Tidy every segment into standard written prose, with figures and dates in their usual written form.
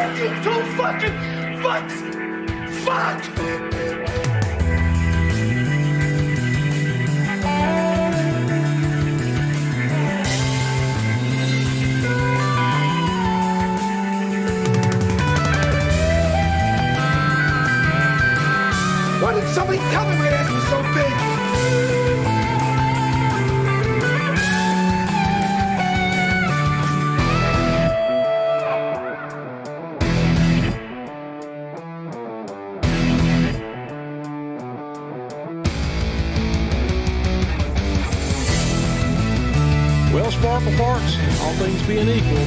Two fucking fucks! Fuck! Why did somebody tell me my ass was so big? Well, Sparkle Parks, all things being equal,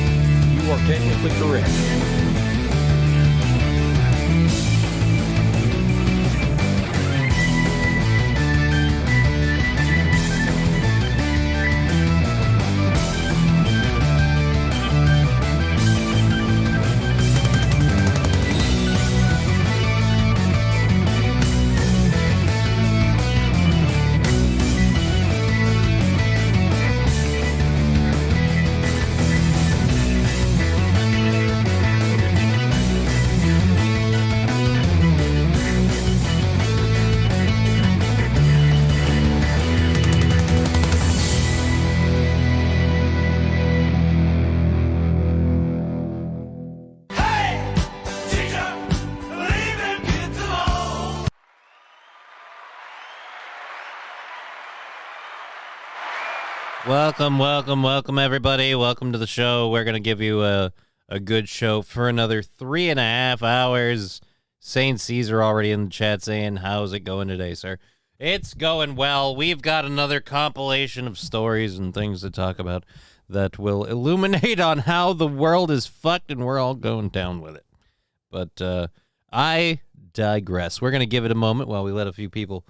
you are technically correct. Welcome, everybody. Welcome to the show. We're going to give you a good show for another 3.5 hours. Saint Caesar already in the chat saying, how's it going today, sir? It's going well. We've got another compilation of stories and things to talk about that will illuminate on how the world is fucked and we're all going down with it. But I digress. We're going to give it a moment while we let a few people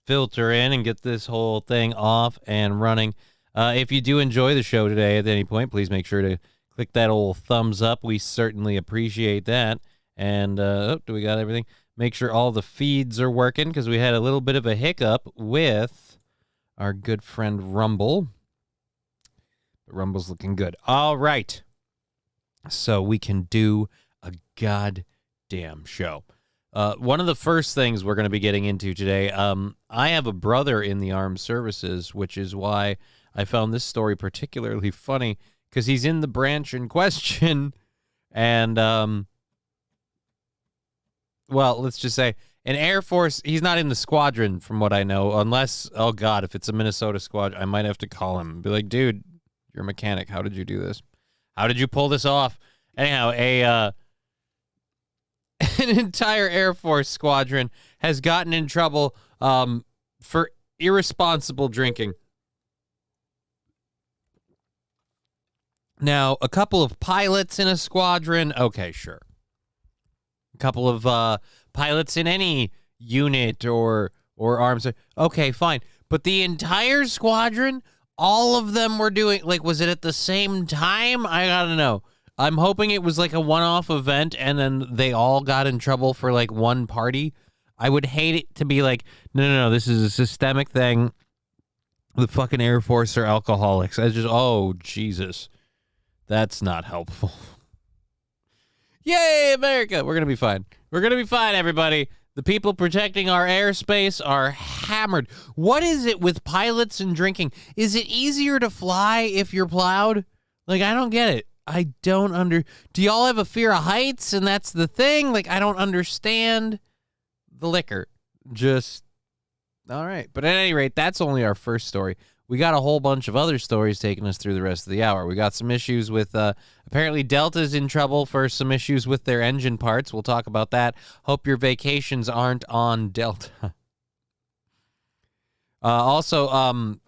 filter in and get this whole thing off and running. If you do enjoy the show today at any point, please make sure to click that old thumbs up. We certainly appreciate that. And do we got everything? Make sure all the feeds are working because we had a little bit of a hiccup with our good friend Rumble. But Rumble's looking good. All right. So we can do a goddamn show. One of the first things we're going to be getting into today, I have a brother in the armed services, which is why I found this story particularly funny, because he's in the branch in question, and, well, let's just say, an Air Force, he's not in the squadron, from what I know, unless, oh God, if it's a Minnesota squadron, I might have to call him and be like, dude, you're a mechanic, how did you do this? How did you pull this off? Anyhow, an entire Air Force squadron has gotten in trouble for irresponsible drinking. Now, a couple of pilots in a squadron, okay, sure. A couple of pilots in any unit or arms, okay, fine. But the entire squadron, all of them were doing, like, was it at the same time? I gotta know. I'm hoping it was like a one-off event and then they all got in trouble for like one party. I would hate it to be like, no, this is a systemic thing. The fucking Air Force are alcoholics. I just, oh, Jesus. That's not helpful. Yay, America! We're going to be fine. We're going to be fine, everybody. The people protecting our airspace are hammered. What is it with pilots and drinking? Is it easier to fly if you're plowed? Like, I don't get it. I don't do y'all have a fear of heights and that's the thing? Like, I don't understand the liquor. Just, all right. But at any rate, that's only our first story. We got a whole bunch of other stories taking us through the rest of the hour. We got some issues with, apparently Delta's in trouble for some issues with their engine parts. We'll talk about that. Hope your vacations aren't on Delta. Also,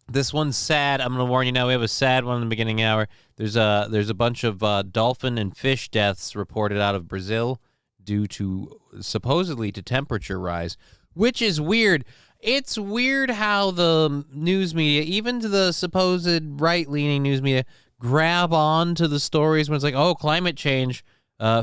this one's sad. I'm going to warn you now. We have a sad one in the beginning hour. There's a bunch of dolphin and fish deaths reported out of Brazil due to supposedly to temperature rise, which is weird. It's weird how the news media, even to the supposed right-leaning news media, grab on to the stories when it's like, oh, climate change,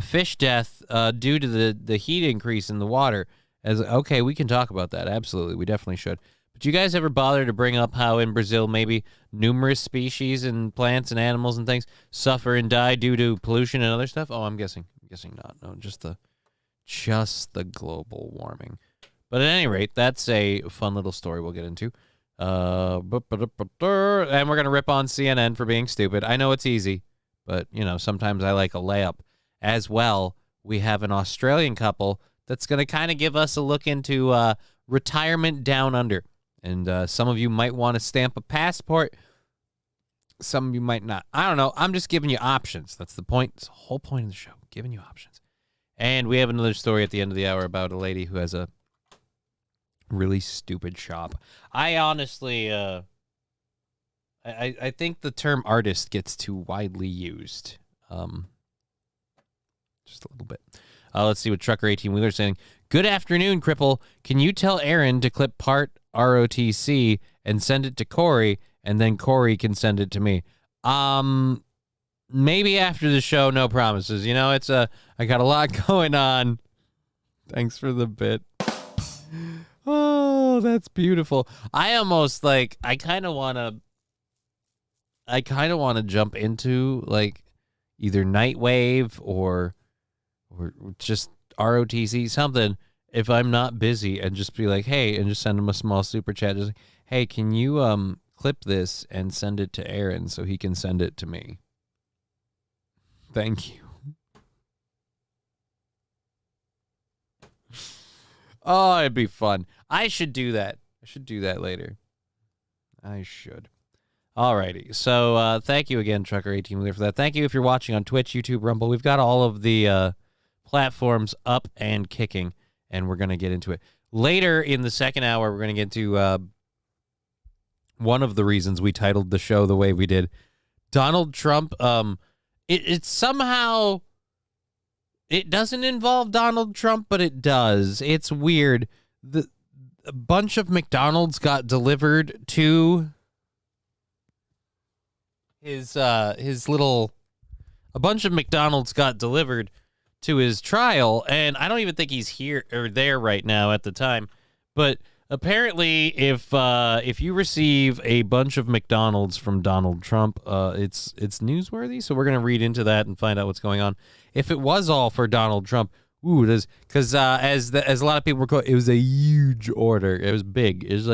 fish death due to the heat increase in the water. As okay, we can talk about that. Absolutely, we definitely should. But you guys ever bother to bring up how in Brazil maybe numerous species and plants and animals and things suffer and die due to pollution and other stuff? Oh, I'm guessing not. No, just the global warming. But at any rate, that's a fun little story we'll get into. And we're going to rip on CNN for being stupid. I know it's easy, but, sometimes I like a layup. As well, we have an Australian couple that's going to kind of give us a look into retirement down under. And some of you might want to stamp a passport. Some of you might not. I don't know. I'm just giving you options. That's the point. It's the whole point of the show, giving you options. And we have another story at the end of the hour about a lady who has a really stupid shop. I honestly, I think the term artist gets too widely used. Just a little bit. Let's see what Trucker 18 Wheeler's saying. Good afternoon, Cripple. Can you tell Aaron to clip part ROTC and send it to Corey, and then Corey can send it to me? Maybe after the show, no promises. I got a lot going on. Thanks for the bit. Oh, that's beautiful. I almost I kind of want to jump into either Nightwave or just ROTC, something, if I'm not busy, and just be like, hey, and just send him a small super chat. Just like, hey, can you clip this and send it to Aaron so he can send it to me? Thank you. Oh, it'd be fun. I should do that. I should do that later. I should. Alrighty. So thank you again, Trucker18 Wheeler, for that. Thank you if you're watching on Twitch, YouTube, Rumble. We've got all of the platforms up and kicking, and we're going to get into it. Later in the second hour, we're going to get to one of the reasons we titled the show the way we did. Donald Trump, it somehow, it doesn't involve Donald Trump, but it does. It's weird. A bunch of McDonald's got delivered to a bunch of McDonald's got delivered to his trial, and I don't even think he's here or there right now at the time. But apparently, if you receive a bunch of McDonald's from Donald Trump, it's newsworthy. So we're gonna read into that and find out what's going on. If it was all for Donald Trump, because as a lot of people were calling, it was a huge order. It was big. It was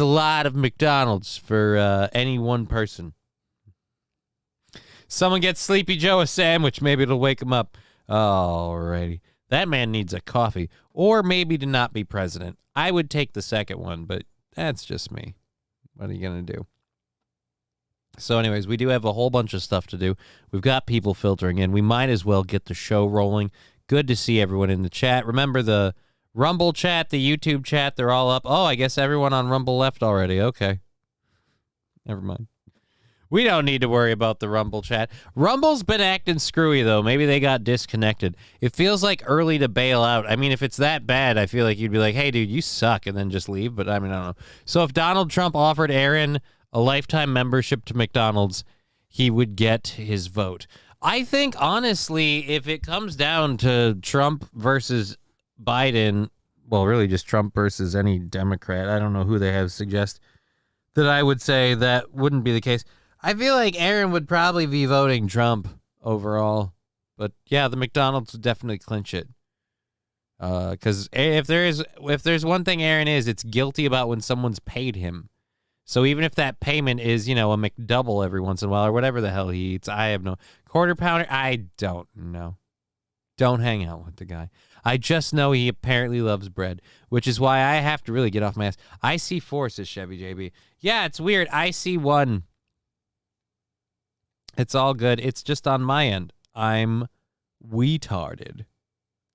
a lot of McDonald's for any one person. Someone gets Sleepy Joe a sandwich. Maybe it'll wake him up. Alrighty. That man needs a coffee. Or maybe to not be president. I would take the second one, but that's just me. What are you going to do? So anyways, we do have a whole bunch of stuff to do. We've got people filtering in. We might as well get the show rolling. Good to see everyone in the chat. Remember the Rumble chat, the YouTube chat, they're all up. Oh, I guess everyone on Rumble left already. Okay. Never mind. We don't need to worry about the Rumble chat. Rumble's been acting screwy, though. Maybe they got disconnected. It feels like early to bail out. I mean, if it's that bad, I feel like you'd be like, hey, dude, you suck, and then just leave. But, I don't know. So if Donald Trump offered Aaron a lifetime membership to McDonald's, he would get his vote. I think, honestly, if it comes down to Trump versus Biden, well, really just Trump versus any Democrat, I don't know who they have suggest that I would say that wouldn't be the case. I feel like Aaron would probably be voting Trump overall. But yeah, the McDonald's would definitely clinch it. Because if there's one thing Aaron is, it's guilty about when someone's paid him. So even if that payment is, a McDouble every once in a while or whatever the hell he eats, I have no quarter pounder. I don't know. Don't hang out with the guy. I just know he apparently loves bread, which is why I have to really get off my ass. I see 4, says Chevy JB. Yeah, it's weird. I see 1. It's all good. It's just on my end. I'm weetarded.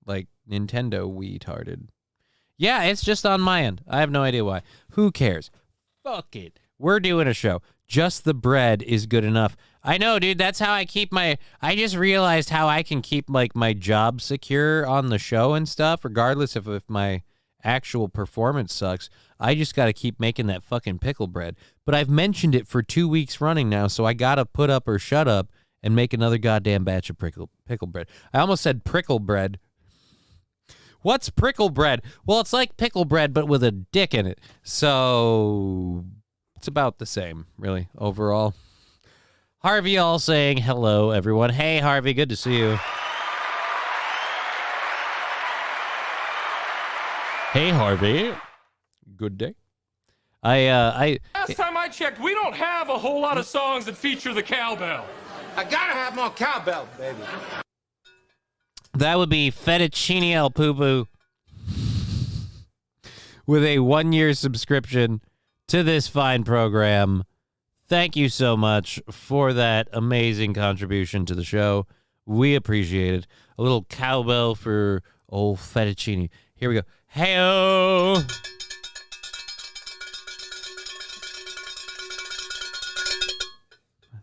Like Nintendo weetarded. Yeah, it's just on my end. I have no idea why. Who cares? Fuck it. We're doing a show. Just the bread is good enough. I know, dude. That's how I keep I just realized how I can keep, my job secure on the show and stuff, regardless if my actual performance sucks. I just got to keep making that fucking pickle bread. But I've mentioned it for 2 weeks running now, so I got to put up or shut up and make another goddamn batch of pickle bread. I almost said prickle bread. What's prickle bread? Well, it's like pickle bread, but with a dick in it. So it's about the same, really, overall. Harvey all saying hello, everyone. Hey, Harvey, good to see you. Hey, Harvey. Good day. Last time I checked, we don't have a whole lot of songs that feature the cowbell. I gotta have more cowbell, baby. That would be Fettuccine El Poo with a 1-year subscription to this fine program. Thank you so much for that amazing contribution to the show. We appreciate it. A little cowbell for old Fettuccine. Here we go. Hey-o!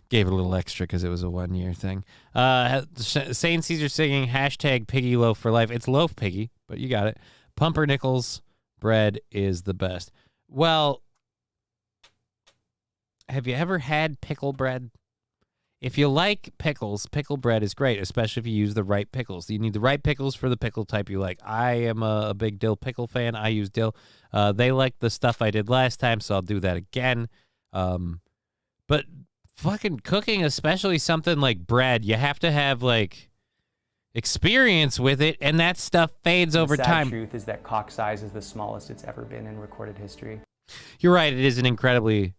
Gave it a little extra because it was a 1-year thing. Saint Caesar singing hashtag Piggy Loaf for life. It's Loaf Piggy, but you got it. Pumpernickel's bread is the best. Well, have you ever had pickle bread? If you like pickles, pickle bread is great, especially if you use the right pickles. You need the right pickles for the pickle type you like. I am a big dill pickle fan. I use dill. They like the stuff I did last time, so I'll do that again. But fucking cooking, especially something like bread, you have to have like experience with it, and that stuff fades over time. The truth is that cock size is the smallest it's ever been in recorded history. You're right. It is an incredibly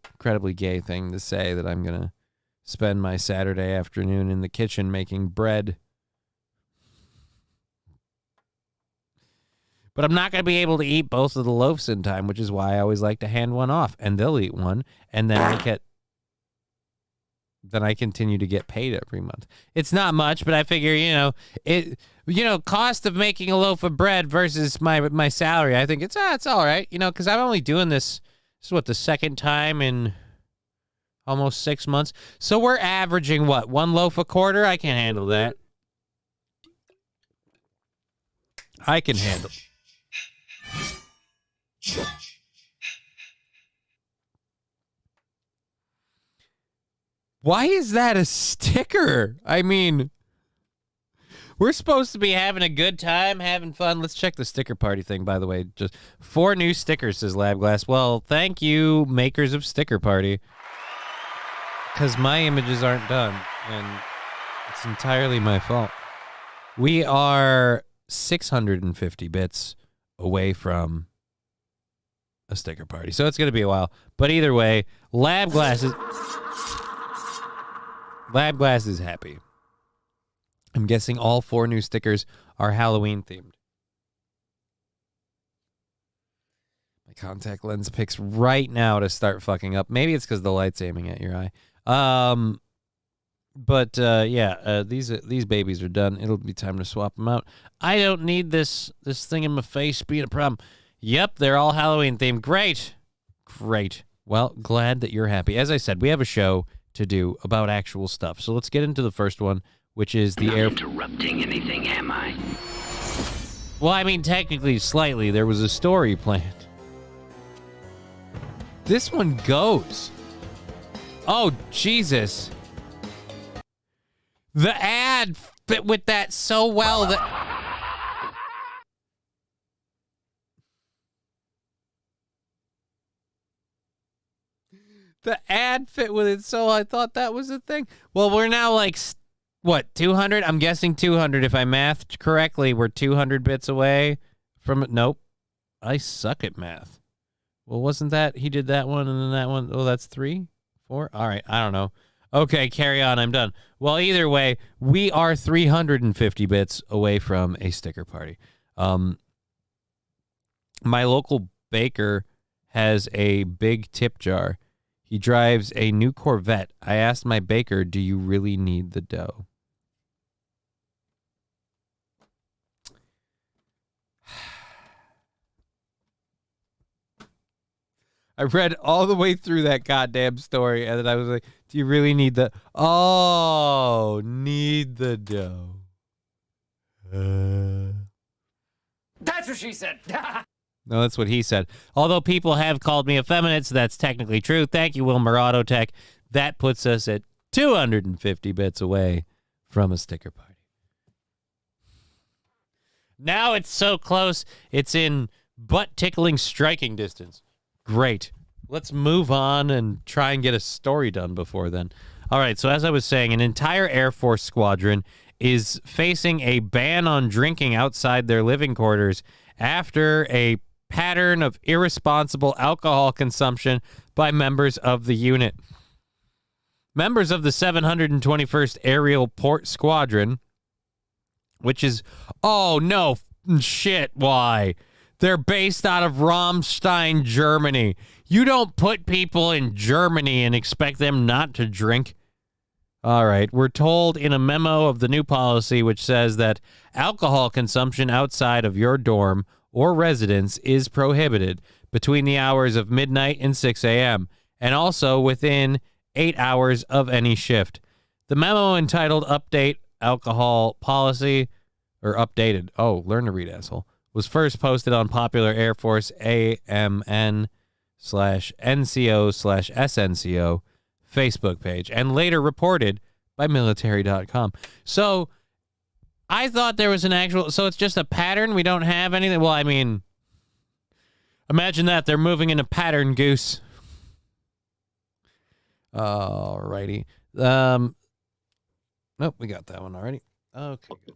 gay thing to say that I'm gonna spend my Saturday afternoon in the kitchen making bread, but I'm not gonna be able to eat both of the loaves in time, which is why I always like to hand one off, and they'll eat one, and then I continue to get paid every month. It's not much, but I figure, cost of making a loaf of bread versus my salary. I think it's all right, because I'm only doing this. This is what, the second time in almost 6 months. So we're averaging what, 1 loaf a quarter? I can't handle that. I can handle. Why is that a sticker? I mean, we're supposed to be having a good time, having fun. Let's check the sticker party thing, by the way. Just 4 new stickers, says LabGlass. Well, thank you, makers of Sticker Party. Because my images aren't done, and it's entirely my fault. We are 650 bits away from a sticker party, so it's going to be a while. But either way, LabGlass is happy. I'm guessing all 4 new stickers are Halloween themed. My contact lens picks right now to start fucking up. Maybe it's because the light's aiming at your eye. These babies are done. It'll be time to swap them out. I don't need this thing in my face being a problem. Yep, they're all Halloween themed. Great. Well, glad that you're happy. As I said, we have a show to do about actual stuff. So let's get into the first one, which is the air. Interrupting anything, am I? Well, I mean, technically, slightly. There was a story planned. This one goes. Oh, Jesus. The ad fit with that so well that... The ad fit with it, so I thought that was a thing. Well, we're now like, what, 200? I'm guessing 200. If I mathed correctly, we're 200 bits away from it. Nope. I suck at math. Well, wasn't that, he did that one and then that one? Oh, that's 3? 4? All right, I don't know. Okay, carry on, I'm done. Well, either way, we are 350 bits away from a sticker party. My local baker has a big tip jar. He drives a new Corvette. I asked my baker, do you really need the dough? I read all the way through that goddamn story, and then I was like, do you really need the... Oh, need the dough. That's what she said. No, that's what he said. Although people have called me effeminate, so that's technically true. Thank you, Will Murado Tech. That puts us at 250 bits away from a sticker party. Now it's so close, it's in butt-tickling striking distance. Great. Let's move on and try and get a story done before then. All right, so as I was saying, an entire Air Force squadron is facing a ban on drinking outside their living quarters after a pattern of irresponsible alcohol consumption by members of the unit. Members of the 721st Aerial Port Squadron, which is, oh no, shit, why? They're based out of Ramstein, Germany. You don't put people in Germany and expect them not to drink. All right, we're told in a memo of the new policy, which says that alcohol consumption outside of your dorm or residence is prohibited between the hours of midnight and 6 a.m., and also within 8 hours of any shift. The memo entitled Update Alcohol Policy, or Updated, learn to read, asshole, was first posted on popular Air Force AMN/NCO/SNCO Facebook page, and later reported by military.com. So I thought there was an actual, so it's just a pattern? We don't have anything? Well, I mean, imagine that. They're moving in a pattern, goose. Alrighty. Nope, we got that one already. Okay, good.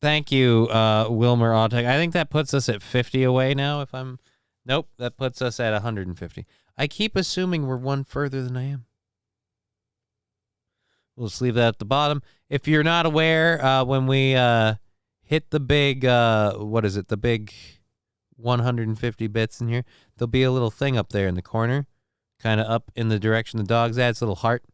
Thank you, Wilmer Autek. I think that puts us at 50 away now, if I'm... Nope, that puts us at 150. I keep assuming we're one further than I am. We'll just leave that at the bottom. If you're not aware, when we hit the big, the big 150 bits in here, there'll be a little thing up there in the corner, kind of up in the direction the dog's at. It's a little heart.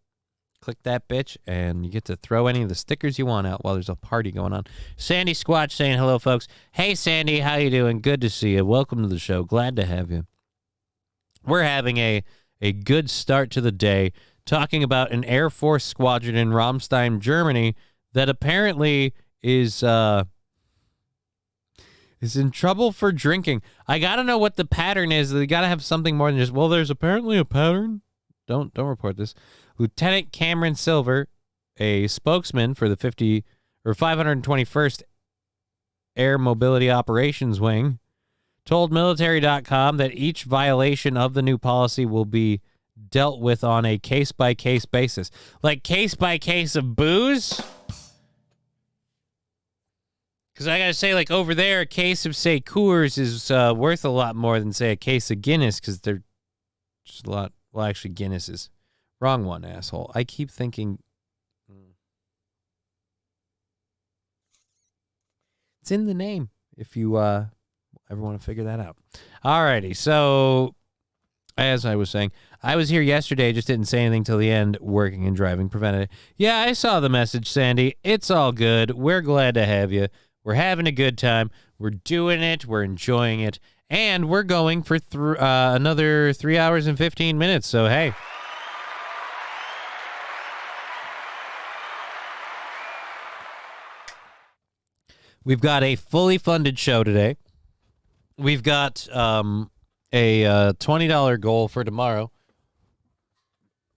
Click that bitch, and you get to throw any of the stickers you want out while there's a party going on. Sandy Squatch saying hello, folks. Hey, Sandy, how you doing? Good to see you. Welcome to the show. Glad to have you. We're having a good start to the day, talking about an Air Force squadron in Ramstein, Germany, that apparently is in trouble for drinking. I gotta know what the pattern is. They gotta have something more than just, well, there's apparently a pattern. Don't report this. Lieutenant Cameron Silver, a spokesman for the 521st Air Mobility Operations Wing, told military.com that each violation of the new policy will be dealt with on a case-by-case basis. Like case-by-case of booze? Because I got to say, like, over there, a case of, say, Coors is worth a lot more than, say, a case of Guinness, because they're just a lot. Well, actually, Guinness is... Wrong one, asshole. I keep thinking... It's in the name, if you ever want to figure that out. Alrighty, so... As I was saying, I was here yesterday, just didn't say anything till the end, working and driving prevented. Yeah, I saw the message, Sandy. It's all good. We're glad to have you. We're having a good time. We're doing it. We're enjoying it. And we're going for another 3 hours and 15 minutes, so hey. We've got a fully funded show today. We've got a $20 goal for tomorrow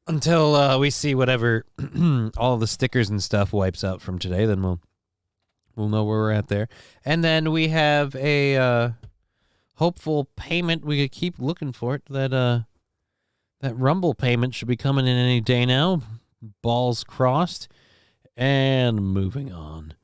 until we see whatever all the stickers and stuff wipes out from today. Then we'll know where we're at there. And then we have a hopeful payment. We could keep looking for it. That Rumble payment should be coming in any day now. Balls crossed. And moving on.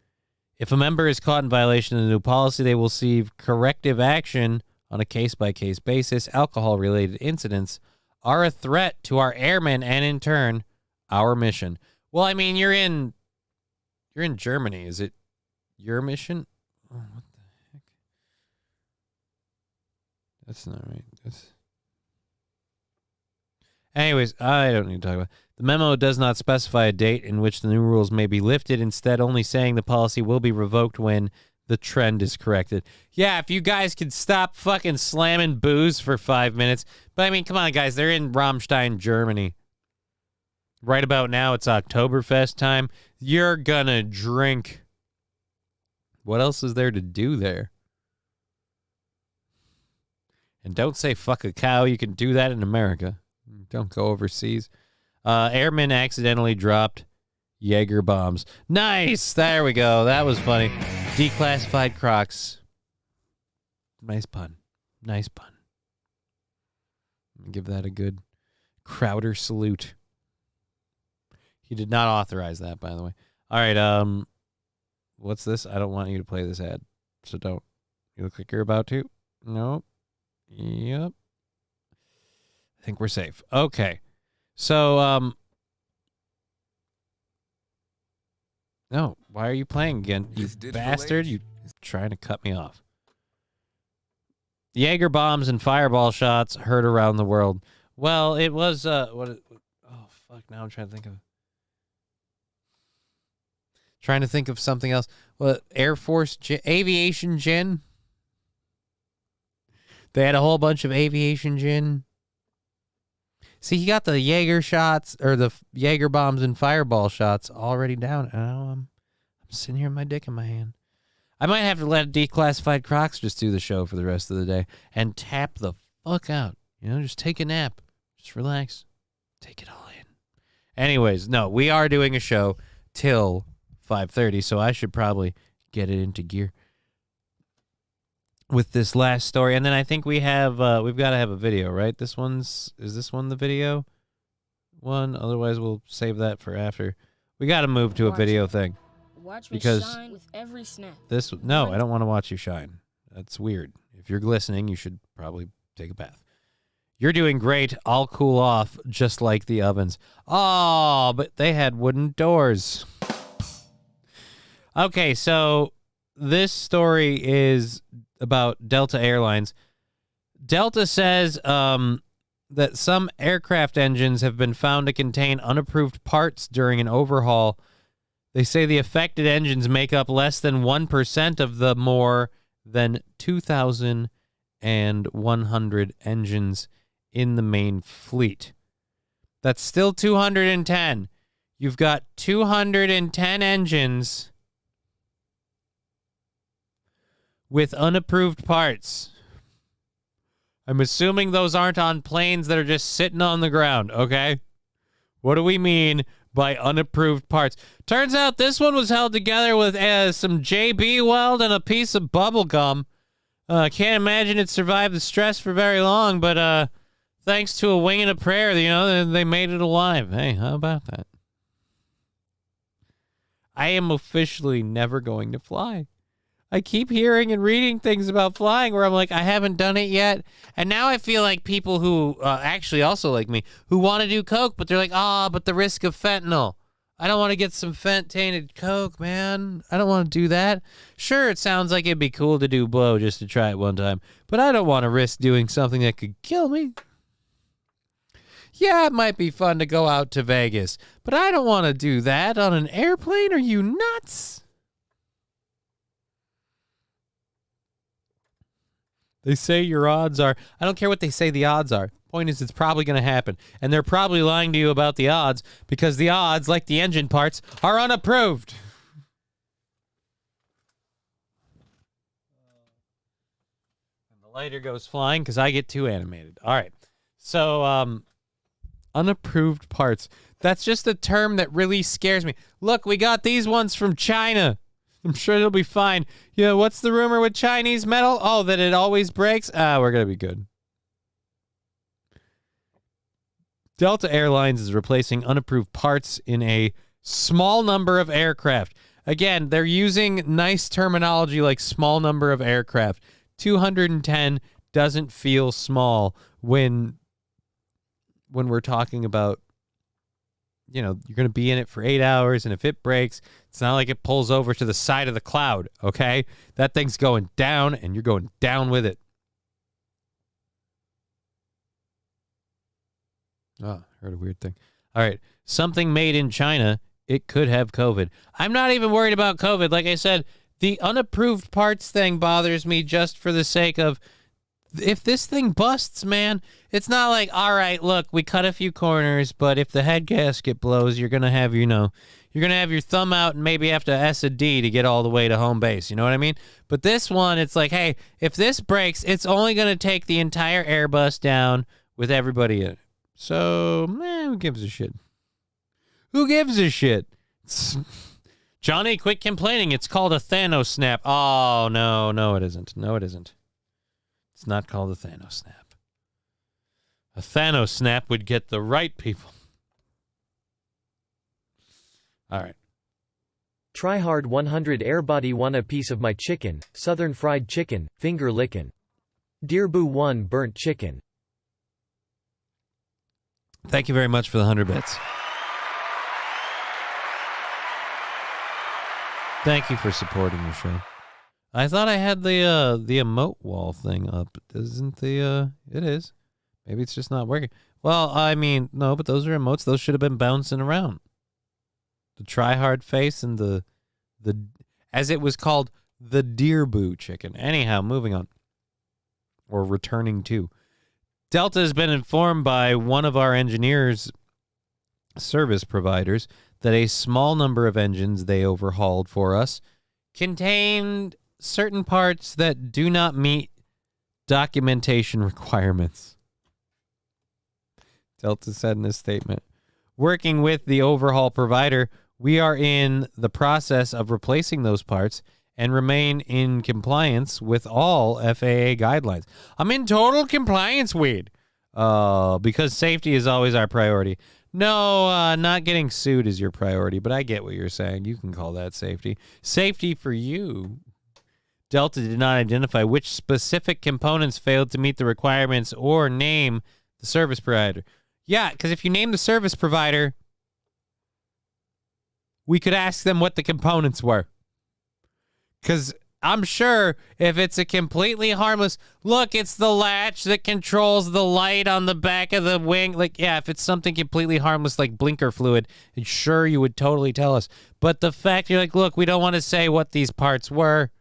If a member is caught in violation of the new policy, they will receive corrective action on a case-by-case basis. Alcohol-related incidents are a threat to our airmen and, in turn, our mission. Well, I mean, you're in Germany. Is it your mission? Oh, what the heck? That's not right. Anyways, I don't need to talk about it. The memo does not specify a date in which the new rules may be lifted, instead only saying the policy will be revoked when the trend is corrected. Yeah, if you guys could stop fucking slamming booze for 5 minutes. But I mean, come on, guys. They're in Ramstein, Germany. Right about now, it's Oktoberfest time. You're gonna drink. What else is there to do there? And don't say fuck a cow. You can do that in America. Don't go overseas. Airmen accidentally dropped Jaeger bombs. Nice. There we go. That was funny. Declassified Crocs. Nice pun. Nice pun. Give that a good Crowder salute. He did not authorize that, by the way. All right. What's this? I don't want you to play this ad, so don't. You look like you're about to. Nope. Yep. I think we're safe. Okay. So, no, why are you playing again? You bastard. You trying to cut me off. Jaeger bombs and fireball shots heard around the world. Well, it was, oh, fuck, now I'm trying to think of something else. What, Air Force, aviation gin? They had a whole bunch of aviation gin. See, he got the Jaeger shots, or the Jaeger bombs and fireball shots already down. I'm sitting here with my dick in my hand. I might have to let Declassified Crocs just do the show for the rest of the day and tap the fuck out. You know, just take a nap. Just relax. Take it all in. Anyways, no, we are doing a show till 5:30, so I should probably get it into gear with this last story. And then I think we've got to have a video, right? Is this one the video one? Otherwise, we'll save that for after. We got to move to a video thing. Watch me because shine with every snap. No, I don't want to watch you shine. That's weird. If you're glistening, you should probably take a bath. You're doing great. I'll cool off just like the ovens. Oh, but they had wooden doors. Okay, so this story is about Delta Airlines. Delta says that some aircraft engines have been found to contain unapproved parts during an overhaul. They say the affected engines make up less than 1% of the more than 2,100 engines in the main fleet. That's still 210. You've got 210 engines with unapproved parts. I'm assuming those aren't on planes that are just sitting on the ground, okay? What do we mean by unapproved parts? Turns out this one was held together with some JB weld and a piece of bubble gum. Can't imagine it survived the stress for very long, but thanks to a wing and a prayer, they made it alive. Hey, how about that? I am officially never going to fly. I keep hearing and reading things about flying where I'm like, I haven't done it yet. And now I feel like people who actually also like me, who want to do coke, but they're like, but the risk of fentanyl. I don't want to get some fent-tainted coke, man. I don't want to do that. Sure, it sounds like it'd be cool to do blow just to try it one time, but I don't want to risk doing something that could kill me. Yeah, it might be fun to go out to Vegas, but I don't want to do that on an airplane. Are you nuts? They say your odds are, I don't care what they say the odds are. Point is, it's probably going to happen. And they're probably lying to you about the odds because the odds, like the engine parts, are unapproved. And the lighter goes flying because I get too animated. All right. So, unapproved parts. That's just a term that really scares me. Look, we got these ones from China. I'm sure it'll be fine. Yeah, what's the rumor with Chinese metal? Oh, that it always breaks? We're going to be good. Delta Airlines is replacing unapproved parts in a small number of aircraft. Again, they're using nice terminology like small number of aircraft. 210 doesn't feel small when we're talking about, you're going to be in it for 8 hours, and if it breaks, it's not like it pulls over to the side of the cloud, okay? That thing's going down, and you're going down with it. Oh, heard a weird thing. All right, something made in China, it could have COVID. I'm not even worried about COVID. Like I said, the unapproved parts thing bothers me just for the sake of, if this thing busts, man, it's not like, all right, look, we cut a few corners, but if the head gasket blows, you're going to have, you're going to have your thumb out and maybe have to S a D to get all the way to home base. You know what I mean? But this one, it's like, hey, if this breaks, it's only going to take the entire Airbus down with everybody in it. So, who gives a shit? Who gives a shit? Johnny, quit complaining. It's called a Thanos snap. Oh, no, it isn't. No, it isn't. It's not called a Thanos snap. A Thanos snap would get the right people. All right. Try hard 100 airbody 1 a piece of my chicken, southern fried chicken, finger lickin'. Deerboo 1 burnt chicken. Thank you very much for the 100 bits. Thank you for supporting the show. I thought I had the emote wall thing up. Isn't the it is. Maybe it's just not working. Well, I mean, no, but those are emotes. Those should have been bouncing around. The try hard face and the as it was called, the Deerboo chicken. Anyhow, moving on. Or returning to. Delta has been informed by one of our engineers service providers that a small number of engines they overhauled for us contained certain parts that do not meet documentation requirements. Delta said in a statement, working with the overhaul provider, we are in the process of replacing those parts and remain in compliance with all FAA guidelines. I'm in total compliance, Weed, because safety is always our priority. No, not getting sued is your priority, but I get what you're saying. You can call that safety. Safety for you. Delta did not identify which specific components failed to meet the requirements or name the service provider. Yeah, because if you name the service provider, we could ask them what the components were. Because I'm sure if it's a completely harmless, look, it's the latch that controls the light on the back of the wing. Like, yeah, if it's something completely harmless like blinker fluid, sure, you would totally tell us. But the fact you're like, look, we don't want to say what these parts were,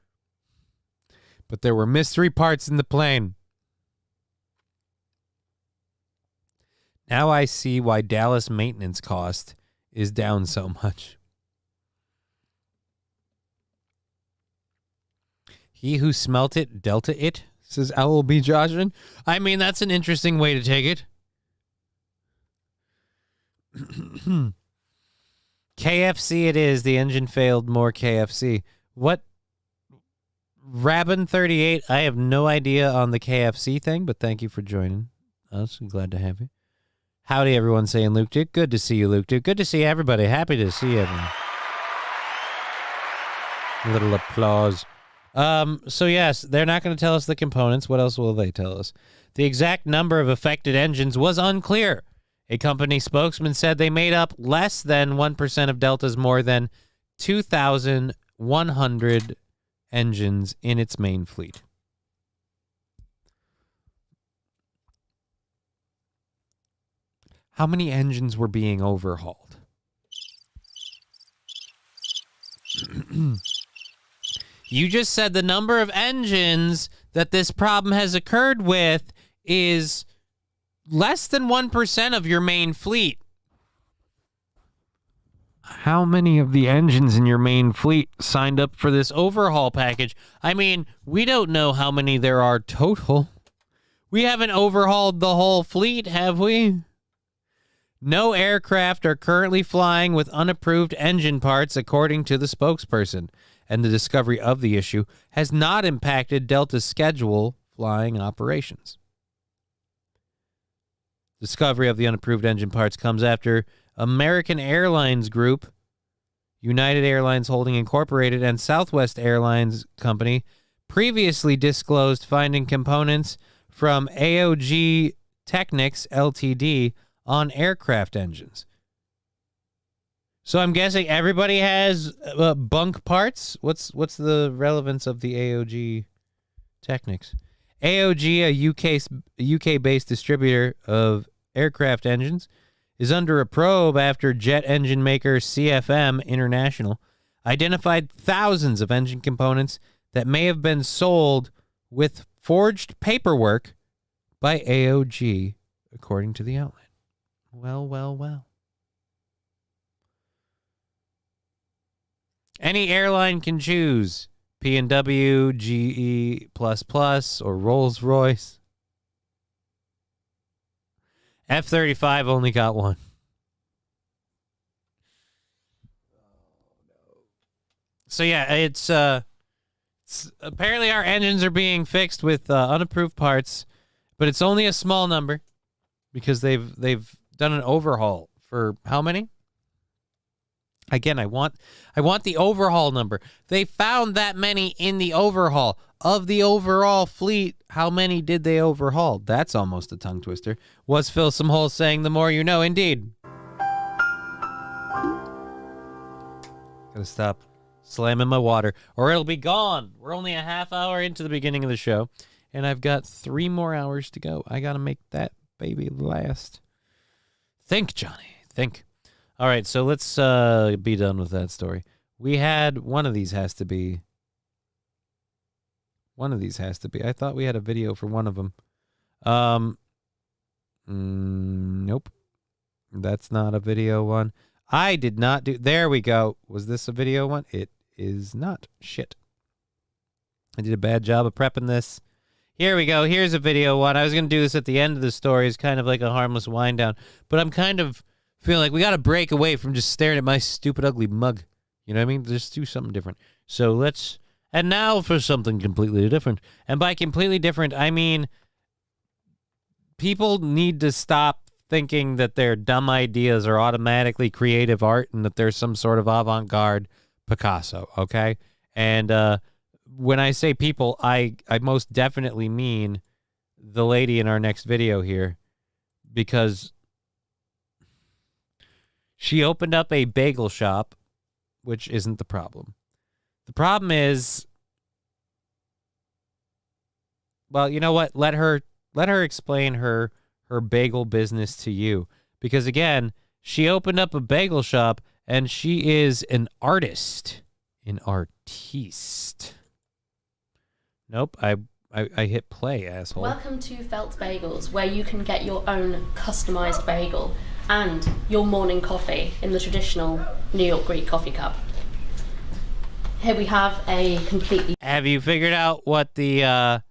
but there were mystery parts in the plane. Now I see why Dallas maintenance cost is down so much. He who smelt it, Delta it, says LLB Joshua. I mean, that's an interesting way to take it. KFC it is. The engine failed, more KFC. What? Rabin38, I have no idea on the KFC thing, but thank you for joining us. I'm glad to have you. Howdy, everyone saying Luke Duke. Good to see you, Luke Duke. Good to see everybody. Happy to see everyone. A little applause. So yes, they're not going to tell us the components. What else will they tell us? The exact number of affected engines was unclear. A company spokesman said they made up less than 1% of Delta's more than 2,100 engines in its main fleet. How many engines were being overhauled? You just said the number of engines that this problem has occurred with is less than 1% of your main fleet. How many of the engines in your main fleet signed up for this overhaul package? I mean, we don't know how many there are total. We haven't overhauled the whole fleet, have we? No aircraft are currently flying with unapproved engine parts, according to the spokesperson, and the discovery of the issue has not impacted Delta's schedule flying operations. Discovery of the unapproved engine parts comes after American Airlines Group, United Airlines Holding Incorporated, and Southwest Airlines Company previously disclosed finding components from AOG Technics Ltd. On aircraft engines. So I'm guessing everybody has bunk parts. What's the relevance of the AOG Technics? AOG, a UK-based distributor of aircraft engines, is under a probe after jet engine maker CFM International identified thousands of engine components that may have been sold with forged paperwork by AOG, according to the outlet. Well. Any airline can choose P&W, GE++, or Rolls-Royce. F-35 only got one. So yeah, it's apparently our engines are being fixed with unapproved parts, but it's only a small number because they've done an overhaul for how many? Again, I want the overhaul number. They found that many in the overhaul. Of the overall fleet, how many did they overhaul? That's almost a tongue twister. Was Phil Some Holes saying the more you know? Indeed. Gotta stop slamming my water or it'll be gone. We're only a half hour into the beginning of the show, and I've got 3 more hours to go. I gotta make that baby last. Think, Johnny. Think. All right, so let's be done with that story. We had one of these has to be. I thought we had a video for one of them. Nope. That's not a video one. I did not do. There we go. Was this a video one? It is not. Shit. I did a bad job of prepping this. Here we go. Here's a video one. I was going to do this at the end of the story. It's kind of like a harmless wind down, but I'm kind of feeling like we got to break away from just staring at my stupid, ugly mug. You know what I mean? Just do something different. So let's. And now for something completely different. And by completely different, I mean people need to stop thinking that their dumb ideas are automatically creative art and that there's some sort of avant-garde Picasso, okay? And when I say people, I most definitely mean the lady in our next video here, because she opened up a bagel shop, which isn't the problem. The problem is, well, you know what? Let her explain her bagel business to you. Because again, she opened up a bagel shop and she is an artist. An artiste. Nope, I hit play, asshole. Welcome to Felt Bagels, where you can get your own customized bagel and your morning coffee in the traditional New York Greek coffee cup. Here we have a completely... Have you figured out what the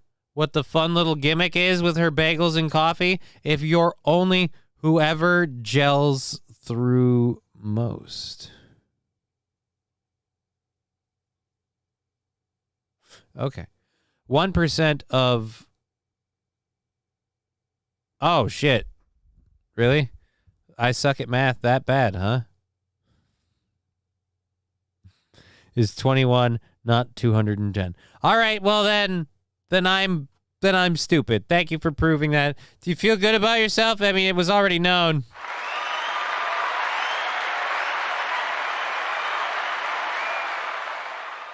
fun little gimmick is with her bagels and coffee? If you're only whoever gels through most. Okay. 1% of... Oh, shit. Really? I suck at math that bad, huh? Is 21, not 210. All right, well then I'm stupid. Thank you for proving that. Do you feel good about yourself? I mean, it was already known.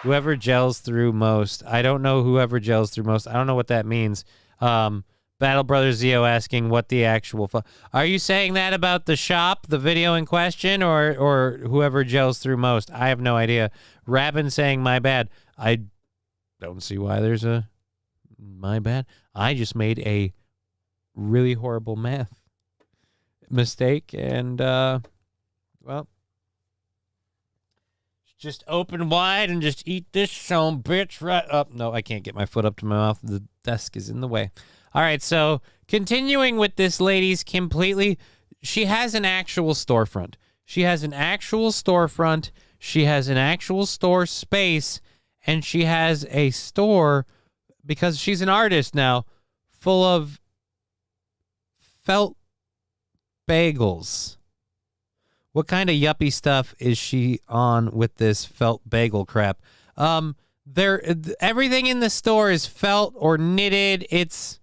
Whoever gels through most. I don't know whoever gels through most. I don't know what that means. Battle Brother Zio asking what the actual... Are you saying that about the shop, the video in question, or whoever gels through most? I have no idea. Rabin saying my bad. I don't see why there's a my bad. I just made a really horrible math mistake, and, well... Just open wide and just eat this some bitch right up. No, I can't get my foot up to my mouth. The desk is in the way. All right, so continuing with this lady's completely... She has an actual storefront. She has an actual storefront. She has an actual store space. And she has a store, because she's an artist now, full of felt bagels. What kind of yuppie stuff is she on with this felt bagel crap? Everything in the store is felt or knitted. It's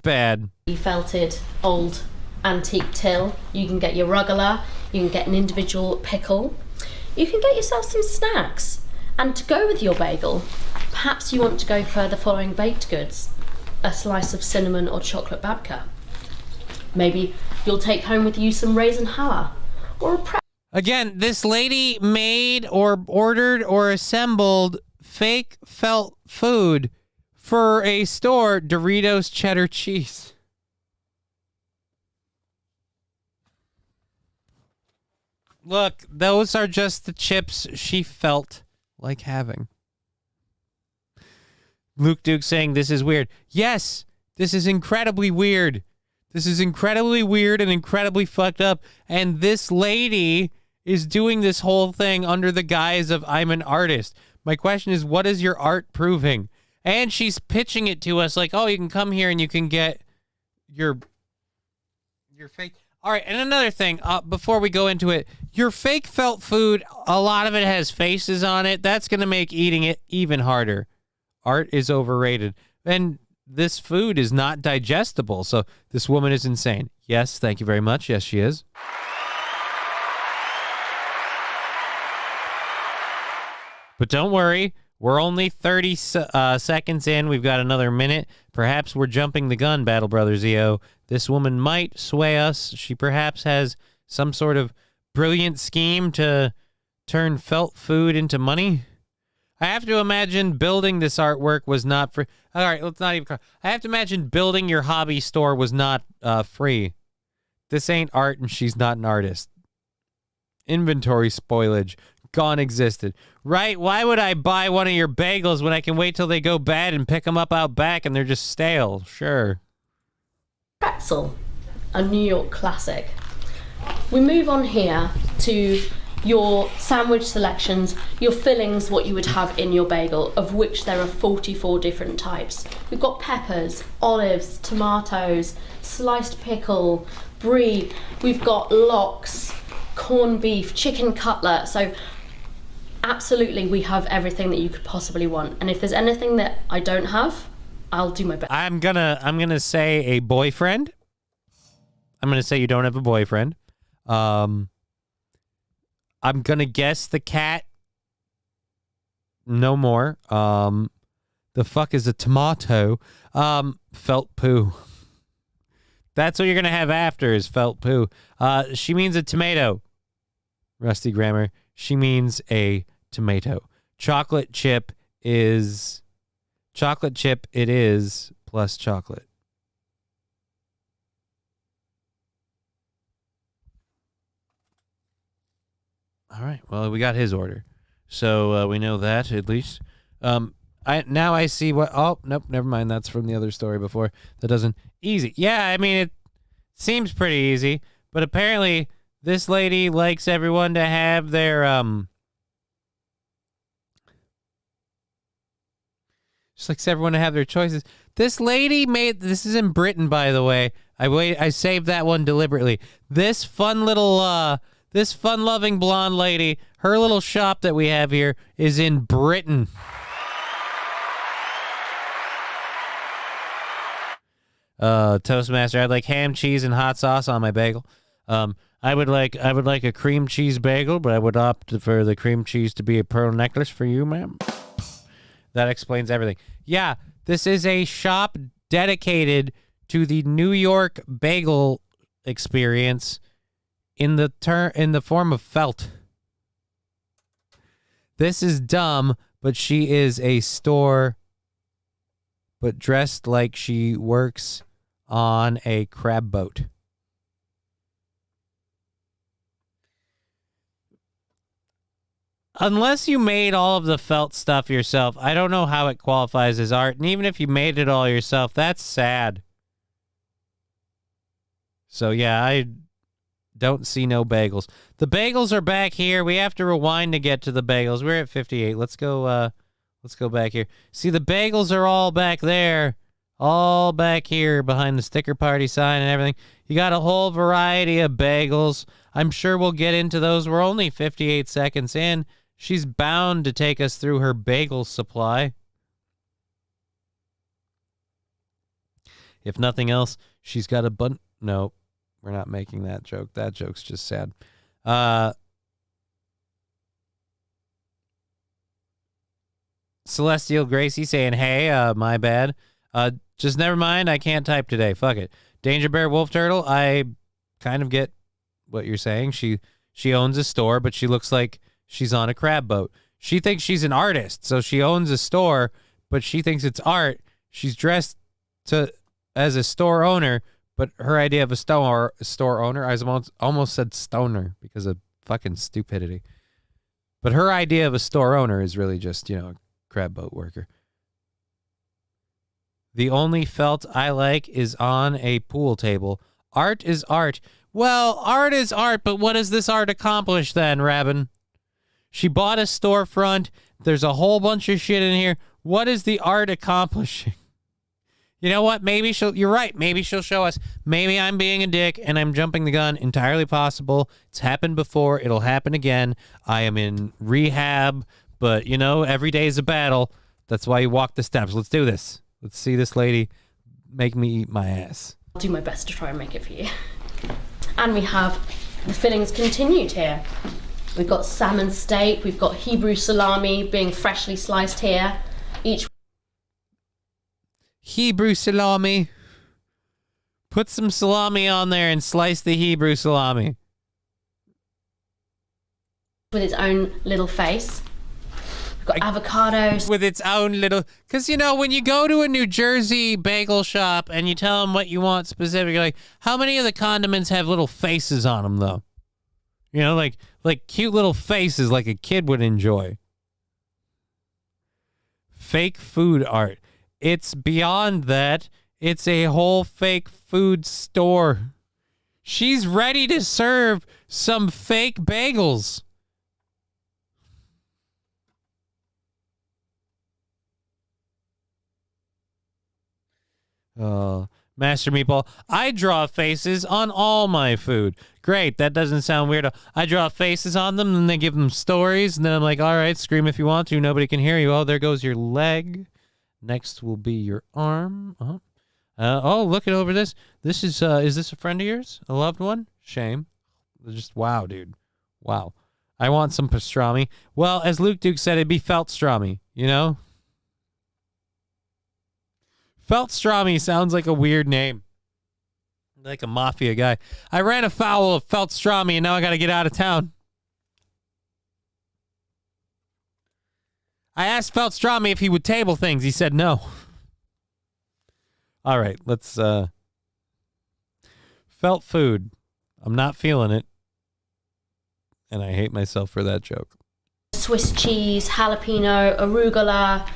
bad. Felted old antique till. You can get your rugelach. You can get an individual pickle. You can get yourself some snacks. And to go with your bagel, perhaps you want to go further following baked goods. A slice of cinnamon or chocolate babka. Maybe you'll take home with you some raisin challah. Or a Again, this lady made or ordered or assembled fake felt food for a store, Doritos cheddar cheese. Look, those are just the chips she felt like having. Luke Duke saying this is weird. Yes, this is incredibly weird. This is incredibly weird and incredibly fucked up. And this lady is doing this whole thing under the guise of I'm an artist. My question is, what is your art proving? And she's pitching it to us like, oh, you can come here and you can get your fake. All right, and another thing, before we go into it, your fake felt food, a lot of it has faces on it. That's going to make eating it even harder. Art is overrated. And this food is not digestible, so this woman is insane. Yes, thank you very much. Yes, she is. But don't worry, we're only 30 seconds in. We've got another minute. Perhaps we're jumping the gun, Battle Brothers EO. This woman might sway us. She perhaps has some sort of brilliant scheme to turn felt food into money. I have to imagine building this artwork was not free. All right, let's not even. I have to imagine building your hobby store was not free. This ain't art, and she's not an artist. Inventory spoilage. Gone existed. Right? Why would I buy one of your bagels when I can wait till they go bad and pick them up out back and they're just stale? Sure. Pretzel, a New York classic. We move on here to your sandwich selections, your fillings, what you would have in your bagel, of which there are 44 different types. We've got peppers, olives, tomatoes, sliced pickle, brie. We've got lox, corned beef, chicken cutlet. So absolutely, we have everything that you could possibly want. And if there's anything that I don't have, I'll do my best. I'm gonna say a boyfriend. I'm gonna say you don't have a boyfriend. I'm gonna guess the cat. No more. The fuck is a tomato? Felt poo. That's what you're gonna have after is felt poo. She means a tomato. Rusty grammar. She means a tomato. Chocolate chip is chocolate chip. It is plus chocolate. All right. Well, we got his order, so we know that at least. I see what. Oh, nope. Never mind. That's from the other story before. That doesn't easy. Yeah, I mean it seems pretty easy, but apparently this lady likes everyone to have their Just likes everyone to have their choices. This lady made, this is in Britain, by the way. I saved that one deliberately. This fun little, this fun-loving blonde lady, her little shop that we have here is in Britain. Toastmaster, I'd like ham, cheese, and hot sauce on my bagel. I would like a cream cheese bagel, but I would opt for the cream cheese to be a pearl necklace for you, ma'am. That explains everything. Yeah, this is a shop dedicated to the New York bagel experience in the form of felt. This is dumb, but she is a store, but dressed like she works on a crab boat. Unless you made all of the felt stuff yourself, I don't know how it qualifies as art. And even if you made it all yourself, that's sad. So yeah, I don't see no bagels. The bagels are back here. We have to rewind to get to the bagels. We're at 58. Let's go back here. See, the bagels are all back there. All back here behind the sticker party sign and everything. You got a whole variety of bagels. I'm sure we'll get into those. We're only 58 seconds in. She's bound to take us through her bagel supply. If nothing else, she's got a bunch. No, we're not making that joke. That joke's just sad. Celestial Gracie saying, hey, my bad. Just never mind. I can't type today. Fuck it. Danger Bear Wolf Turtle, I kind of get what you're saying. She owns a store, but she looks like she's on a crab boat. She thinks she's an artist, so she owns a store, but she thinks it's art. She's dressed as a store owner, but her idea of a store owner, I almost said stoner because of fucking stupidity. But her idea of a store owner is really just, a crab boat worker. The only felt I like is on a pool table. Art is art. Well, art is art, but what does this art accomplish then, Rabin? She bought a storefront. There's a whole bunch of shit in here. What is the art accomplishing? You know what? Maybe you're right. Maybe she'll show us. Maybe I'm being a dick and I'm jumping the gun. Entirely possible. It's happened before. It'll happen again. I am in rehab, but you know, every day is a battle. That's why you walk the steps. Let's do this. Let's see this lady make me eat my ass. I'll do my best to try and make it for you. And we have the fillings continued here. We've got salmon steak, we've got Hebrew salami being freshly sliced here. Each Hebrew salami. Put some salami on there and slice the Hebrew salami. with its own little face. We've got avocados. With its own little... Because, you know, when you go to a New Jersey bagel shop and you tell them what you want specifically, like, how many of the condiments have little faces on them, though? You know, like cute little faces like a kid would enjoy. Fake food art. It's beyond that. It's a whole fake food store. She's ready to serve some fake bagels. Master Meatball, I draw faces on all my food. Great, that doesn't sound weird. I draw faces on them, and they give them stories, and then I'm like, all right, scream if you want to. Nobody can hear you. Oh, there goes your leg. Next will be your arm. Oh, look at over this. This is this a friend of yours? A loved one? Shame. Just wow, dude. Wow. I want some pastrami. Well, as Luke Duke said, it'd be feltstrami, you know? Feltstrami sounds like a weird name. Like a mafia guy. I ran afoul of feltstrami and now I got to get out of town. I asked Feltstrami if he would table things. He said no. All right, let's felt food. I'm not feeling it. And I hate myself for that joke. Swiss cheese, jalapeno, arugula.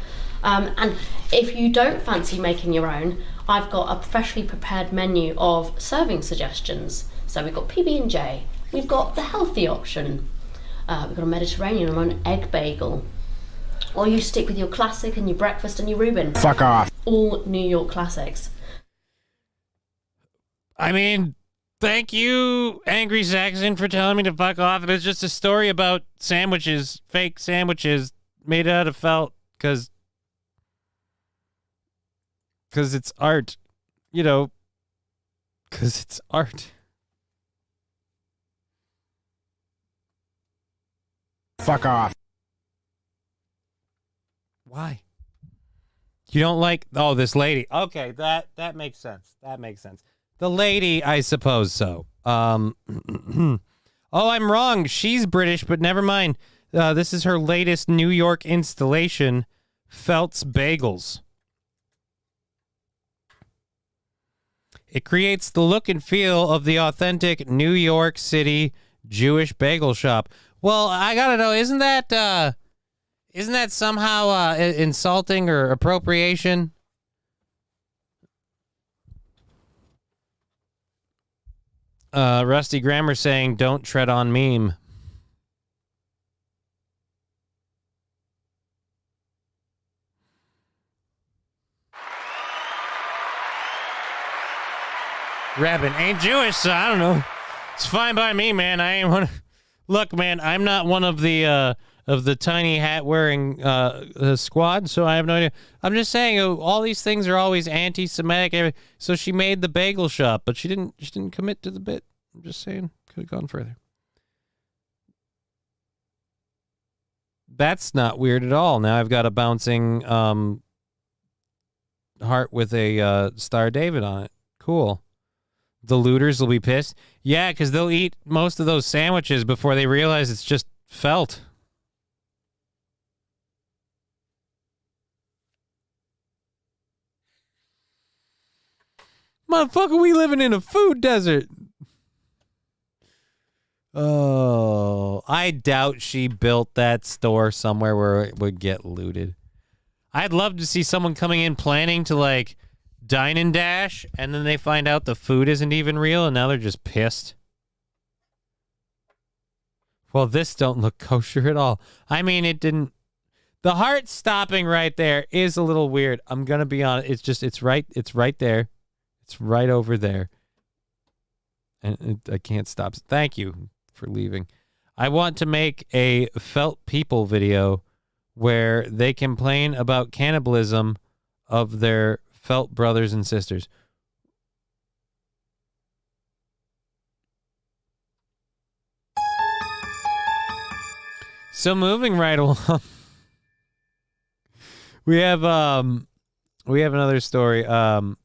And if you don't fancy making your own, I've got a professionally prepared menu of serving suggestions. So we've got PB&J, we've got the healthy option, we've got a Mediterranean or an egg bagel. Or you stick with your classic and your breakfast and your Reuben. Fuck off. All New York classics. I mean, thank you, Angry Saxon, for telling me to fuck off. It was just a story about sandwiches, fake sandwiches made out of felt, because it's art, you know, because it's art. Fuck off. Why? You don't like, oh, this lady. Okay, that makes sense. That makes sense. The lady, I suppose so. Oh, I'm wrong. She's British, but never mind. This is her latest New York installation, Felt's Bagels. It creates the look and feel of the authentic New York City Jewish bagel shop. Well, I gotta know, isn't that somehow insulting or appropriation? Rusty Grammar saying, "Don't tread on meme." Rabbin ain't Jewish, so I don't know. It's fine by me, man. I ain't one. Look, man, I'm not one of the tiny hat wearing squad, so I have no idea. I'm just saying, all these things are always anti-Semitic. So she made the bagel shop, but she didn't commit to the bit. I'm just saying, could have gone further. That's not weird at all. Now I've got a bouncing heart with a Star David on it. Cool. The looters will be pissed. Yeah, because they'll eat most of those sandwiches before they realize it's just felt. Motherfucker, we living in a food desert. Oh, I doubt she built that store somewhere where it would get looted. I'd love to see someone coming in planning to, like, dine and dash, and then they find out the food isn't even real, and now they're just pissed. Well, this don't look kosher at all. I mean, it didn't. The heart stopping right there is a little weird. I'm gonna be honest. It's right there. It's right over there. And I can't stop. Thank you for leaving. I want to make a felt people video where they complain about cannibalism of their felt brothers and sisters. So moving right along, we have another story. Or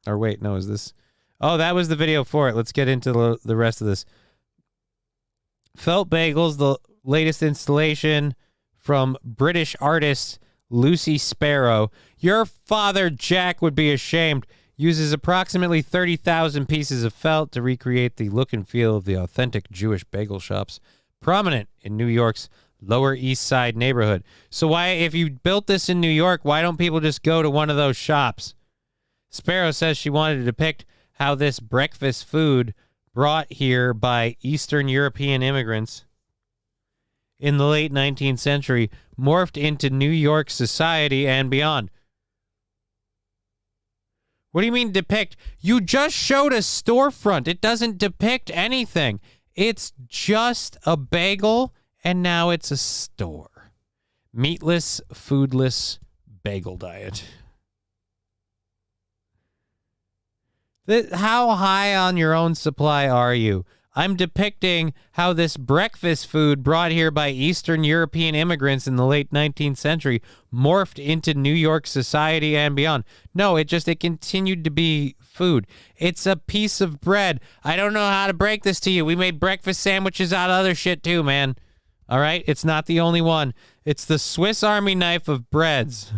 wait, no, is this? Oh, that was the video for it. Let's get into the rest of this. Felt Bagels, the latest installation from British artist Lucy Sparrow. Your father, Jack, would be ashamed. Uses approximately 30,000 pieces of felt to recreate the look and feel of the authentic Jewish bagel shops prominent in New York's Lower East Side neighborhood. So why, if you built this in New York, why don't people just go to one of those shops? Sparrow says she wanted to depict how this breakfast food brought here by Eastern European immigrants in the late 19th century morphed into New York society and beyond. What do you mean depict? You just showed a storefront. It doesn't depict anything. It's just a bagel, and now it's a store. Meatless, foodless bagel diet. How high on your own supply are you? I'm depicting how this breakfast food brought here by Eastern European immigrants in the late 19th century morphed into New York society and beyond. No, it continued to be food. It's a piece of bread. I don't know how to break this to you. We made breakfast sandwiches out of other shit too, man. All right? It's not the only one. It's the Swiss Army knife of breads.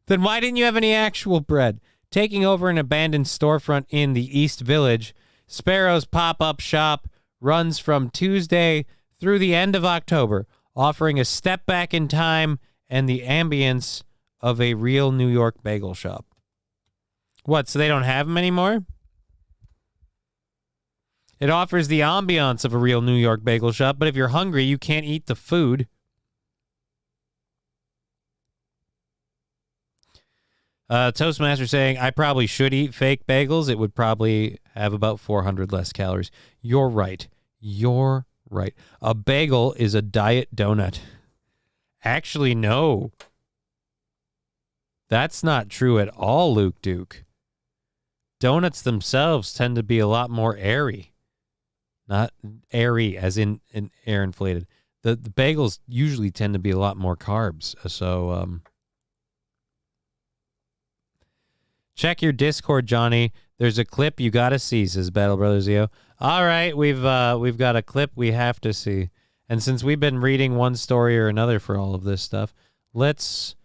Then why didn't you have any actual bread? Taking over an abandoned storefront in the East Village, Sparrow's pop-up shop runs from Tuesday through the end of October, offering a step back in time and the ambience of a real New York bagel shop. What, so they don't have them anymore? It offers the ambiance of a real New York bagel shop, but if you're hungry, you can't eat the food. Toastmaster saying, I probably should eat fake bagels. It would probably have about 400 less calories. You're right. You're right. A bagel is a diet donut. Actually, no. That's not true at all, Luke Duke. Donuts themselves tend to be a lot more airy. Not airy as in air inflated. The bagels usually tend to be a lot more carbs. So, check your Discord, Johnny. There's a clip you gotta see, says Battle Brothers Zio. All right, we've got a clip we have to see. And since we've been reading one story or another for all of this stuff, let's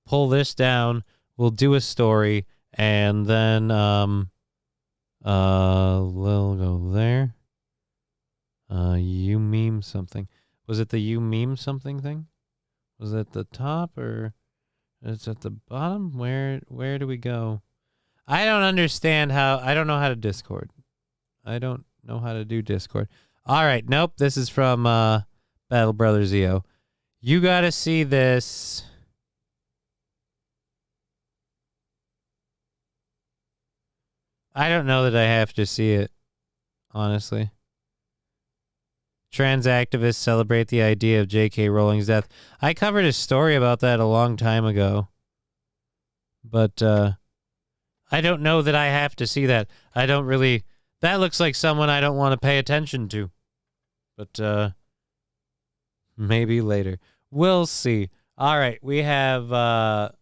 pull this down. We'll do a story, and then we'll go there. You meme something. Was it the you meme something thing? Was it the top or it's at the bottom? Where do we go? I don't understand how. I don't know how to Discord. I don't know how to do Discord. All right. Nope. This is from Battle Brothers Zio. You got to see this. I don't know that I have to see it, honestly. Trans activists celebrate the idea of J.K. Rowling's death. I covered a story about that a long time ago. But, I don't know that I have to see that. I don't really... That looks like someone I don't want to pay attention to. But, maybe later. We'll see. All right, we have, close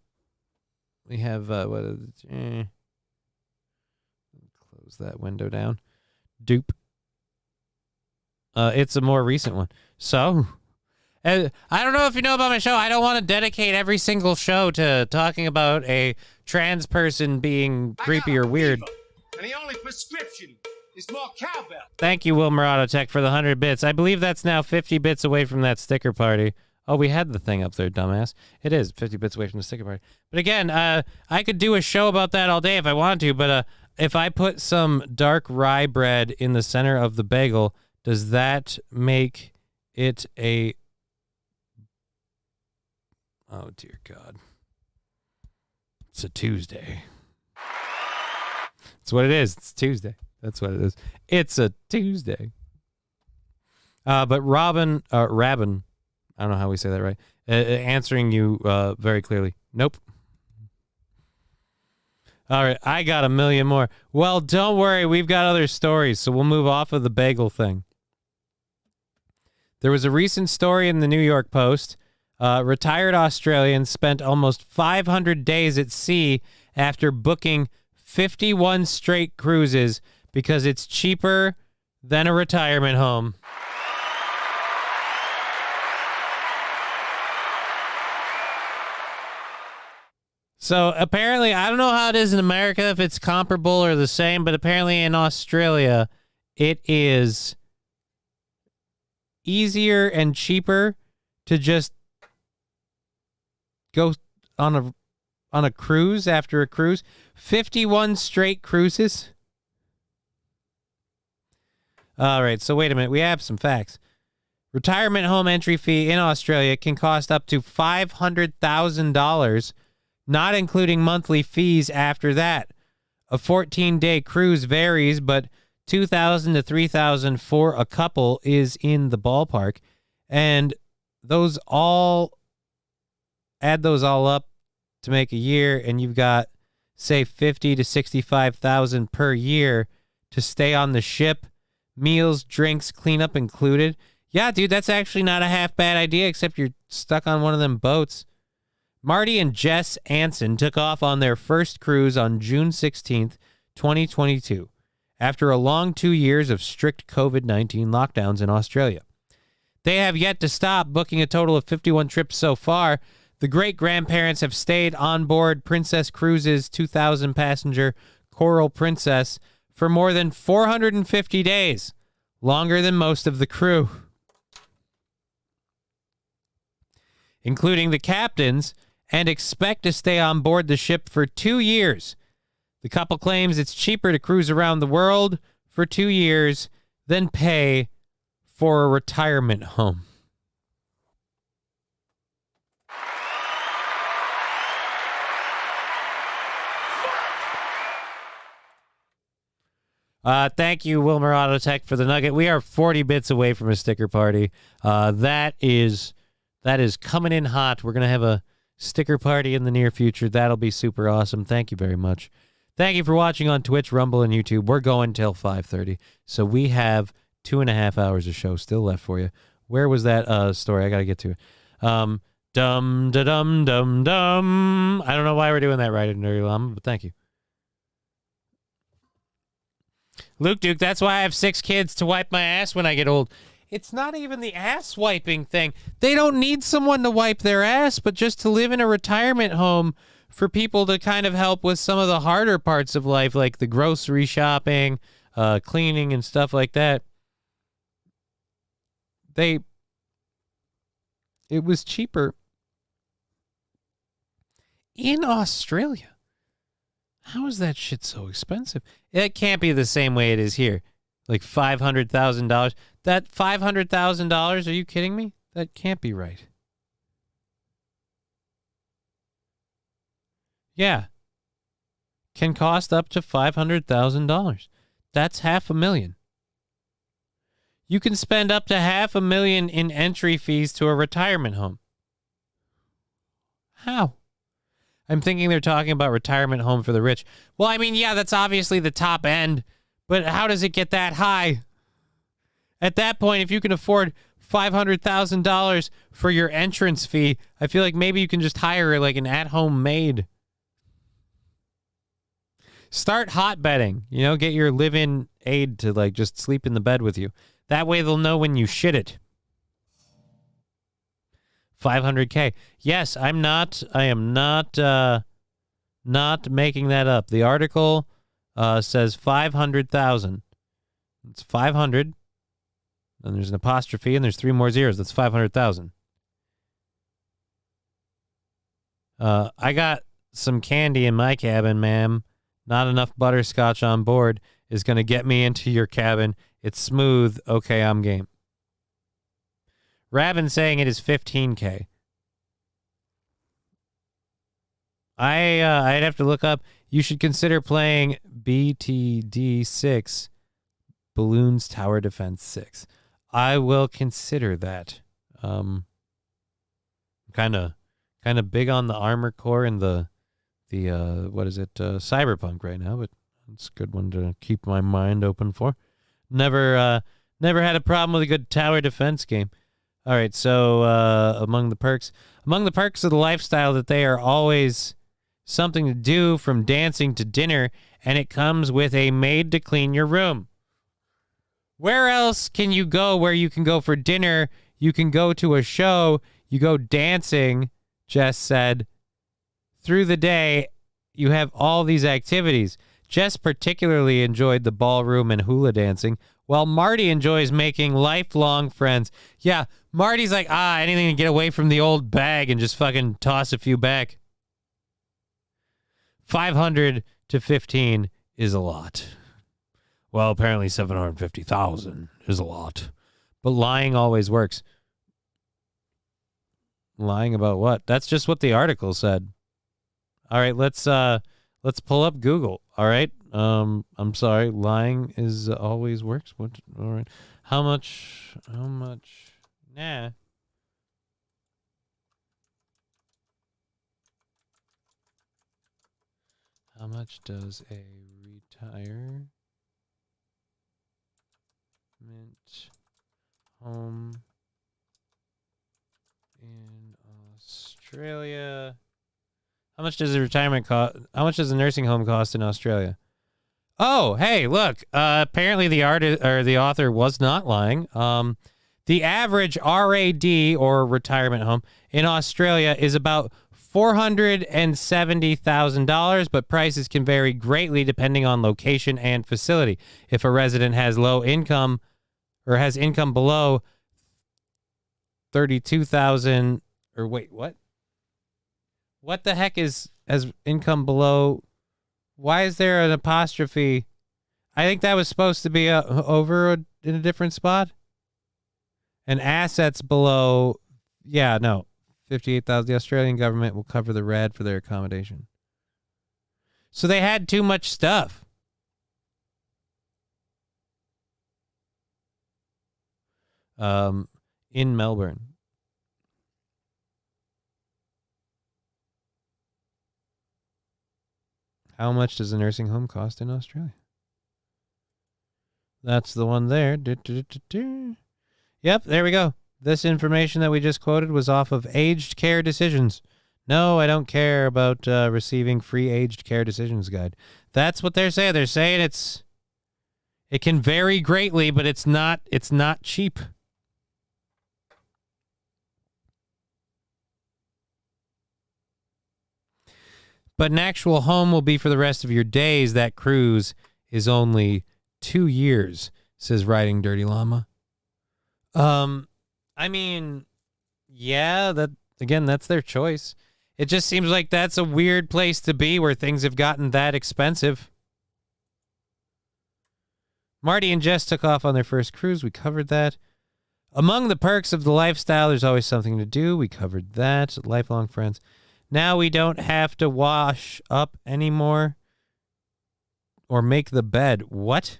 that window down. Dupe. It's a more recent one. So... I don't know if you know about my show. I don't want to dedicate every single show to talking about a trans person being creepy or weird. And the only prescription is more cowbell. Thank you, Will Murado Tech, for the 100 bits. I believe that's now 50 bits away from that sticker party. Oh, we had the thing up there, dumbass. It is 50 bits away from the sticker party. But again, I could do a show about that all day if I wanted to, but if I put some dark rye bread in the center of the bagel, does that make it a... Oh, dear God. It's a Tuesday. That's what it is. It's Tuesday. That's what it is. It's a Tuesday. But Rabin, I don't know how we say that right, answering you very clearly. Nope. All right, I got a million more. Well, don't worry. We've got other stories, so we'll move off of the bagel thing. There was a recent story in the New York Post. Retired Australian spent almost 500 days at sea after booking 51 straight cruises because it's cheaper than a retirement home. So apparently, I don't know how it is in America, if it's comparable or the same, but apparently in Australia, it is easier and cheaper to just go on a cruise after a cruise. 51 straight cruises. All right, so wait a minute. We have some facts. Retirement home entry fee in Australia can cost up to $500,000, not including monthly fees after that. A 14-day cruise varies, but $2,000 to $3,000 for a couple is in the ballpark. And those all, add those all up to make a year, and you've got, say, $50,000 to $65,000 per year to stay on the ship. Meals, drinks, cleanup included. Yeah, dude, that's actually not a half bad idea, except you're stuck on one of them boats. Marty and Jess Anson took off on their first cruise on June 16th, 2022, after a long 2 years of strict COVID-19 lockdowns in Australia. They have yet to stop, booking a total of 51 trips so far. The great-grandparents have stayed on board Princess Cruises' 2,000-passenger Coral Princess for more than 450 days, longer than most of the crew, including the captains, and expect to stay on board the ship for 2 years. The couple claims it's cheaper to cruise around the world for 2 years than pay for a retirement home. Thank you, Wilmer Autotech, for the nugget. We are 40 bits away from a sticker party. That is coming in hot. We're going to have a sticker party in the near future. That'll be super awesome. Thank you very much. Thank you for watching on Twitch, Rumble, and YouTube. We're going till 5:30, so we have 2.5 hours of show still left for you. Where was that story? I got to get to it. Dum da dum dum dum. I don't know why we're doing that right in Nerdy Llama, but thank you. Luke Duke, that's why I have 6 kids to wipe my ass when I get old. It's not even the ass wiping thing. They don't need someone to wipe their ass, but just to live in a retirement home for people to kind of help with some of the harder parts of life, like the grocery shopping, cleaning, and stuff like that. It was cheaper in Australia. How is that shit so expensive? It can't be the same way it is here. Like $500,000. That $500,000, are you kidding me? That can't be right. Yeah. Can cost up to $500,000. That's $500,000. You can spend up to $500,000 in entry fees to a retirement home. How? I'm thinking they're talking about retirement home for the rich. Well, I mean, yeah, that's obviously the top end, but how does it get that high? At that point, if you can afford $500,000 for your entrance fee, I feel like maybe you can just hire like an at-home maid. Start hot bedding, get your live-in aide to like just sleep in the bed with you. That way they'll know when you shit it. $500K. Yes, I am not making that up. The article says 500,000. It's 500. And there's an apostrophe and there's 3 more zeros. That's 500,000. I got some candy in my cabin, ma'am. Not enough butterscotch on board is going to get me into your cabin It's smooth. Okay, I'm game. Rabin saying it is 15K. I'd have to look up. You should consider playing BTD 6, Balloons Tower Defense 6. I will consider that. Kind of big on the Armor Core and the what is it, Cyberpunk right now, but it's a good one to keep my mind open for. Never had a problem with a good tower defense game. All right, so among the perks of the lifestyle that they are always something to do, from dancing to dinner, and it comes with a maid to clean your room. Where else can you go where you can go for dinner? You can go to a show, you go dancing, Jess said. Through the day, you have all these activities. Jess particularly enjoyed the ballroom and hula dancing, while Marty enjoys making lifelong friends. Yeah, Marty's like, anything to get away from the old bag and just fucking toss a few back. 500 to 15 is a lot. Well, apparently 750,000 is a lot. But lying always works. Lying about what? That's just what the article said. All right, let's pull up Google. All right. I'm sorry. Lying is always works. What? All right. How much? Nah. How much does a retirement home in Australia? How much does a retirement cost? How much does a nursing home cost in Australia? Oh, hey, look. Apparently the artist or the author was not lying. The average RAD, or retirement home, in Australia is about $470,000, but prices can vary greatly depending on location and facility. If a resident has low income or has income below 32,000, or wait, what? What the heck is as income below? Why is there an apostrophe? I think that was supposed to be in a different spot. And assets below, 58,000. The Australian government will cover the RAD for their accommodation. So they had too much stuff. In Melbourne. How much does a nursing home cost in Australia? That's the one there. Yep, there we go. This information that we just quoted was off of Aged Care Decisions. No, I don't care about receiving free Aged Care Decisions guide. That's what they're saying. They're saying it can vary greatly, but it's not cheap. But an actual home will be for the rest of your days. That cruise is only 2 years, says Riding Dirty Llama. I mean, yeah, that's their choice. It just seems like that's a weird place to be where things have gotten that expensive. Marty and Jess took off on their first cruise. We covered that. Among the perks of the lifestyle, there's always something to do. We covered that. Lifelong friends. Now we don't have to wash up anymore or make the bed. What?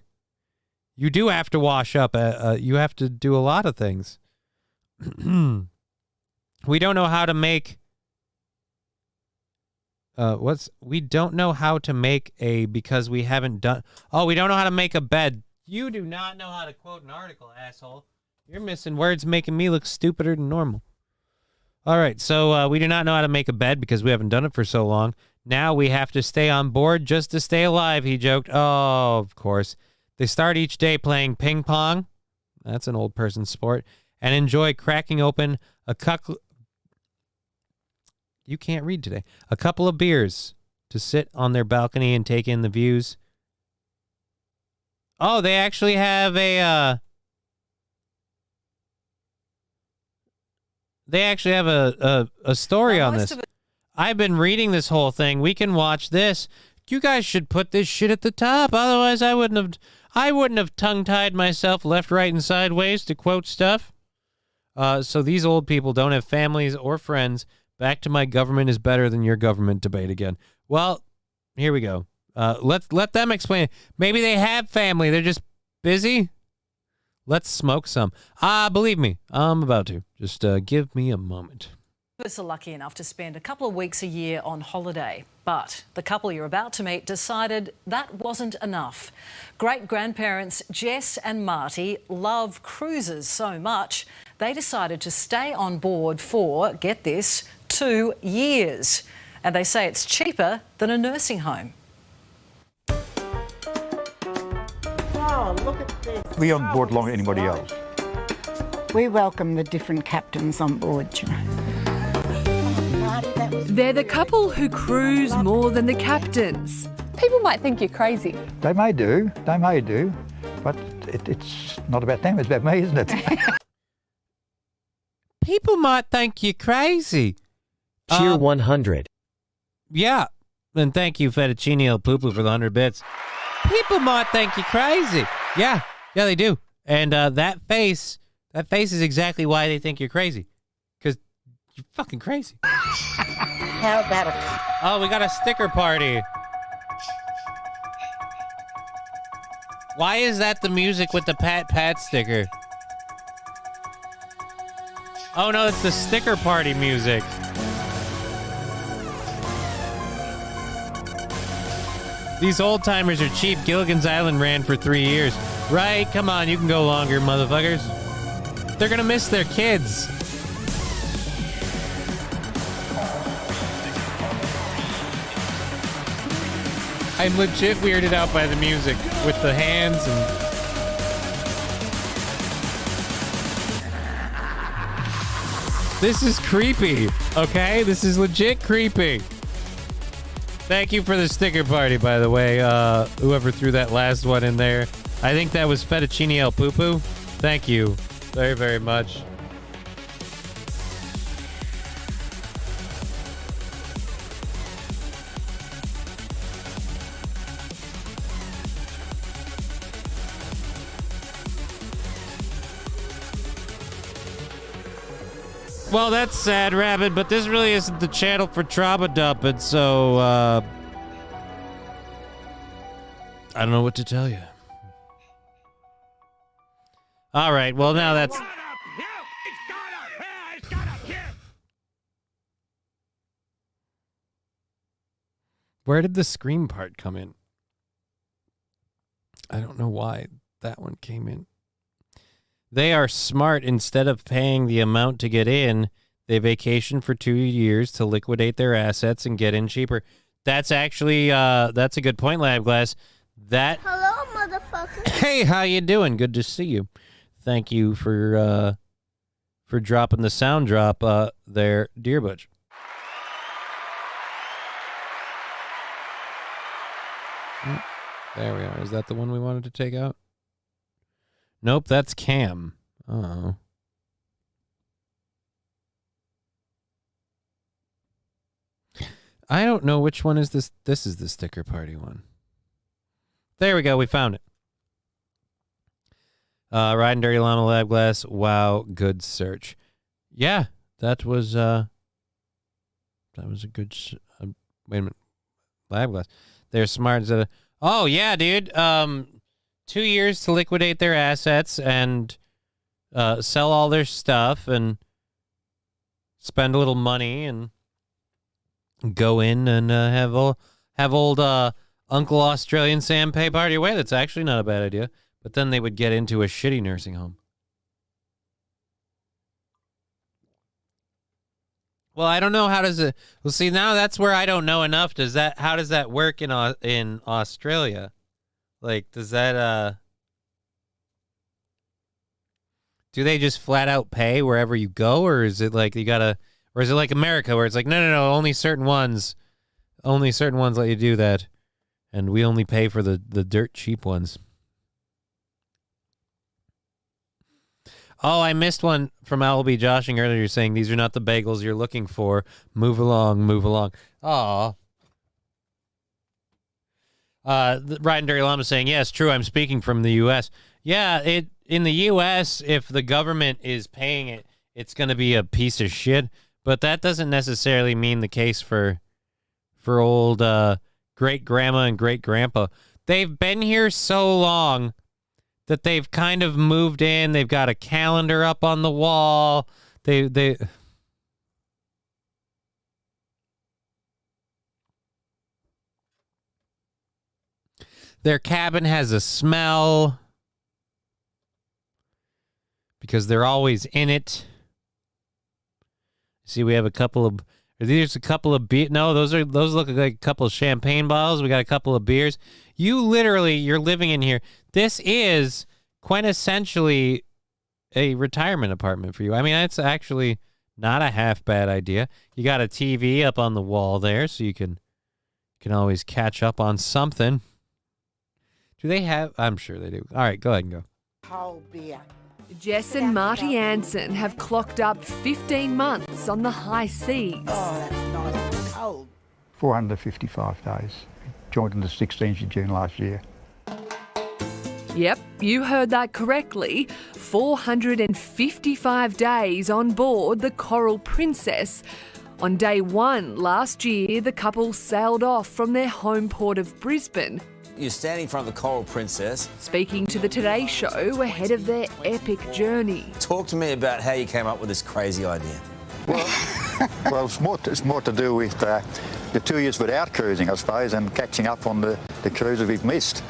You do have to wash up. You have to do a lot of things. We don't know how to make... We don't know how to make because we haven't done... Oh, we don't know how to make a bed. You do not know how to quote an article, asshole. You're missing words, making me look stupider than normal. All right, so we do not know how to make a bed because we haven't done it for so long. Now we have to stay on board just to stay alive, he joked. Oh, of course. They start each day playing ping pong. That's an old person's sport. And enjoy cracking open a couple... You can't read today. A couple of beers to sit on their balcony and take in the views. Oh, they actually have a... They actually have a story on this. I've been reading this whole thing. We can watch this. You guys should put this shit at the top. Otherwise, I wouldn't have... I wouldn't have tongue-tied myself left, right, and sideways to quote stuff. So these old people don't have families or friends. Back to my government is better than your government debate again. Well, here we go. Let them explain it. Maybe they have family. They're just busy. Let's smoke some. Believe me, I'm about to. Just give me a moment. Us are lucky enough to spend a couple of weeks a year on holiday, but the couple you're about to meet decided that wasn't enough. Great-grandparents Jess and Marty love cruises so much, they decided to stay on board for, get this, 2 years. And they say it's cheaper than a nursing home. Oh, look at this. We on board longer than anybody else. We welcome the different captains on board, you know. They're the couple who cruise more than the captains. People might think you're crazy. They may do, but it's not about them, it's about me, isn't it? People might think you're crazy. Cheer 100. Yeah, and thank you, Fettuccine El Poo-Poo, for the 100 bits. People might think you're crazy. Yeah, they do. And that face is exactly why they think you're crazy. Because you're fucking crazy. How about a... Oh, we got a sticker party. Why is that the music with the Pat sticker? Oh no, it's the sticker party music. These old timers are cheap. Gilligan's Island ran for 3 years. Right? Come on, you can go longer, motherfuckers. They're gonna miss their kids. I'm legit weirded out by the music with the hands and... This is creepy, okay? This is legit creepy. Thank you for the sticker party, by the way. Whoever threw that last one in there. I think that was Fettuccine El Poo-Poo. Thank you very, very much. Well, that's sad, Rabbit, but this really isn't the channel for trauma dumping, so, I don't know what to tell you. All right, well, now that's... Where did the scream part come in? I don't know why that one came in. They are smart. Instead of paying the amount to get in, they vacation for 2 years to liquidate their assets and get in cheaper. That's actually, that's a good point, Labglass. Hello, motherfucker. Hey, how you doing? Good to see you. Thank you for dropping the sound drop there, Dear Butch. There we are. Is that the one we wanted to take out? Nope, that's Cam. Oh. I don't know which one is this. This is the sticker party one. There we go. We found it. Riding Dirty Llama Lab Glass. Wow, good search. Yeah, that was a good. Wait a minute, Lab Glass. They're smart. Oh yeah, dude. 2 years to liquidate their assets and sell all their stuff and spend a little money and go in and have old Uncle Australian Sam pay party away. That's actually not a bad idea. But then they would get into a shitty nursing home. Well, I don't know. How does it... Well, see, now that's where I don't know enough. How does that work in Australia? Like, does that, do they just flat out pay wherever you go? Or is it like or is it like America where it's like, no, only certain ones let you do that. And we only pay for the dirt cheap ones. Oh, I missed one from Albie Joshing earlier saying these are not the bagels you're looking for. Move along. Aw. Riding Dirty Llama saying, yes, true, I'm speaking from the U.S. Yeah, in the U.S., if the government is paying it, it's going to be a piece of shit. But that doesn't necessarily mean the case for old great-grandma and great-grandpa. They've been here so long that they've kind of moved in. They've got a calendar up on the wall. Their cabin has a smell because they're always in it. See, we have a couple of... There's a couple of beers. No, those look like a couple of champagne bottles. We got a couple of beers. You're living in here. This is quintessentially a retirement apartment for you. I mean, that's actually not a half bad idea. You got a TV up on the wall there, so you can always catch up on something. Do they have? I'm sure they do. All right, go ahead and go. Cold beer. Jess and Marty Anson have clocked up 15 months on the high seas. Oh, that's nice and cold. 455 days. Joined on the 16th of June last year. Yep, you heard that correctly. 455 days on board the Coral Princess. On day one last year, the couple sailed off from their home port of Brisbane. You're standing in front of the Coral Princess. Speaking to the Today Show ahead of their epic journey. Talk to me about how you came up with this crazy idea. Well, it's more to do with the 2 years without cruising, I suppose, and catching up on the cruises we've missed.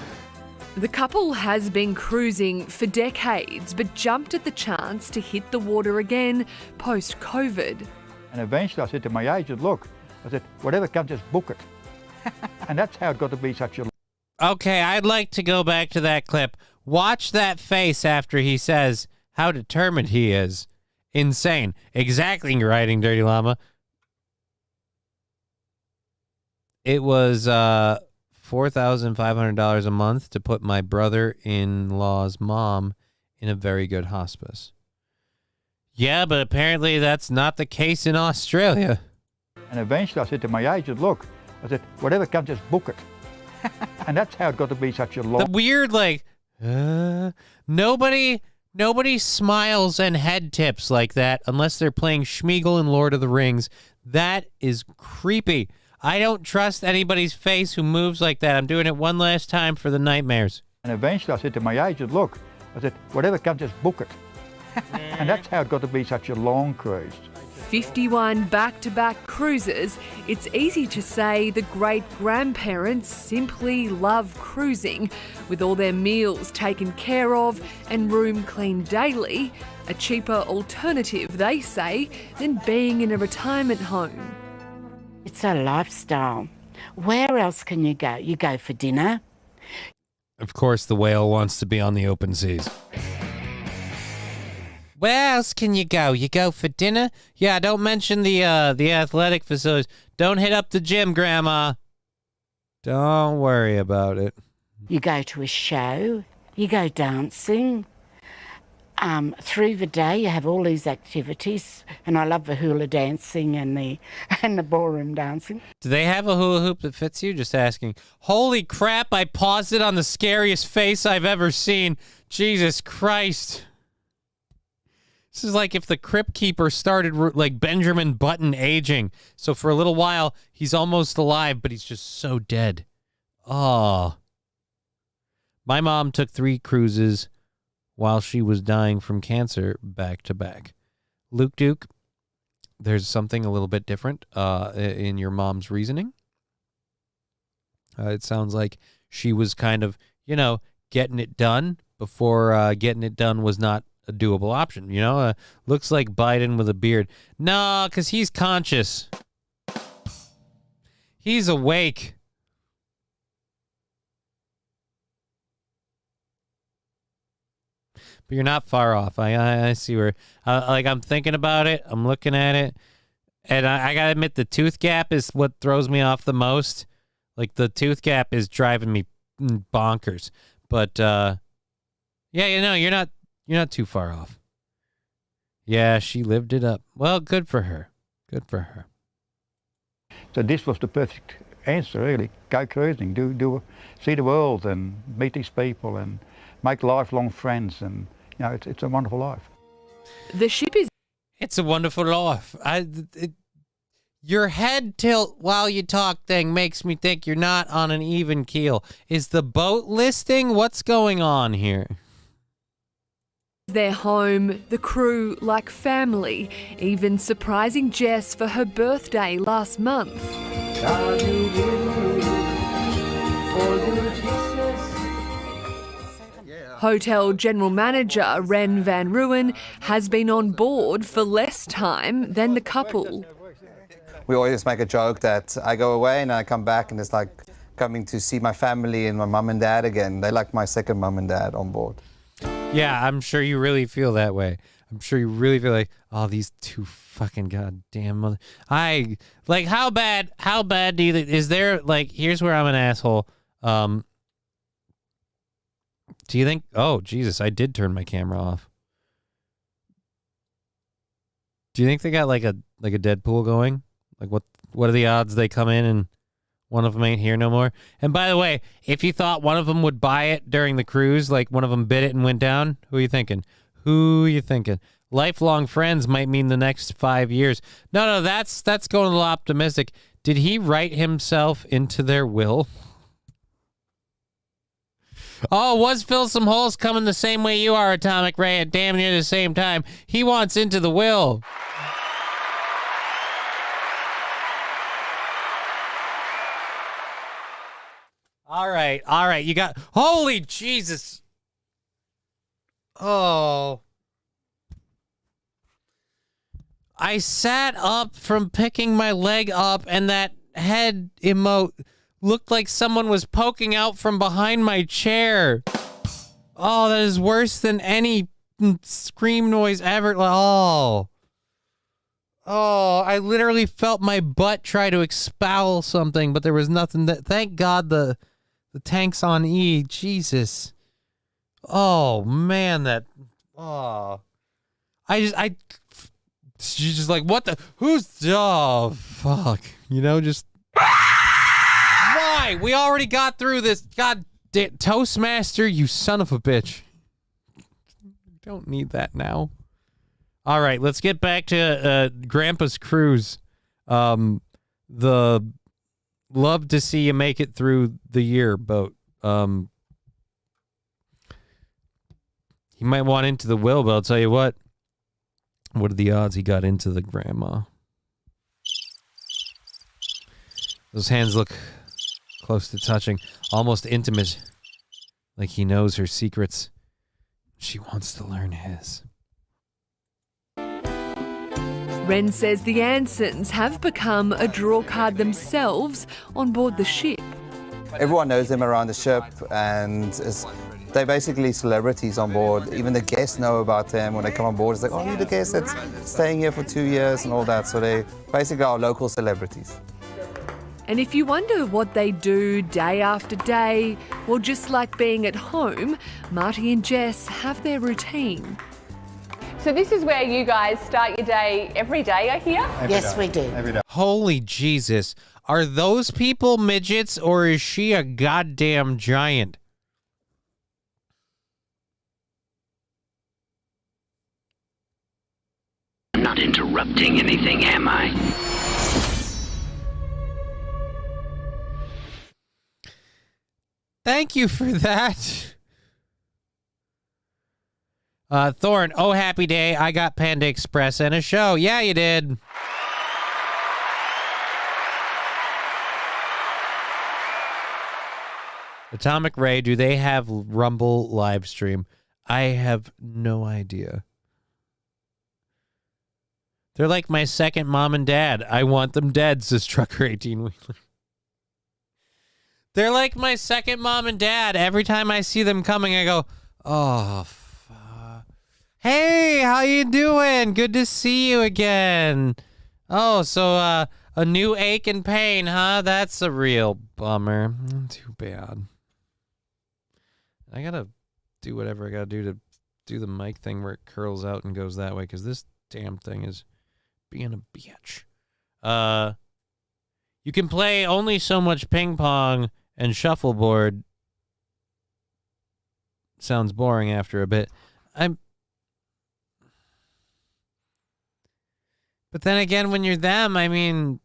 The couple has been cruising for decades, but jumped at the chance to hit the water again post-COVID. And eventually I said to my agent, look, I said, whatever comes, just book it. And that's how it got to be such a... Okay, I'd like to go back to that clip. Watch that face after he says how determined he is. Insane. Exactly, Riding Dirty Llama. It was $4,500 a month to put my brother-in-law's mom in a very good hospice. Yeah, but apparently that's not the case in Australia. And eventually I said to my agent, look, I said, whatever comes, just book it. And that's how it got to be such a long... The weird, nobody smiles and head tips like that unless they're playing Schmeagol in Lord of the Rings. That is creepy. I don't trust anybody's face who moves like that. I'm doing it one last time for the nightmares. And eventually I said to my agent, look, I said, whatever comes, just book it. And that's how it got to be such a long cruise. 51 back-to-back cruises, it's easy to say the great-grandparents simply love cruising, with all their meals taken care of and room cleaned daily, a cheaper alternative, they say, than being in a retirement home. It's a lifestyle. Where else can you go? You go for dinner. Of course, the whale wants to be on the open seas. Where else can you go? You go for dinner? Yeah, don't mention the athletic facilities. Don't hit up the gym, Grandma. Don't worry about it. You go to a show. You go dancing. Through the day, you have all these activities, and I love the hula dancing and the ballroom dancing. Do they have a hula hoop that fits you? Just asking. Holy crap! I paused it on the scariest face I've ever seen. Jesus Christ! This is like if the Crypt Keeper started like Benjamin Button aging. So for a little while, he's almost alive, but he's just so dead. Oh. My mom took 3 cruises while she was dying from cancer back to back. Luke Duke, there's something a little bit different in your mom's reasoning. It sounds like she was kind of, getting it done before getting it done was not a doable option. Looks like Biden with a beard. No, because he's conscious. He's awake. But you're not far off. I see where, I'm thinking about it. I'm looking at it. And I got to admit, the tooth gap is what throws me off the most. Like, the tooth gap is driving me bonkers. But, you're not too far off. Yeah, she lived it up. Well, good for her. Good for her. So this was the perfect answer, really. Go cruising, see the world and meet these people and make lifelong friends, and it's a wonderful life. The ship is... It's a wonderful life. Your head tilt while you talk thing makes me think you're not on an even keel. Is the boat listing? What's going on here? Their home, the crew like family, even surprising Jess for her birthday last month. Hotel General Manager Ren Van Ruyen has been on board for less time than the couple. We always make a joke that I go away and I come back and it's like coming to see my family and my mum and dad again. They're like my second mum and dad on board. Yeah, I'm sure you really feel that way. I'm sure you really feel like, oh, these two fucking goddamn mother... how bad do you think... Is there, here's where I'm an asshole. Do you think... Oh, Jesus, I did turn my camera off. Do you think they got, a Deadpool going? What are the odds they come in and one of them ain't here no more? And by the way, if you thought one of them would buy it during the cruise, one of them bid it and went down, who are you thinking? Lifelong friends might mean the next 5 years. No, that's going a little optimistic. Did he write himself into their will? Oh, was Phil some holes coming the same way you are, Atomic Ray, at damn near the same time? He wants into the will. All right. You got... Holy Jesus. Oh. I sat up from picking my leg up, and that head emote looked like someone was poking out from behind my chair. Oh, that is worse than any scream noise ever. Oh, I literally felt my butt try to expel something, but there was nothing. Thank God the tank's on E. Jesus. Oh, man, she's just like, what the, oh, fuck. Just, why? We already got through this. God damn, Toastmaster, you son of a bitch. Don't need that now. All right, let's get back to Grandpa's cruise. The love to see you make it through the year boat. He might want into the will, but I'll tell you what. What are the odds he got into the grandma? Those hands look close to touching, almost intimate, like he knows her secrets. She wants to learn his. Ren says the Ansons have become a draw card themselves on board the ship. Everyone knows them around the ship, and they're basically celebrities on board. Even the guests know about them when they come on board. It's like, oh, you're the guest that's staying here for 2 years and all that. So they basically are local celebrities. And if you wonder what they do day after day, well, just like being at home, Marty and Jess have their routine. So this is where you guys start your day every day, I hear? Yes, we do. Every day. Holy Jesus. Are those people midgets, or is she a goddamn giant? I'm not interrupting anything, am I? Thank you for that. Thorn, oh, happy day. I got Panda Express and a show. Yeah, you did. Atomic Ray, do they have Rumble live stream? I have no idea. They're like my second mom and dad. I want them dead, says Trucker 18 Wheeler. They're like my second mom and dad. Every time I see them coming, I go, oh, fuck. Hey, how you doing? Good to see you again. Oh, so a new ache and pain, huh? That's a real bummer. Too bad. I gotta do whatever I gotta do to do the mic thing where it curls out and goes that way, because this damn thing is being a bitch. You can play only so much ping pong and shuffleboard. Sounds boring after a bit. But then again, when you're them, I mean,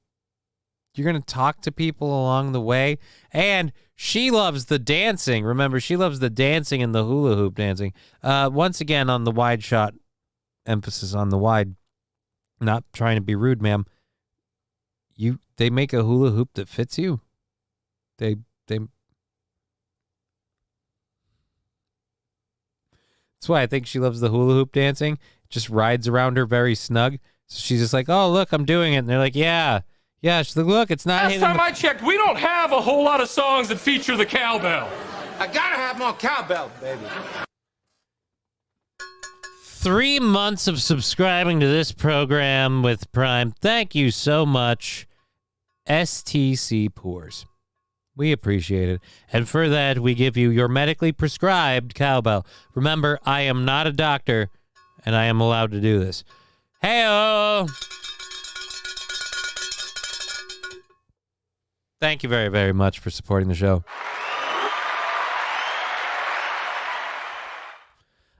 you're going to talk to people along the way. And she loves the dancing. Remember, she loves the dancing and the hula hoop dancing. Once again, on the wide shot, emphasis on the wide. Not trying to be rude, ma'am. They make a hula hoop that fits you. They. That's why I think she loves the hula hoop dancing. It just rides around her very snug. So she's just like, oh, look, I'm doing it. And they're like, yeah. Yeah, she's like, look, it's not Last time I checked, we don't have a whole lot of songs that feature the cowbell. I gotta have more cowbell, baby. 3 months of subscribing to this program with Prime. Thank you so much, STC Poors. We appreciate it. And for that, we give you your medically prescribed cowbell. Remember, I am not a doctor, and I am allowed to do this. Hey-o! Thank you very, very much for supporting the show.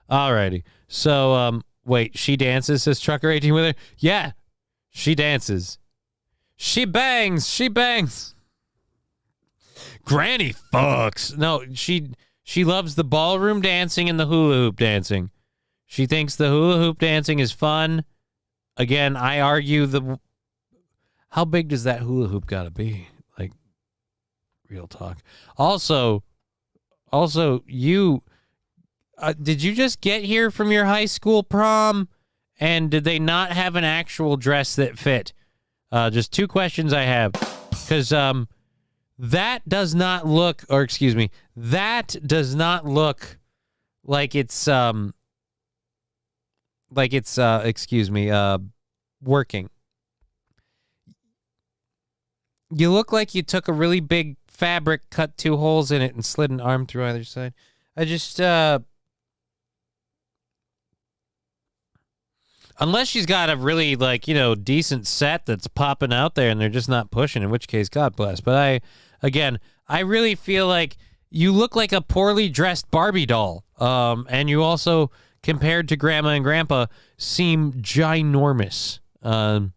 Alrighty. So, wait, she dances, says Trucker 18 with her? Yeah, she dances. She bangs. She bangs. Granny fucks. No, she loves the ballroom dancing and the hula hoop dancing. She thinks the hula hoop dancing is fun. Again, I argue how big does that hula hoop gotta be? Like, real talk. Also, you, did you just get here from your high school prom? And did they not have an actual dress that fit? Just 2 questions I have. Because, that does not look, or excuse me, that does not look like it's working. You look like you took a really big fabric, cut 2 holes in it, and slid an arm through either side. I just, unless she's got a really, decent set that's popping out there and they're just not pushing, in which case, God bless. But I really feel like you look like a poorly dressed Barbie doll. And you also, compared to Grandma and Grandpa, seem ginormous. And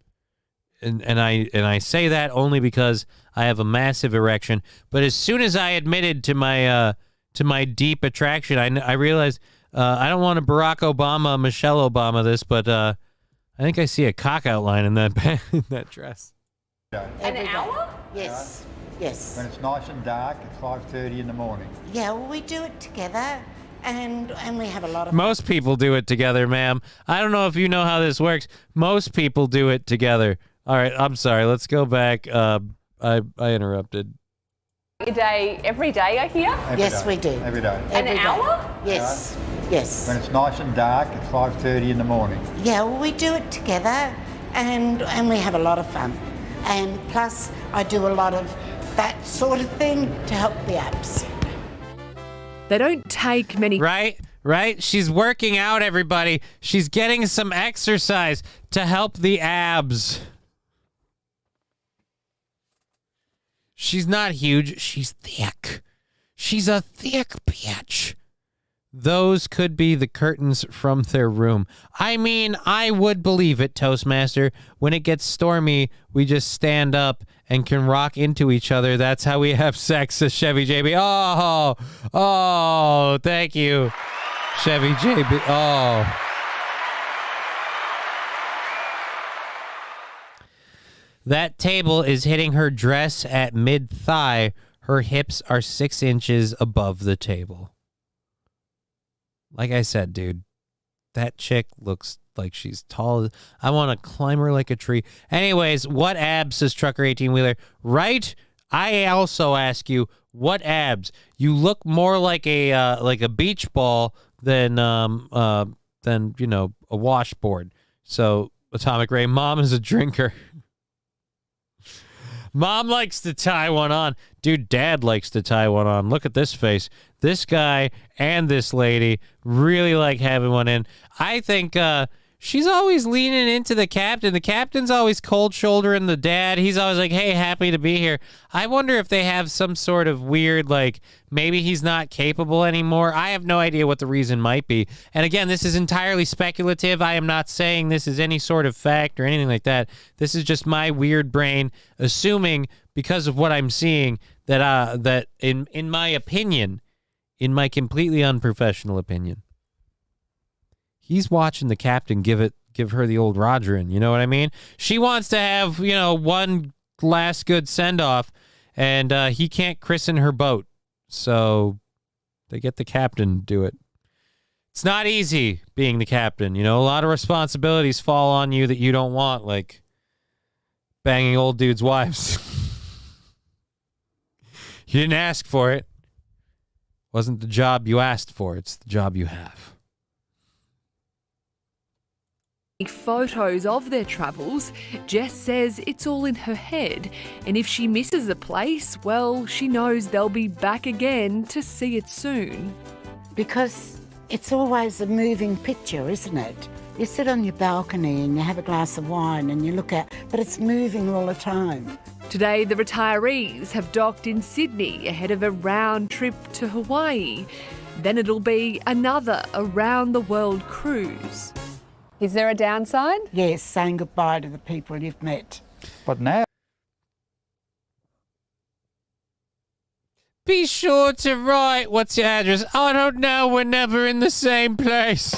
I say that only because I have a massive erection. But as soon as I admitted to my deep attraction, I realized I don't want to Barack Obama, Michelle Obama this, but I think I see a cock outline in that in that dress. An hour? Yes. Yes. When it's nice and dark, at 5:30 in the morning. Yeah, well, we do it together, and we have a lot of... Most people do it together, ma'am. I don't know if you know how this works. Most people do it together. All right, I'm sorry. Let's go back. I interrupted. Your day, every day, I hear? Yes, we do. Every day. An hour? Yes. Yes. When it's nice and dark, at 5:30 in the morning. Yeah, well, we do it together, and we have a lot of fun. And plus, I do a lot of that sort of thing to help the abs. They don't take many... Right? She's working out, everybody. She's getting some exercise to help the abs. She's not huge. She's thick. She's a thick bitch. Those could be the curtains from their room. I mean, I would believe it, Toastmaster. When it gets stormy, we just stand up and can rock into each other. That's how we have sex, says Chevy JB. Oh, thank you, Chevy JB. Oh. That table is hitting her dress at mid-thigh. Her hips are 6 inches above the table. Like I said, dude, that chick looks like she's tall. I want to climb her like a tree. Anyways, what abs, says Trucker 18-wheeler? Right? I also ask you, what abs? You look more like a beach ball than a washboard. So, Atomic Ray, Mom is a drinker. Mom likes to tie one on. Dude, Dad likes to tie one on. Look at this face. This guy and this lady really like having one in. I think she's always leaning into the captain. The captain's always cold shouldering the dad. He's always like, hey, happy to be here. I wonder if they have some sort of weird, like, maybe he's not capable anymore. I have no idea what the reason might be. And again, this is entirely speculative. I am not saying this is any sort of fact or anything like that. This is just my weird brain assuming, because of what I'm seeing, that in my opinion, in my completely unprofessional opinion, he's watching the captain give her the old Rogerin. You know what I mean? She wants to have, one last good send-off, and he can't christen her boat. So they get the captain to do it. It's not easy being the captain. A lot of responsibilities fall on you that you don't want, like banging old dudes' wives. You didn't ask for it. Wasn't the job you asked for. It's the job you have. Photos of their travels, Jess says it's all in her head, and if she misses a place, well, she knows they'll be back again to see it soon. Because it's always a moving picture, isn't it? You sit on your balcony and you have a glass of wine and you look out, but it's moving all the time. Today, the retirees have docked in Sydney ahead of a round trip to Hawaii. Then it'll be another around-the-world cruise. Is there a downside? Yes, saying goodbye to the people you've met. But now... Be sure to write, what's your address? I don't know, we're never in the same place.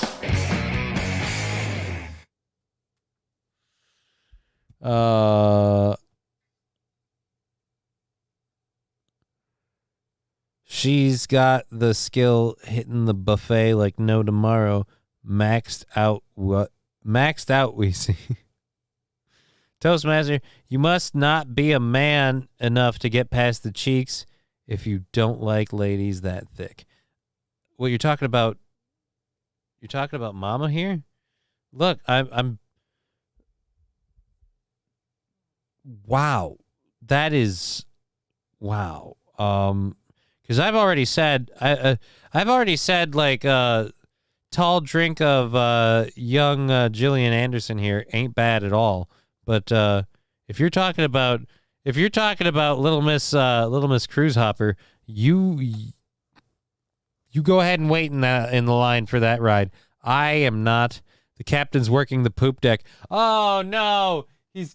She's got the skill hitting the buffet like no tomorrow. Maxed out, we see. Toastmaster, you must not be a man enough to get past the cheeks if you don't like ladies that thick. Well, you're talking about Mama here? Look, I'm wow. That is wow. Because I've already said like tall drink of young Gillian Anderson here ain't bad at all. But if you're talking about Little Miss Cruise Hopper, you go ahead and wait in the line for that ride. I am not. The captain's working the poop deck. Oh no, he's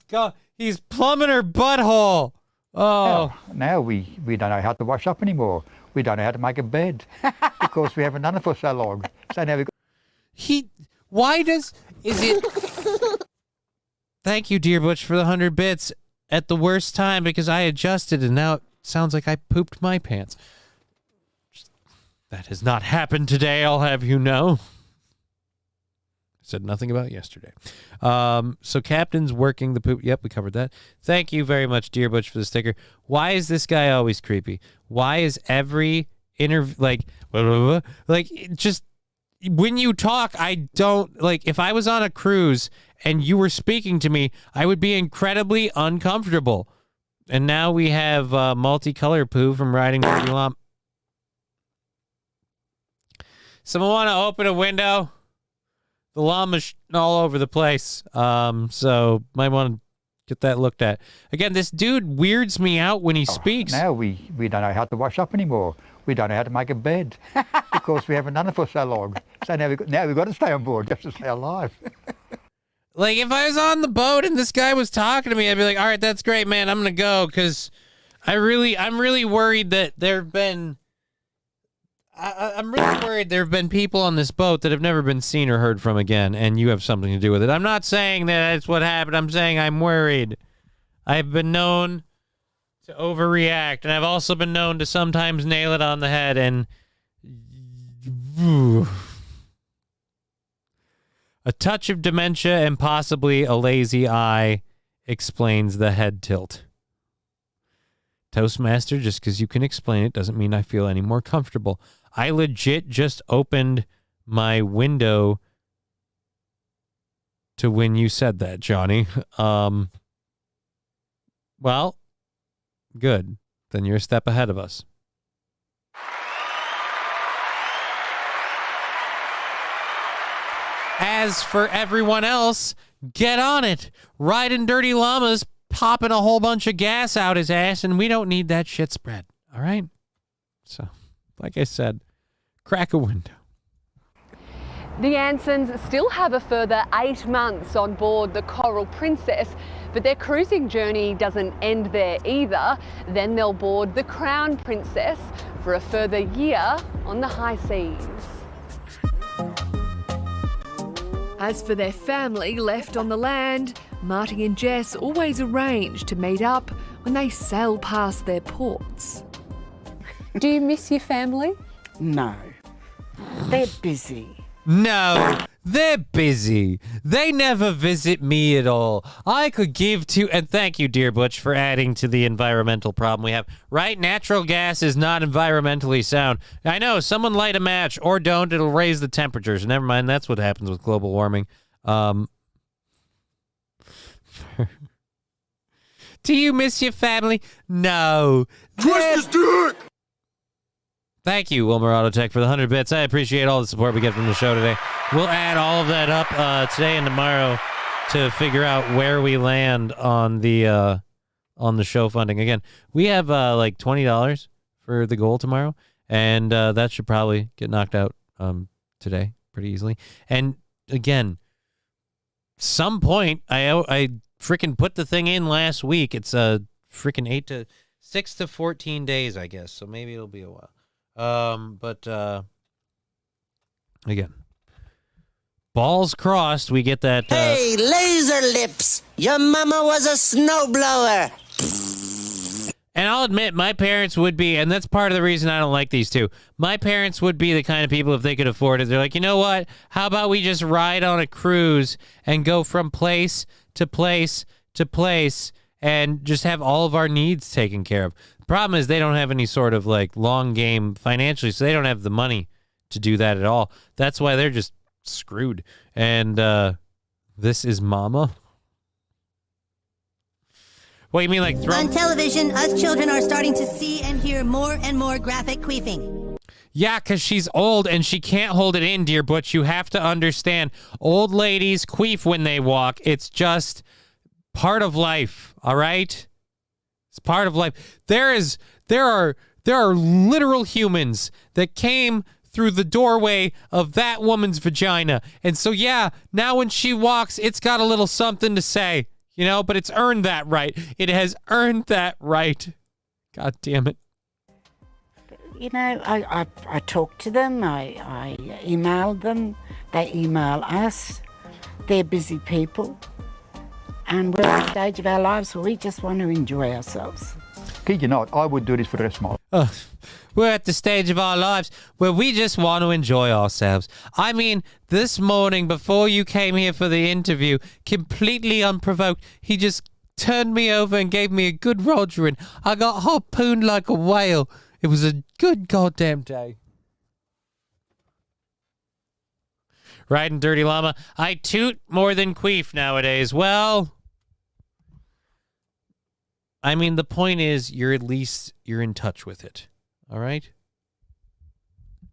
plumbing her butthole. Oh, now we don't know how to wash up anymore. We don't know how to make a bed because we haven't done it for so long. So now we got. Thank you, Dear Butch, for the 100 bits at the worst time because I adjusted and now it sounds like I pooped my pants. That has not happened today, I'll have you know. Said nothing about yesterday. So Captain's working the poop. Yep, we covered that. Thank you very much, Dear Butch, for the sticker. Why is this guy always creepy? Why is every interview like just when you talk, I don't like if I was on a cruise and you were speaking to me, I would be incredibly uncomfortable. And now we have multicolor poo from riding Dirty Lump. Someone want to open a window? The llama's all over the place, so might want to get that looked at. Again, this dude weirds me out when he speaks. Now we don't know how to wash up anymore. We don't know how to make a bed because we haven't done it for so long. So now we've got to stay on board just to stay alive. Like, if I was on the boat and this guy was talking to me, I'd be like, all right, that's great, man. I'm going to go because I'm really worried that there have been... I'm really worried there have been people on this boat that have never been seen or heard from again, and you have something to do with it. I'm not saying that that's what happened. I'm saying I'm worried. I've been known to overreact, and I've also been known to sometimes nail it on the head, and... A touch of dementia and possibly a lazy eye explains the head tilt. Toastmaster, just because you can explain it doesn't mean I feel any more comfortable. I legit just opened my window to when you said that, Johnny. Well, good. Then you're a step ahead of us. as for everyone else, get on it. Riding dirty llamas, popping a whole bunch of gas out his ass, and we don't need that shit spread. All right? So, like I said, crack a window. The Ansons still have a further 8 months on board the Coral Princess, but their cruising journey doesn't end there either. Then they'll board the Crown Princess for a further year on the high seas. As for their family left on the land, Marty and Jess always arrange to meet up when they sail past their ports. Do you miss your family? No. They're busy. No, they're busy. They never visit me at all. I could give to, and thank you, dear Butch, for adding to the environmental problem we have. Right? Natural gas is not environmentally sound. I know, someone light a match, or don't, it'll raise the temperatures. Never mind, that's what happens with global warming. Do you miss your family? No. Twist his dick! Thank you, Wilmer Autotech, for the 100 bits. I appreciate all the support we get from the show today. We'll add all of that up today and tomorrow to figure out where we land on the show funding. Again, we have like $20 for the goal tomorrow, and that should probably get knocked out today pretty easily. And again, some point I freaking put the thing in last week. It's a freaking 6 to 14 days, I guess. So maybe it'll be a while. But again, balls crossed, we get that. Hey, laser lips! Your mama was a snowblower! And I'll admit, my parents would be, and that's part of the reason I don't like these two. My parents would be the kind of people, if they could afford it, they're like, you know what? How about we just ride on a cruise and go from place to place to place and just have all of our needs taken care of? Problem is they don't have any sort of like long game financially, so they don't have the money to do that at all. That's why they're just screwed. And this is Mama. What, you mean like On television, us children are starting to see and hear more and more graphic queefing. Yeah, because she's old and she can't hold it in, dear Butch. You have to understand, old ladies queef when they walk. It's just part of life, all right? It's part of life. There are literal humans that came through the doorway of that woman's vagina. And so, yeah, now when she walks, it's got a little something to say, you know, but it's earned that right. It has earned that right. God damn it. You know, I talk to them, I emailed them, they email us. They're busy people. And we're at a stage of our lives where we just want to enjoy ourselves. Kid you not, I would do this for the rest of my life. We're at the stage of our lives where we just want to enjoy ourselves. I mean, this morning before you came here for the interview, completely unprovoked, he just turned me over and gave me a good rogering. I got harpooned like a whale. It was a good goddamn day. Riding dirty llama. I toot more than queef nowadays. Well, I mean, the point is you're in touch with it. All right?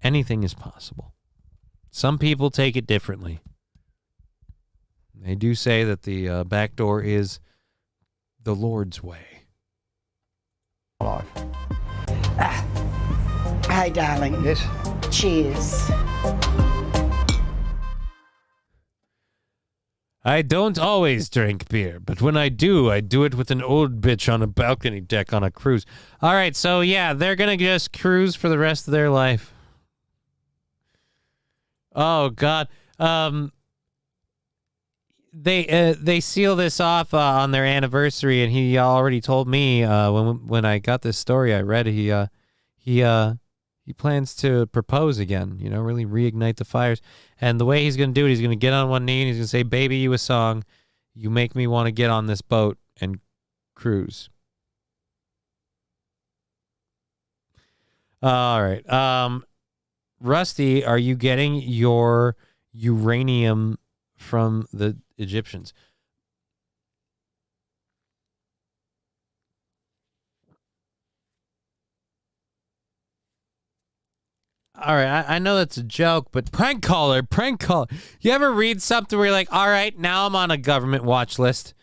Anything is possible. Some people take it differently. They do say that the back door is the Lord's way. Hey, darling. Yes? Cheers. I don't always drink beer, but when I do it with an old bitch on a balcony deck on a cruise. All right, so yeah, they're going to just cruise for the rest of their life. Oh, God. They seal this off on their anniversary, and he already told me when I got this story I read, he plans to propose again, you know, really reignite the fires. And the way he's going to do it, he's going to get on one knee and he's going to say, baby, you a song. You make me want to get on this boat and cruise. All right. Rusty, are you getting your uranium from the Egyptians? all right, I know that's a joke, but prank caller. You ever read something where you're like, all right, now I'm on a government watch list.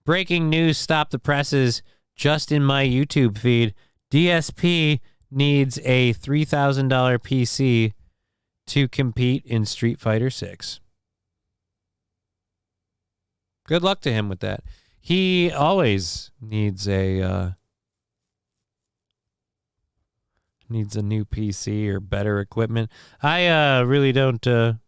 Breaking news, stop the presses, just in my YouTube feed. DSP needs a $3,000 PC to compete in Street Fighter 6. Good luck to him with that. He always needs a new PC or better equipment. I really don't, oh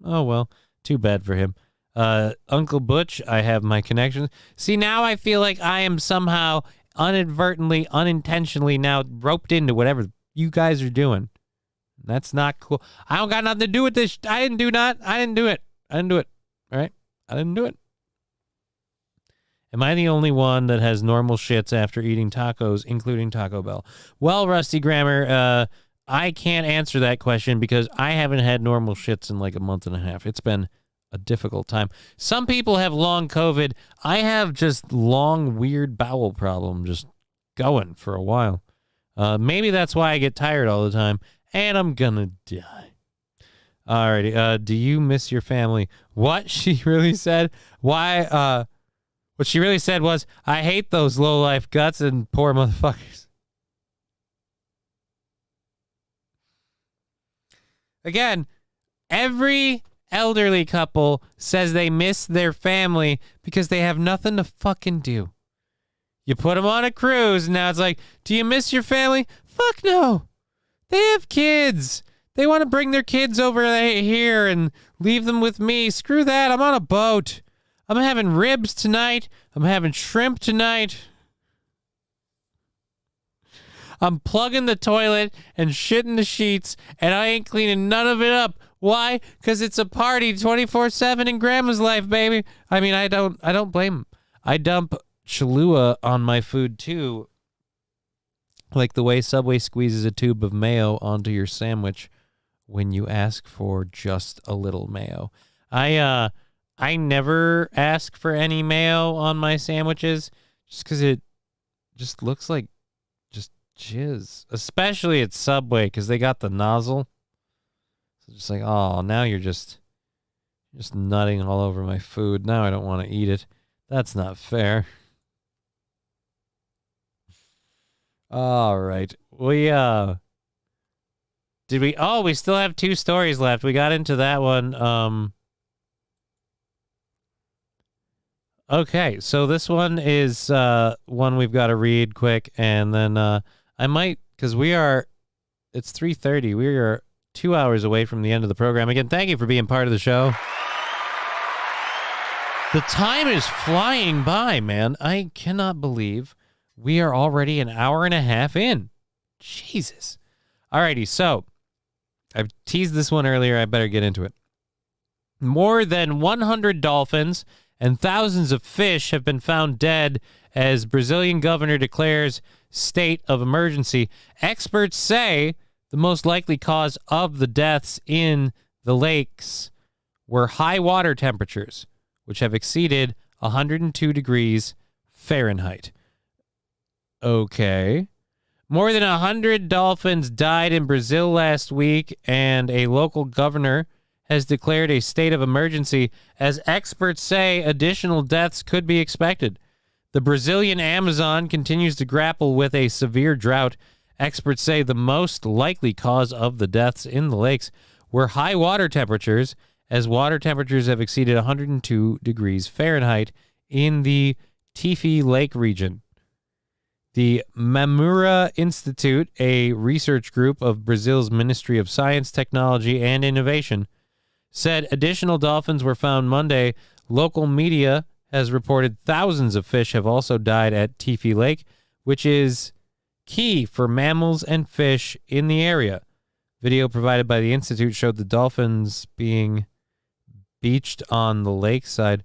well, too bad for him. Uncle Butch, I have my connections. See, now I feel like I am somehow inadvertently, unintentionally now roped into whatever you guys are doing. That's not cool. I don't got nothing to do with this. I didn't do it. All right? I didn't do it. Am I the only one that has normal shits after eating tacos, including Taco Bell? Well, Rusty Grammar, I can't answer that question because I haven't had normal shits in like a month and a half. It's been a difficult time. Some people have long COVID. I have just long, weird bowel problem just going for a while. Maybe that's why I get tired all the time, and I'm gonna die. Alrighty, do you miss your family? What she really said? Why, what she really said was, I hate those low-life guts and poor motherfuckers. Again, every elderly couple says they miss their family because they have nothing to fucking do. You put them on a cruise, and now it's like, do you miss your family? Fuck no. They have kids. They want to bring their kids over here and leave them with me. Screw that. I'm on a boat. I'm having ribs tonight. I'm having shrimp tonight. I'm plugging the toilet and shitting the sheets, and I ain't cleaning none of it up. Why? Because it's a party 24/7 in Grandma's life, baby. I mean, I don't blame him. I dump Cholula on my food, too. Like the way Subway squeezes a tube of mayo onto your sandwich when you ask for just a little mayo. I never ask for any mayo on my sandwiches just because it just looks like just jizz. Especially at Subway because they got the nozzle. So just like, oh, now you're just nutting all over my food. Now I don't want to eat it. That's not fair. All right. We still have 2 stories left. We got into that one. Okay, so this one is one we've got to read quick, and then I might, because it's 3:30. We are 2 hours away from the end of the program. Again, thank you for being part of the show. The time is flying by, man. I cannot believe we are already an hour and a half in. Jesus. Alrighty, so I've teased this one earlier. I better get into it. More than 100 dolphins and thousands of fish have been found dead as Brazilian governor declares state of emergency. Experts say the most likely cause of the deaths in the lakes were high water temperatures, which have exceeded 102 degrees Fahrenheit. Okay. More than 100 dolphins died in Brazil last week, and a local governor has declared a state of emergency. As experts say, additional deaths could be expected. The Brazilian Amazon continues to grapple with a severe drought. Experts say the most likely cause of the deaths in the lakes were high water temperatures, as water temperatures have exceeded 102 degrees Fahrenheit in the Tifi Lake region. The Mamura Institute, a research group of Brazil's Ministry of Science, Technology, and Innovation, said additional dolphins were found Monday. Local media has reported thousands of fish have also died at Tifi Lake, which is key for mammals and fish in the area. Video provided by the Institute showed the dolphins being beached on the lakeside.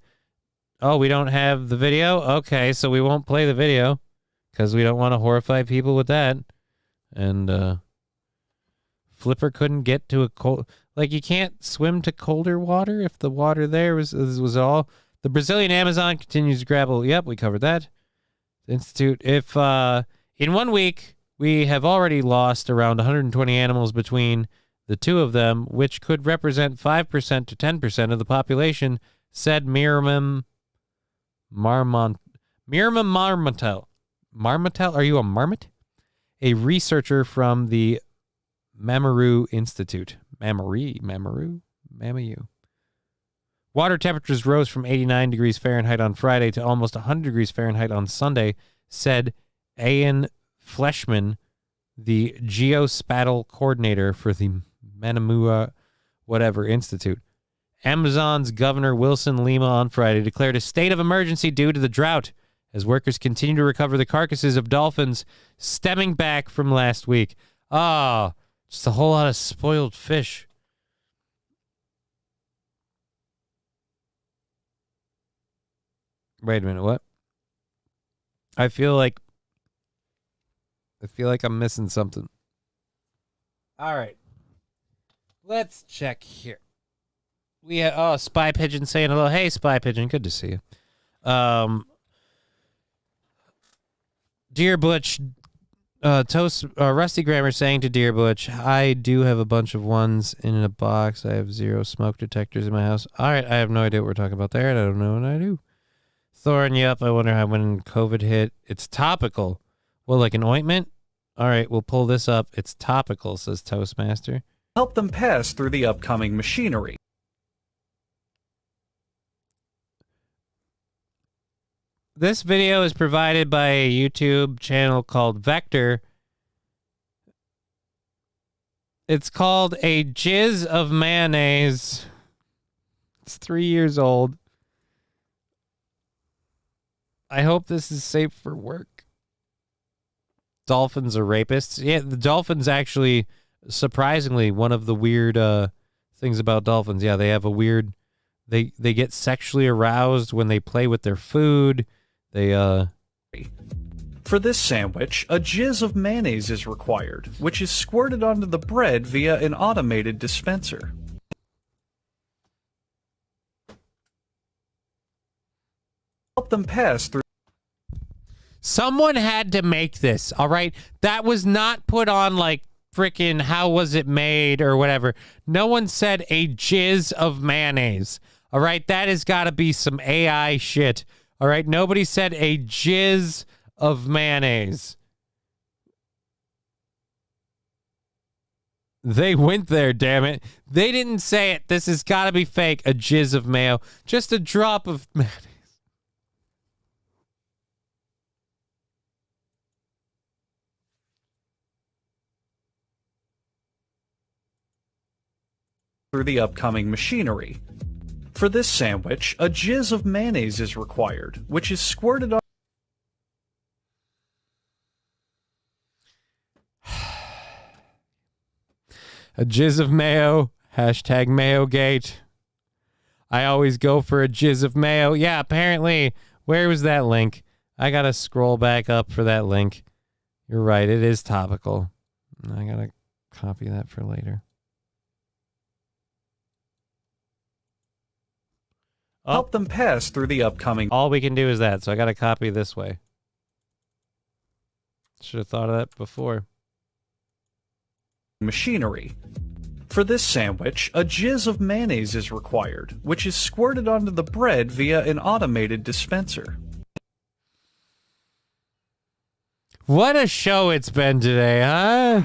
Oh, we don't have the video? Okay, so we won't play the video because we don't want to horrify people with that. And Flipper couldn't get to a cold... Like, you can't swim to colder water if the water there was all... The Brazilian Amazon continues to grapple... Yep, we covered that. Institute. If, in 1 week, we have already lost around 120 animals between the two of them, which could represent 5% to 10% of the population, said Miriam Marmontel. Marmontel? Are you a marmot? A researcher from the Mamaru Institute. Mamaru? Water temperatures rose from 89 degrees Fahrenheit on Friday to almost 100 degrees Fahrenheit on Sunday, said Ian Fleshman, the geospatial coordinator for the Manamua whatever Institute. Amazon's Governor Wilson Lima on Friday declared a state of emergency due to the drought as workers continue to recover the carcasses of dolphins stemming back from last week. Ah, just a whole lot of spoiled fish. Wait a minute, what? I feel like I'm missing something. All right. Let's check here. We have Spy Pigeon saying hello. Hey, Spy Pigeon, good to see you. Dear Butch, Rusty Grammar saying to Dear Butch, I do have a bunch of ones in a box. I have 0 smoke detectors in my house. All right, I have no idea what we're talking about there, and I don't know what I do. Thorin, yep, I wonder how when COVID hit. It's topical. Well, like an ointment? All right, we'll pull this up. It's topical, says Toastmaster. Help them pass through the upcoming machinery. This video is provided by a YouTube channel called Vector. It's called A Jizz of Mayonnaise. It's 3 years old. I hope this is safe for work. Dolphins are rapists. Yeah, the dolphins actually, surprisingly, one of the weird things about dolphins. Yeah, they have a weird... They get sexually aroused when they play with their food. They, For this sandwich, a jizz of mayonnaise is required, which is squirted onto the bread via an automated dispenser. Help them pass through. Someone had to make this, all right? That was not put on like frickin' how was it made or whatever. No one said a jizz of mayonnaise, all right? That has got to be some AI shit, all right? Nobody said a jizz of mayonnaise. They went there, damn it. They didn't say it. This has got to be fake. A jizz of mayo. Just a drop of mayonnaise. Through the upcoming machinery. For this sandwich, a jizz of mayonnaise is required, which is squirted on. A jizz of mayo. Hashtag Mayogate. I always go for a jizz of mayo. Yeah, apparently. Where was that link? I gotta scroll back up for that link. You're right, it is topical. I gotta copy that for later. Help them pass through the upcoming. All we can do is that, so I gotta copy this way. Should have thought of that before. Machinery. For this sandwich, a jizz of mayonnaise is required, which is squirted onto the bread via an automated dispenser. What a show it's been today, huh?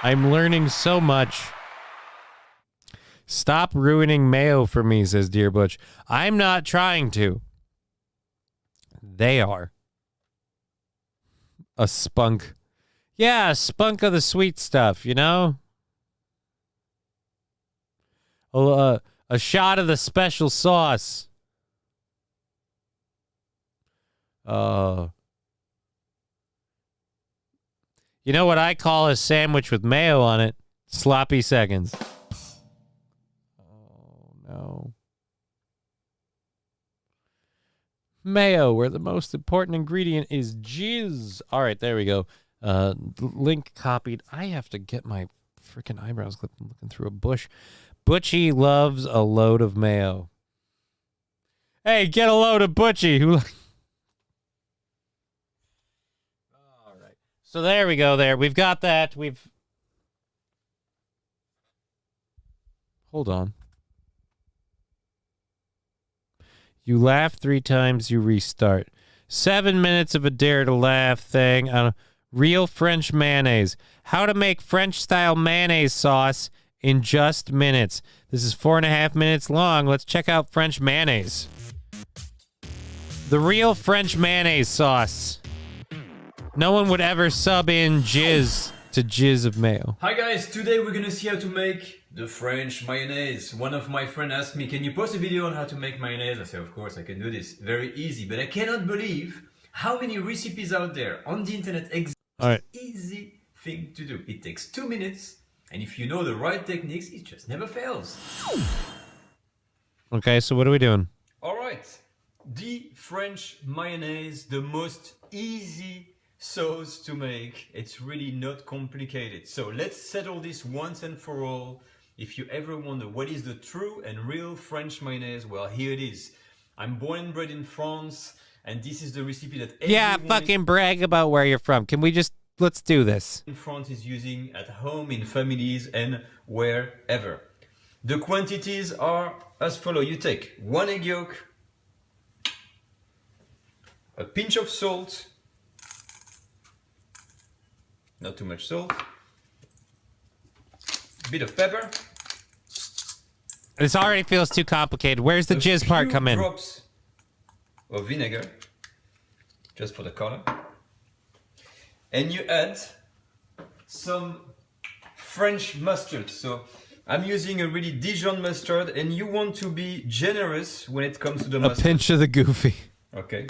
I'm learning so much. Stop ruining mayo for me, says Dear Butch. I'm not trying to. They are. A spunk. Yeah, a spunk of the sweet stuff, you know? A shot of the special sauce. You know what I call a sandwich with mayo on it? Sloppy seconds. Oh, no. Mayo, where the most important ingredient is jizz. All right, there we go. Link copied. I have to get my freaking eyebrows clipped. I'm looking through a bush. Butchie loves a load of mayo. Hey, get a load of Butchie. Who? So there we go there. We've got that. Hold on. You laugh 3 times, you restart. 7 minutes of a dare to laugh thing on real French mayonnaise. How to make French-style mayonnaise sauce in just minutes. This is 4.5 minutes long. Let's check out French mayonnaise. The real French mayonnaise sauce. No one would ever sub in jizz to jizz of mayo. Hi guys, today we're gonna see how to make the French mayonnaise. One of my friends asked me, can you post a video on how to make mayonnaise? I said, of course I can do this. Very easy, but I cannot believe how many recipes out there on the internet exist. All right. Easy thing to do. It takes 2 minutes, and if you know the right techniques, it just never fails. Okay, so what are we doing? All right, the French mayonnaise, the most easy sauce to make. It's really not complicated. So let's settle this once and for all. If you ever wonder what is the true and real French mayonnaise, well, here it is. I'm born and bred in France, and this is the recipe that Yeah, fucking brag about where you're from. Can we just, let's do this. in France is using at home, in families, and wherever. The quantities are as follow. You take 1 egg yolk, a pinch of salt, not too much salt, a bit of pepper. This already feels too complicated. Where's the jizz part come in? Drops of vinegar, just for the color. And you add some French mustard. So I'm using a really Dijon mustard, and you want to be generous when it comes to the A mustard. pinch of the goofy. Okay.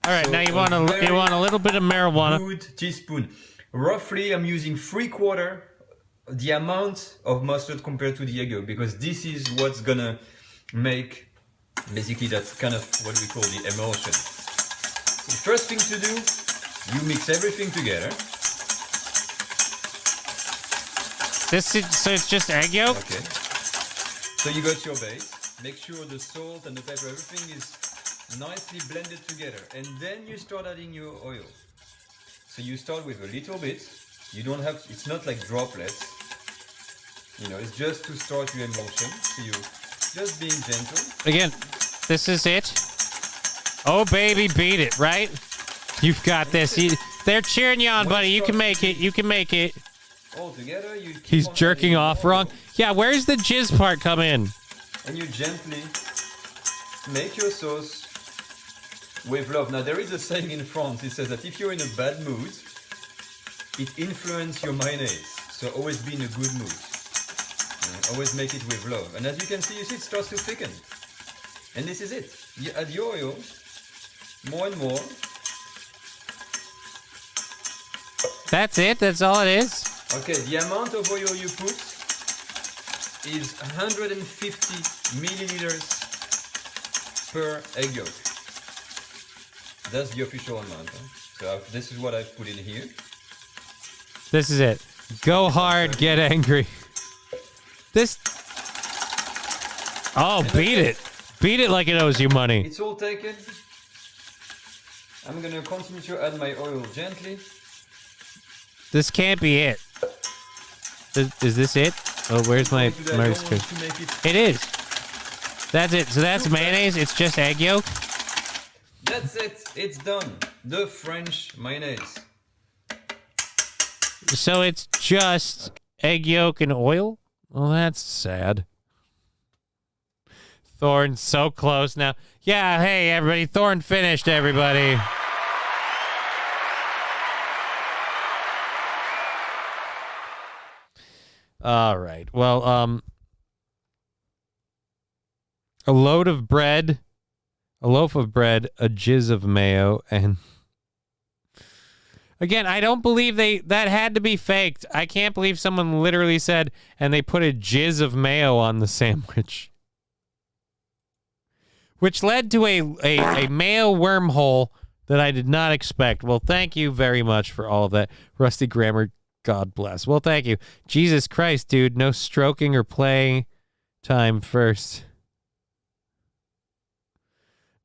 All right, So now you want a little bit of marijuana. Good teaspoon. Roughly, I'm using 3/4 the amount of mustard compared to the egg yolk, because this is what's gonna make, basically that's kind of what we call the emulsion. So the first thing to do, you mix everything together. So it's just egg yolk? Okay. So you got your base. Make sure the salt and the pepper, everything is nicely blended together. And then you start adding your oil. So you start with a little bit. You don't have, it's not like droplets. You know, it's just to start your emulsion. So you just being gentle. Again, this is it. Oh, baby, beat it, right? You've got this. They're cheering you on, buddy. You can make it. You can make it. All together, you keep He's on jerking adding off more wrong. Yeah, where's the jizz part come in? and you gently make your sauce with love. Now, there is a saying in France. It says that if you're in a bad mood, it influences your mayonnaise. So always be in a good mood. Always make it with love. And as you can see, it starts to thicken. And this is it. You add your oil, more and more. That's it? That's all it is? Okay, the amount of oil you put is 150 milliliters per egg yolk. That's the official amount. Huh? So this is what I've put in here. This is it. Go hard, get angry. This... Oh, beat it. Beat it like it owes you money. It's all taken. I'm gonna continue to add my oil gently. This can't be it. Is this it? Oh, where's my screen? It is. That's it. So that's mayonnaise. It's just egg yolk. That's it. It's done. The French mayonnaise. So it's just egg yolk and oil? Well, that's sad. Thorn so close now. Yeah, hey, everybody. Thorn finished, everybody. All right. Well, a loaf of bread, a jizz of mayo, and again, I don't believe that had to be faked. I can't believe someone literally said, and they put a jizz of mayo on the sandwich. Which led to a mayo wormhole that I did not expect. Well, thank you very much for all of that. Rusty Grammar, God bless. Well, thank you. Jesus Christ, dude. No stroking or playing time first.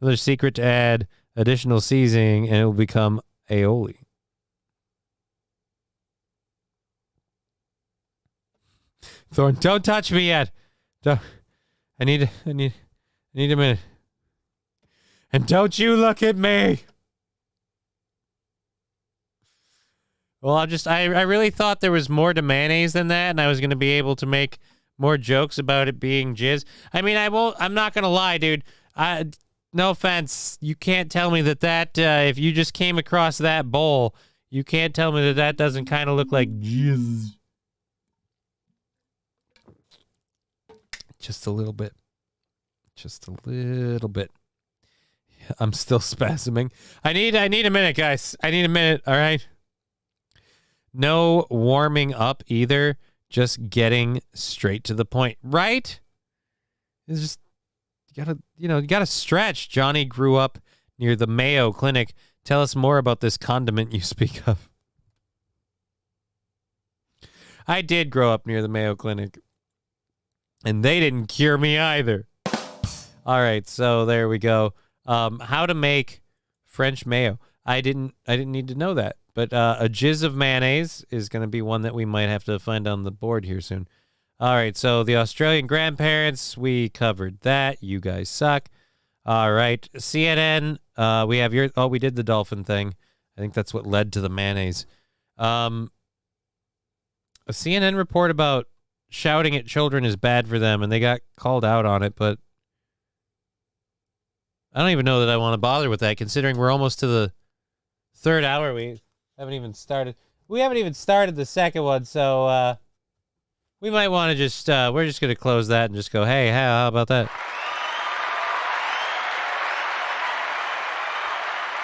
Another secret to add additional seasoning, and it will become aioli. Thorn, don't touch me yet. Don't. I need a minute. And don't you look at me. Well, I really thought there was more to mayonnaise than that, and I was going to be able to make more jokes about it being jizz. I mean, I'm not going to lie, dude. No offense. You can't tell me that if you just came across that bowl, you can't tell me that doesn't kind of look like jizz. Just a little bit. Just a little bit. I'm still spasming. I need a minute, guys. I need a minute, all right? No warming up either. Just getting straight to the point, right? It's just you gotta stretch. Johnny grew up near the Mayo Clinic. Tell us more about this condiment you speak of. I did grow up near the Mayo Clinic, and they didn't cure me either. All right, so there we go. How to make French mayo. I didn't need to know that. But a jizz of mayonnaise is going to be one that we might have to find on the board here soon. All right, so the Australian grandparents, we covered that. You guys suck. All right, CNN, we have we did the dolphin thing. I think that's what led to the mayonnaise. A CNN report about shouting at children is bad for them, and they got called out on it, but I don't even know that I want to bother with that, considering we're almost to the third hour. We haven't even started the second one, so we might want to just we're just going to close that and just go, hey, how about that?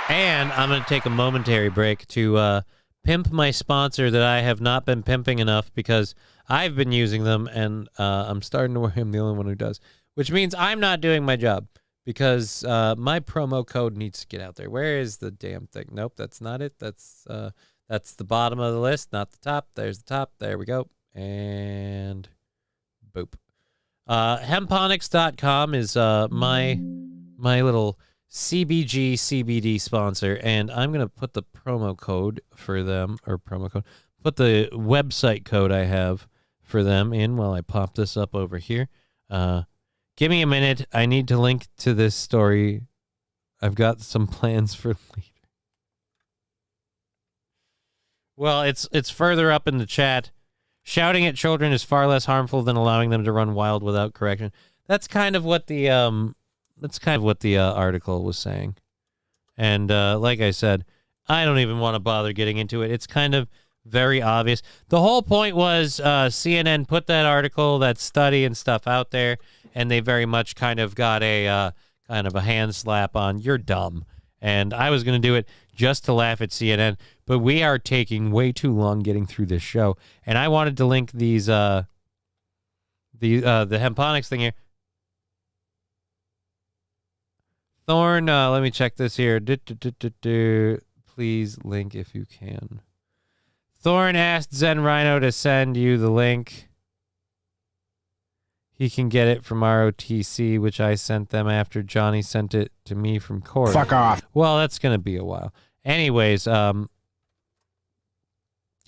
And I'm going to take a momentary break to pimp my sponsor that I have not been pimping enough because I've been using them, and I'm starting to worry I'm the only one who does, which means I'm not doing my job. Because my promo code needs to get out there. Where is the damn thing? Nope, that's not it. That's the bottom of the list, not the top. There's the top. There we go. And boop. Hemponics.com is my little CBD sponsor, and I'm gonna put the promo code for them, put the website code I have for them in while I pop this up over here. Give me a minute. I need to link to this story. I've got some plans for later. Well, it's further up in the chat. Shouting at children is far less harmful than allowing them to run wild without correction. That's kind of what the article was saying. And like I said, I don't even want to bother getting into it. It's kind of very obvious. The whole point was CNN put that article, that study and stuff out there, and they very much kind of got a hand slap on, you're dumb. And I was going to do it just to laugh at CNN, but we are taking way too long getting through this show. And I wanted to link these, the Hemponics thing here. Thorn, let me check this here. Please link if you can. Thorn asked Zen Rhino to send you the link. He can get it from ROTC, which I sent them after Johnny sent it to me from Corey. Fuck off. Well, that's going to be a while. Anyways,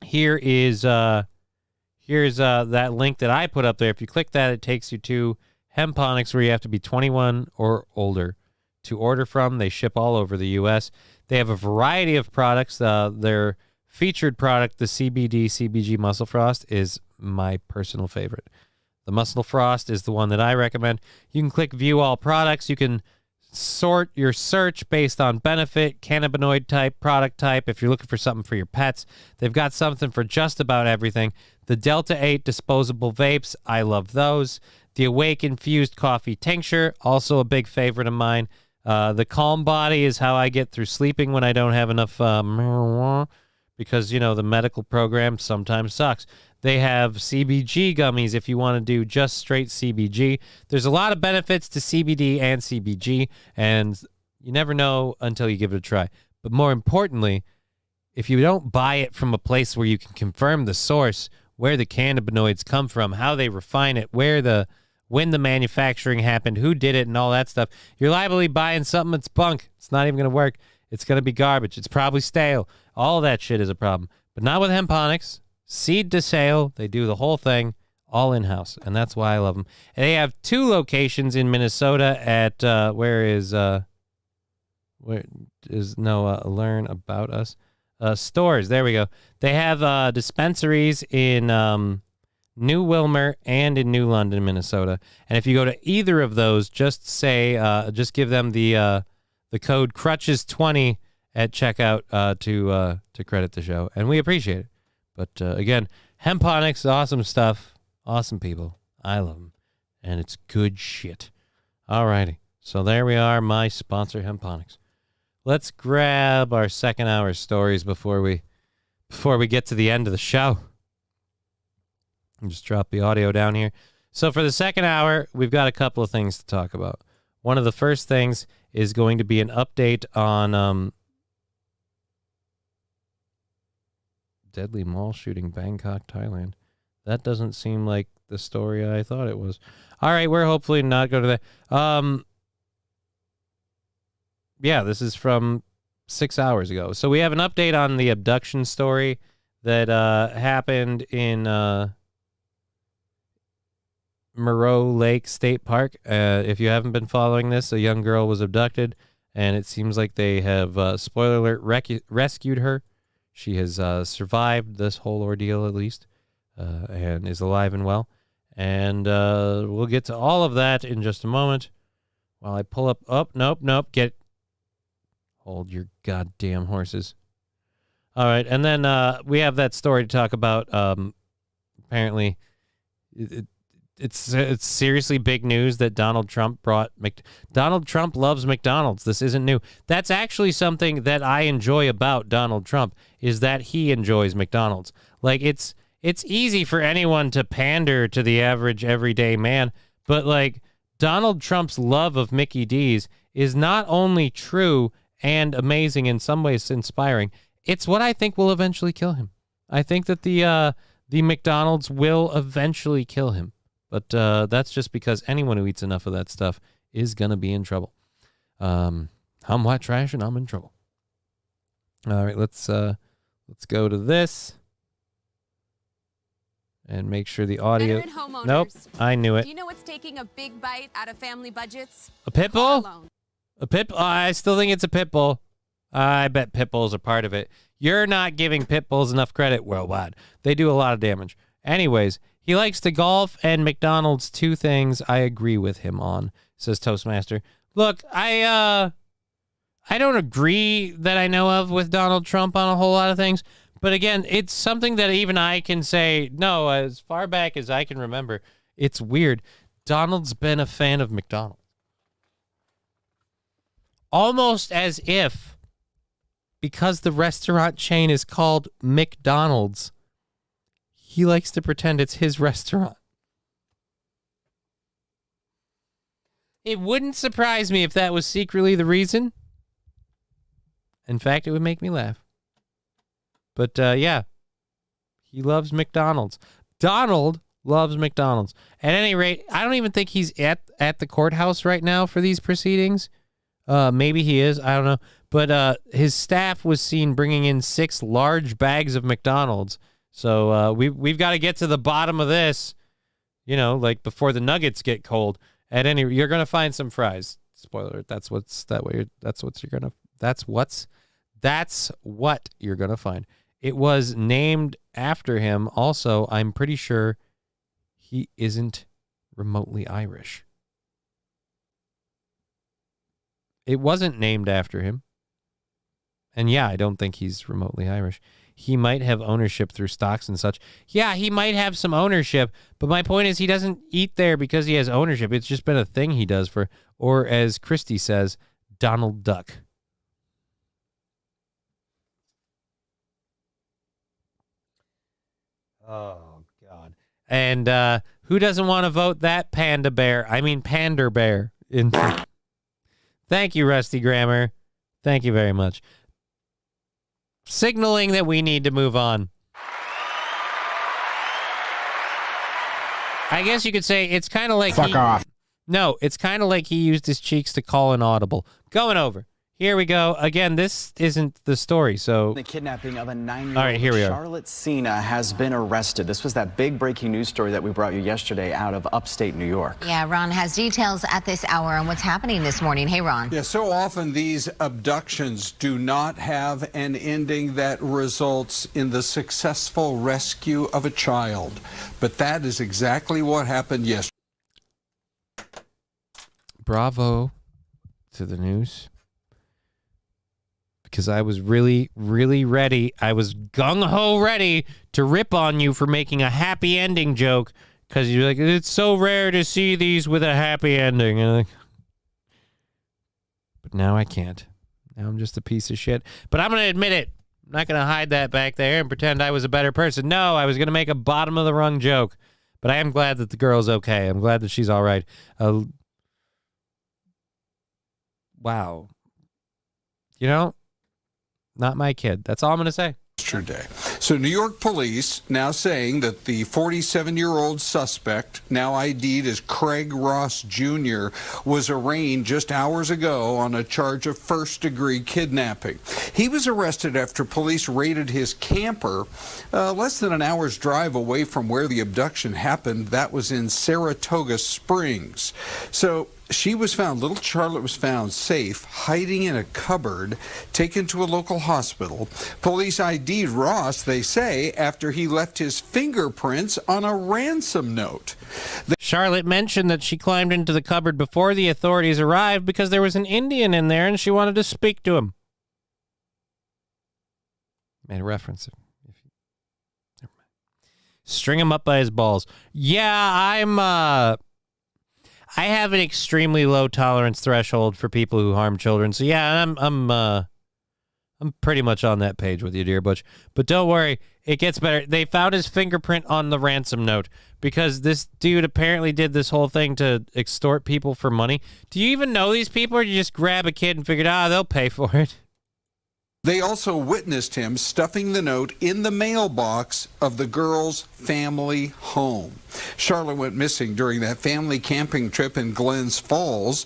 here's that link that I put up there. If you click that, it takes you to Hemponics, where you have to be 21 or older to order from. They ship all over the U.S. They have a variety of products. Their featured product, the CBG Muscle Frost, is my personal favorite. The Muscle Frost is the one that I recommend. You can click View All Products. You can sort your search based on benefit, cannabinoid type, product type. If you're looking for something for your pets, they've got something for just about everything. The Delta 8 disposable vapes, I love those. The Awake infused coffee tincture, also a big favorite of mine. The Calm Body is how I get through sleeping when I don't have enough marijuana, because, the medical program sometimes sucks. They have CBG gummies if you want to do just straight CBG. There's a lot of benefits to CBD and CBG, and you never know until you give it a try. But more importantly, if you don't buy it from a place where you can confirm the source, where the cannabinoids come from, how they refine it, when the manufacturing happened, who did it, and all that stuff, you're liable to be buying something that's bunk. It's not even going to work. It's going to be garbage. It's probably stale. All that shit is a problem. But not with Hemponics. Seed to sale. They do the whole thing. all in-house, and that's why I love them. And they have 2 locations in Minnesota at where is Learn About Us stores. There we go. They have dispensaries in New Wilmer and in New London, Minnesota. And if you go to either of those, just say just give them the code Crutches20 at checkout to credit the show, and we appreciate it. But again, Hemponics, awesome stuff. Awesome people. I love them. And it's good shit. Alrighty. So there we are, my sponsor, Hemponics. Let's grab our second hour stories before we get to the end of the show. I'll just drop the audio down here. So for the second hour, we've got a couple of things to talk about. One of the first things is going to be an update on deadly mall shooting, Bangkok, Thailand. That doesn't seem like the story I thought it was. All right, we're hopefully not going to that. Yeah, this is from 6 hours ago. So we have an update on the abduction story that happened in Moreau Lake State Park. If you haven't been following this, a young girl was abducted, and it seems like they have, spoiler alert, rescued her. She has survived this whole ordeal, at least. And is alive and well. And we'll get to all of that in just a moment. While I pull up... Oh, nope. Hold your goddamn horses. All right, and then we have that story to talk about. Apparently, it's seriously big news that Donald Trump brought... Donald Trump loves McDonald's. This isn't new. That's actually something that I enjoy about Donald Trump, is that he enjoys McDonald's. Like, it's easy for anyone to pander to the average everyday man, but like Donald Trump's love of Mickey D's is not only true and amazing, in some ways inspiring, it's what I think will eventually kill him. I think that the McDonald's will eventually kill him, but that's just because anyone who eats enough of that stuff is gonna be in trouble. I'm white trash and I'm in trouble. All right, let's go to this. And make sure the audio... Nope, I knew it. Do you know what's taking a big bite out of family budgets? A pit bull? A pit bull? I still think it's a pit bull. I bet pit bulls are part of it. You're not giving pit bulls enough credit worldwide. They do a lot of damage. Anyways, he likes to golf, and McDonald's, 2 things I agree with him on, says Toastmaster. Look, I don't agree that I know of with Donald Trump on a whole lot of things. But again, it's something that even I can say, no, as far back as I can remember, it's weird. Donald's been a fan of McDonald's. Almost as if, because the restaurant chain is called McDonald's, he likes to pretend it's his restaurant. It wouldn't surprise me if that was secretly the reason. In fact, it would make me laugh. But, yeah, he loves McDonald's. Donald loves McDonald's. At any rate, I don't even think he's at the courthouse right now for these proceedings. Maybe he is. I don't know. But his staff was seen bringing in 6 large bags of McDonald's. So we've got to get to the bottom of this, you know, like before the nuggets get cold. You're going to find some fries. Spoiler, that's what you're going to find. It was named after him. Also, I'm pretty sure he isn't remotely Irish. It wasn't named after him. And yeah, I don't think he's remotely Irish. He might have ownership through stocks and such. Yeah, he might have some ownership, but my point is he doesn't eat there because he has ownership. It's just been a thing he does for, or as Christy says, Donald Duck. Oh, God. And who doesn't want to vote that Pander Bear? Thank you, Rusty Grammar. Thank you very much. Signaling that we need to move on. I guess you could say it's kind of like Fuck off. No, it's kind of like he used his cheeks to call an audible. Going over. Here we go. Again, this isn't the story, so... The kidnapping of a 9-year-old. All right, here we are. Charlotte Cena has been arrested. This was that big breaking news story that we brought you yesterday out of upstate New York. Yeah, Ron has details at this hour on what's happening this morning. Hey, Ron. Yeah, so often these abductions do not have an ending that results in the successful rescue of a child. But that is exactly what happened yesterday. Bravo to the news. Because I was really, really ready. I was gung-ho ready to rip on you for making a happy ending joke. Because you're like, it's so rare to see these with a happy ending. And I'm like, but now I can't. Now I'm just a piece of shit. But I'm going to admit it. I'm not going to hide that back there and pretend I was a better person. No, I was going to make a bottom of the rung joke. But I am glad that the girl's okay. I'm glad that she's all right. Wow. You know? Not my kid. That's all I'm going to say. Yesterday. So New York police now saying that the 47-year-old suspect, now ID'd as Craig Ross Jr., was arraigned just hours ago on a charge of first-degree kidnapping. He was arrested after police raided his camper less than an hour's drive away from where the abduction happened. That was in Saratoga Springs. So she was found, little Charlotte was found safe, hiding in a cupboard, taken to a local hospital. Police ID'd Ross, they say, after he left his fingerprints on a ransom note. Charlotte mentioned that she climbed into the cupboard before the authorities arrived because there was an Indian in there and she wanted to speak to him. Made a reference. Never mind. String him up by his balls. Yeah, I have an extremely low tolerance threshold for people who harm children. So yeah, I'm pretty much on that page with you, dear Butch. But don't worry, it gets better. They found his fingerprint on the ransom note because this dude apparently did this whole thing to extort people for money. Do you even know these people, or do you just grab a kid and figured, they'll pay for it? They also witnessed him stuffing the note in the mailbox of the girl's family home. Charlotte went missing during that family camping trip in Glens Falls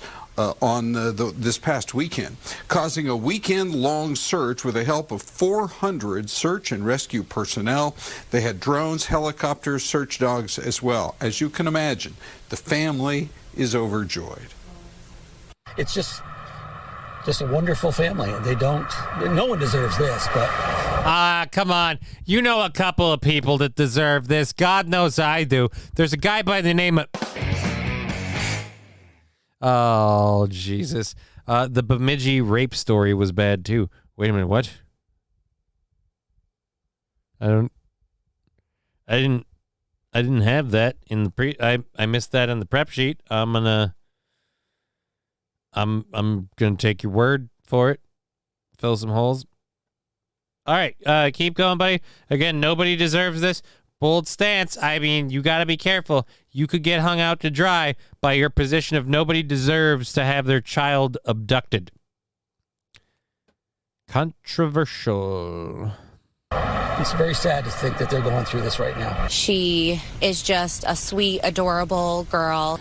on this past weekend, causing a weekend-long search with the help of 400 search and rescue personnel. They had drones, helicopters, search dogs as well. As you can imagine, the family is overjoyed. It's just a wonderful family. No one deserves this, but... come on. You know a couple of people that deserve this. God knows I do. There's a guy by the name of... Oh, Jesus. The Bemidji rape story was bad, too. Wait a minute, what? I didn't have that in the I missed that in the prep sheet. I'm gonna take your word for it. Fill some holes. All right, keep going, buddy. Again, nobody deserves this. Bold stance. I mean, you got to be careful. You could get hung out to dry by your position of nobody deserves to have their child abducted. Controversial. It's very sad to think that they're going through this right now. She is just a sweet, adorable girl.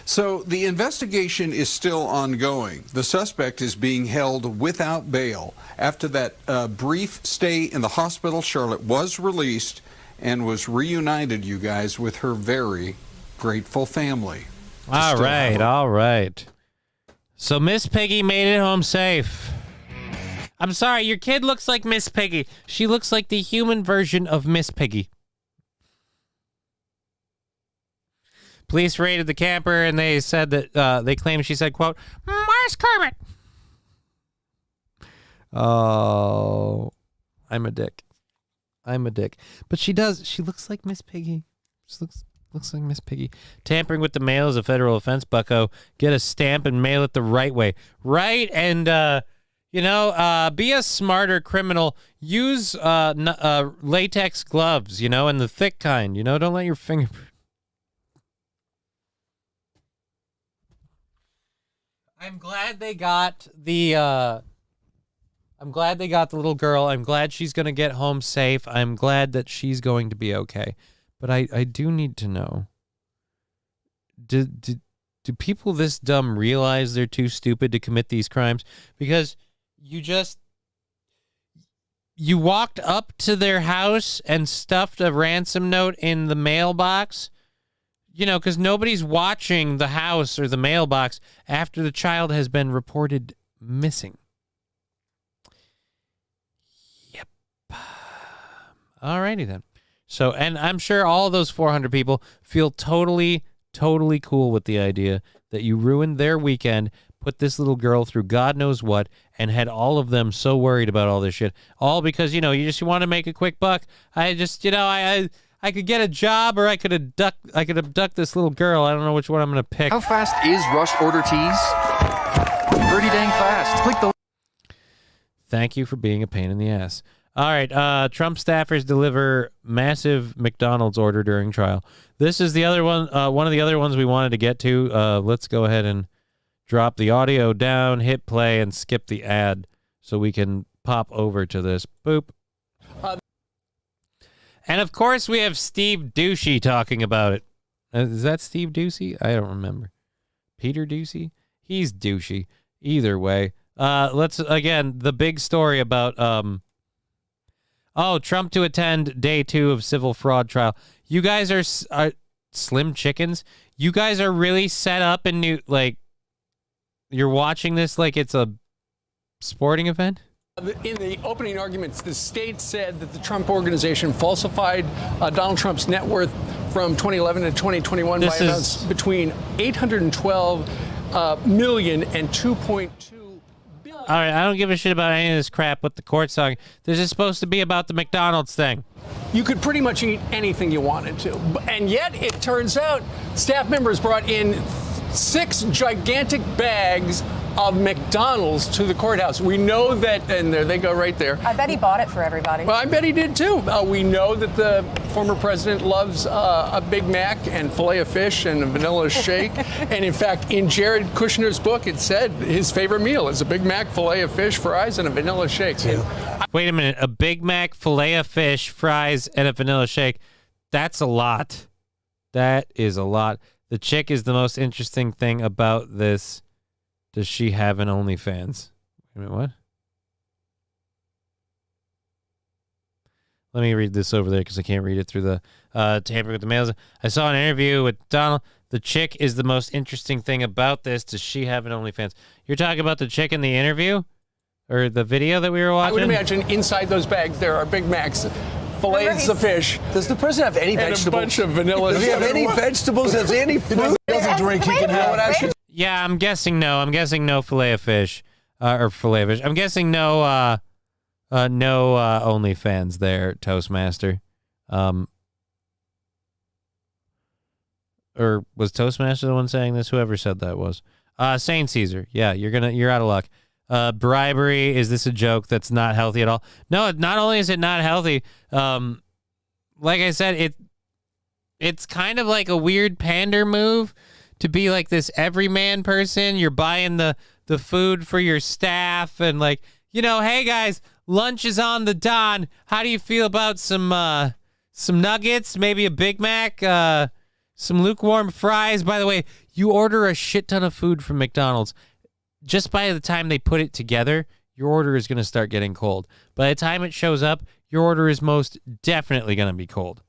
So the investigation is still ongoing. The suspect is being held without bail. After that brief stay in the hospital, Charlotte was released and was reunited, you guys, with her very grateful family. All right. So Miss Piggy made it home safe. I'm sorry, your kid looks like Miss Piggy. She looks like the human version of Miss Piggy. Police raided the camper, and they said that they claimed she said, quote, "Where's Kermit?" Oh, I'm a dick. But she does. She looks like Miss Piggy. She looks like Miss Piggy. Tampering with the mail is a federal offense, bucko. Get a stamp and mail it the right way. Right? And, be a smarter criminal. Use latex gloves, and the thick kind. Don't let your fingerprint. I'm glad they got the little girl. I'm glad she's going to get home safe. I'm glad that she's going to be okay. But I do need to know. Did do people this dumb realize they're too stupid to commit these crimes? Because you walked up to their house and stuffed a ransom note in the mailbox, because nobody's watching the house or the mailbox after the child has been reported missing. Yep. Alrighty then. So, and I'm sure all those 400 people feel totally cool with the idea that you ruined their weekend, put this little girl through God knows what, and had all of them so worried about all this shit. All because, you just want to make a quick buck. I just, I could get a job, or I could abduct this little girl. I don't know which one I'm going to pick. How fast is rush order teas? Pretty dang fast. Click the... Thank you for being a pain in the ass. All right, Trump staffers deliver massive McDonald's order during trial. This is the other one, one of the other ones we wanted to get to. Let's go ahead and drop the audio down, hit play, and skip the ad so we can pop over to this. Boop. And, of course, we have Steve Ducey talking about it. Is that Steve Ducey? I don't remember. Peter Ducey? He's douchey. Either way. Let's, again, the big story about... Trump to attend day 2 of civil fraud trial. You guys are slim chickens. You guys are really set up and you're watching this like it's a sporting event? In the opening arguments, the state said that the Trump organization falsified Donald Trump's net worth from 2011 to 2021 by amounts between $812 million and $2.2 billion. All right, I don't give a shit about any of this crap what the court's talking. This is supposed to be about the McDonald's thing. You could pretty much eat anything you wanted to. And yet, it turns out, staff members brought in 6 gigantic bags of McDonald's to the courthouse. We know that, and there they go right there. I bet he bought it for everybody. Well, I bet he did too. We know that the former president loves a Big Mac and filet of fish and a vanilla shake. And in fact, in Jared Kushner's book, it said his favorite meal is a Big Mac, filet of fish, fries, and a vanilla shake. Wait a minute. A Big Mac, filet of fish, fries, and a vanilla shake. That's a lot. That is a lot. The chick is the most interesting thing about this. Does she have an OnlyFans? Wait a minute, what? Let me read this over there because I can't read it through the tampering with the mails. I saw an interview with Donald. The chick is the most interesting thing about this. Does she have an OnlyFans? You're talking about the chick in the interview? Or the video that we were watching? I would imagine inside those bags there are Big Macs, fillets of fish. Does the president have any vegetables? And a bunch of vanilla. Does he have any vegetables? Has any fruit? He doesn't drink. He can have. Yeah, I'm guessing no. I'm guessing no filet of fish. Or filet of fish. I'm guessing no OnlyFans there, Toastmaster. Or was Toastmaster the one saying this? Whoever said that was. Saint Caesar. Yeah, you're out of luck. Bribery, is this a joke that's not healthy at all? No, not only is it not healthy, like I said, it's kind of like a weird pander move to be like this everyman person. You're buying the food for your staff and hey guys, lunch is on the Don. How do you feel about some nuggets, maybe a Big Mac, some lukewarm fries? By the way, you order a shit ton of food from McDonald's. Just by the time they put it together, your order is going to start getting cold. By the time it shows up, your order is most definitely going to be cold.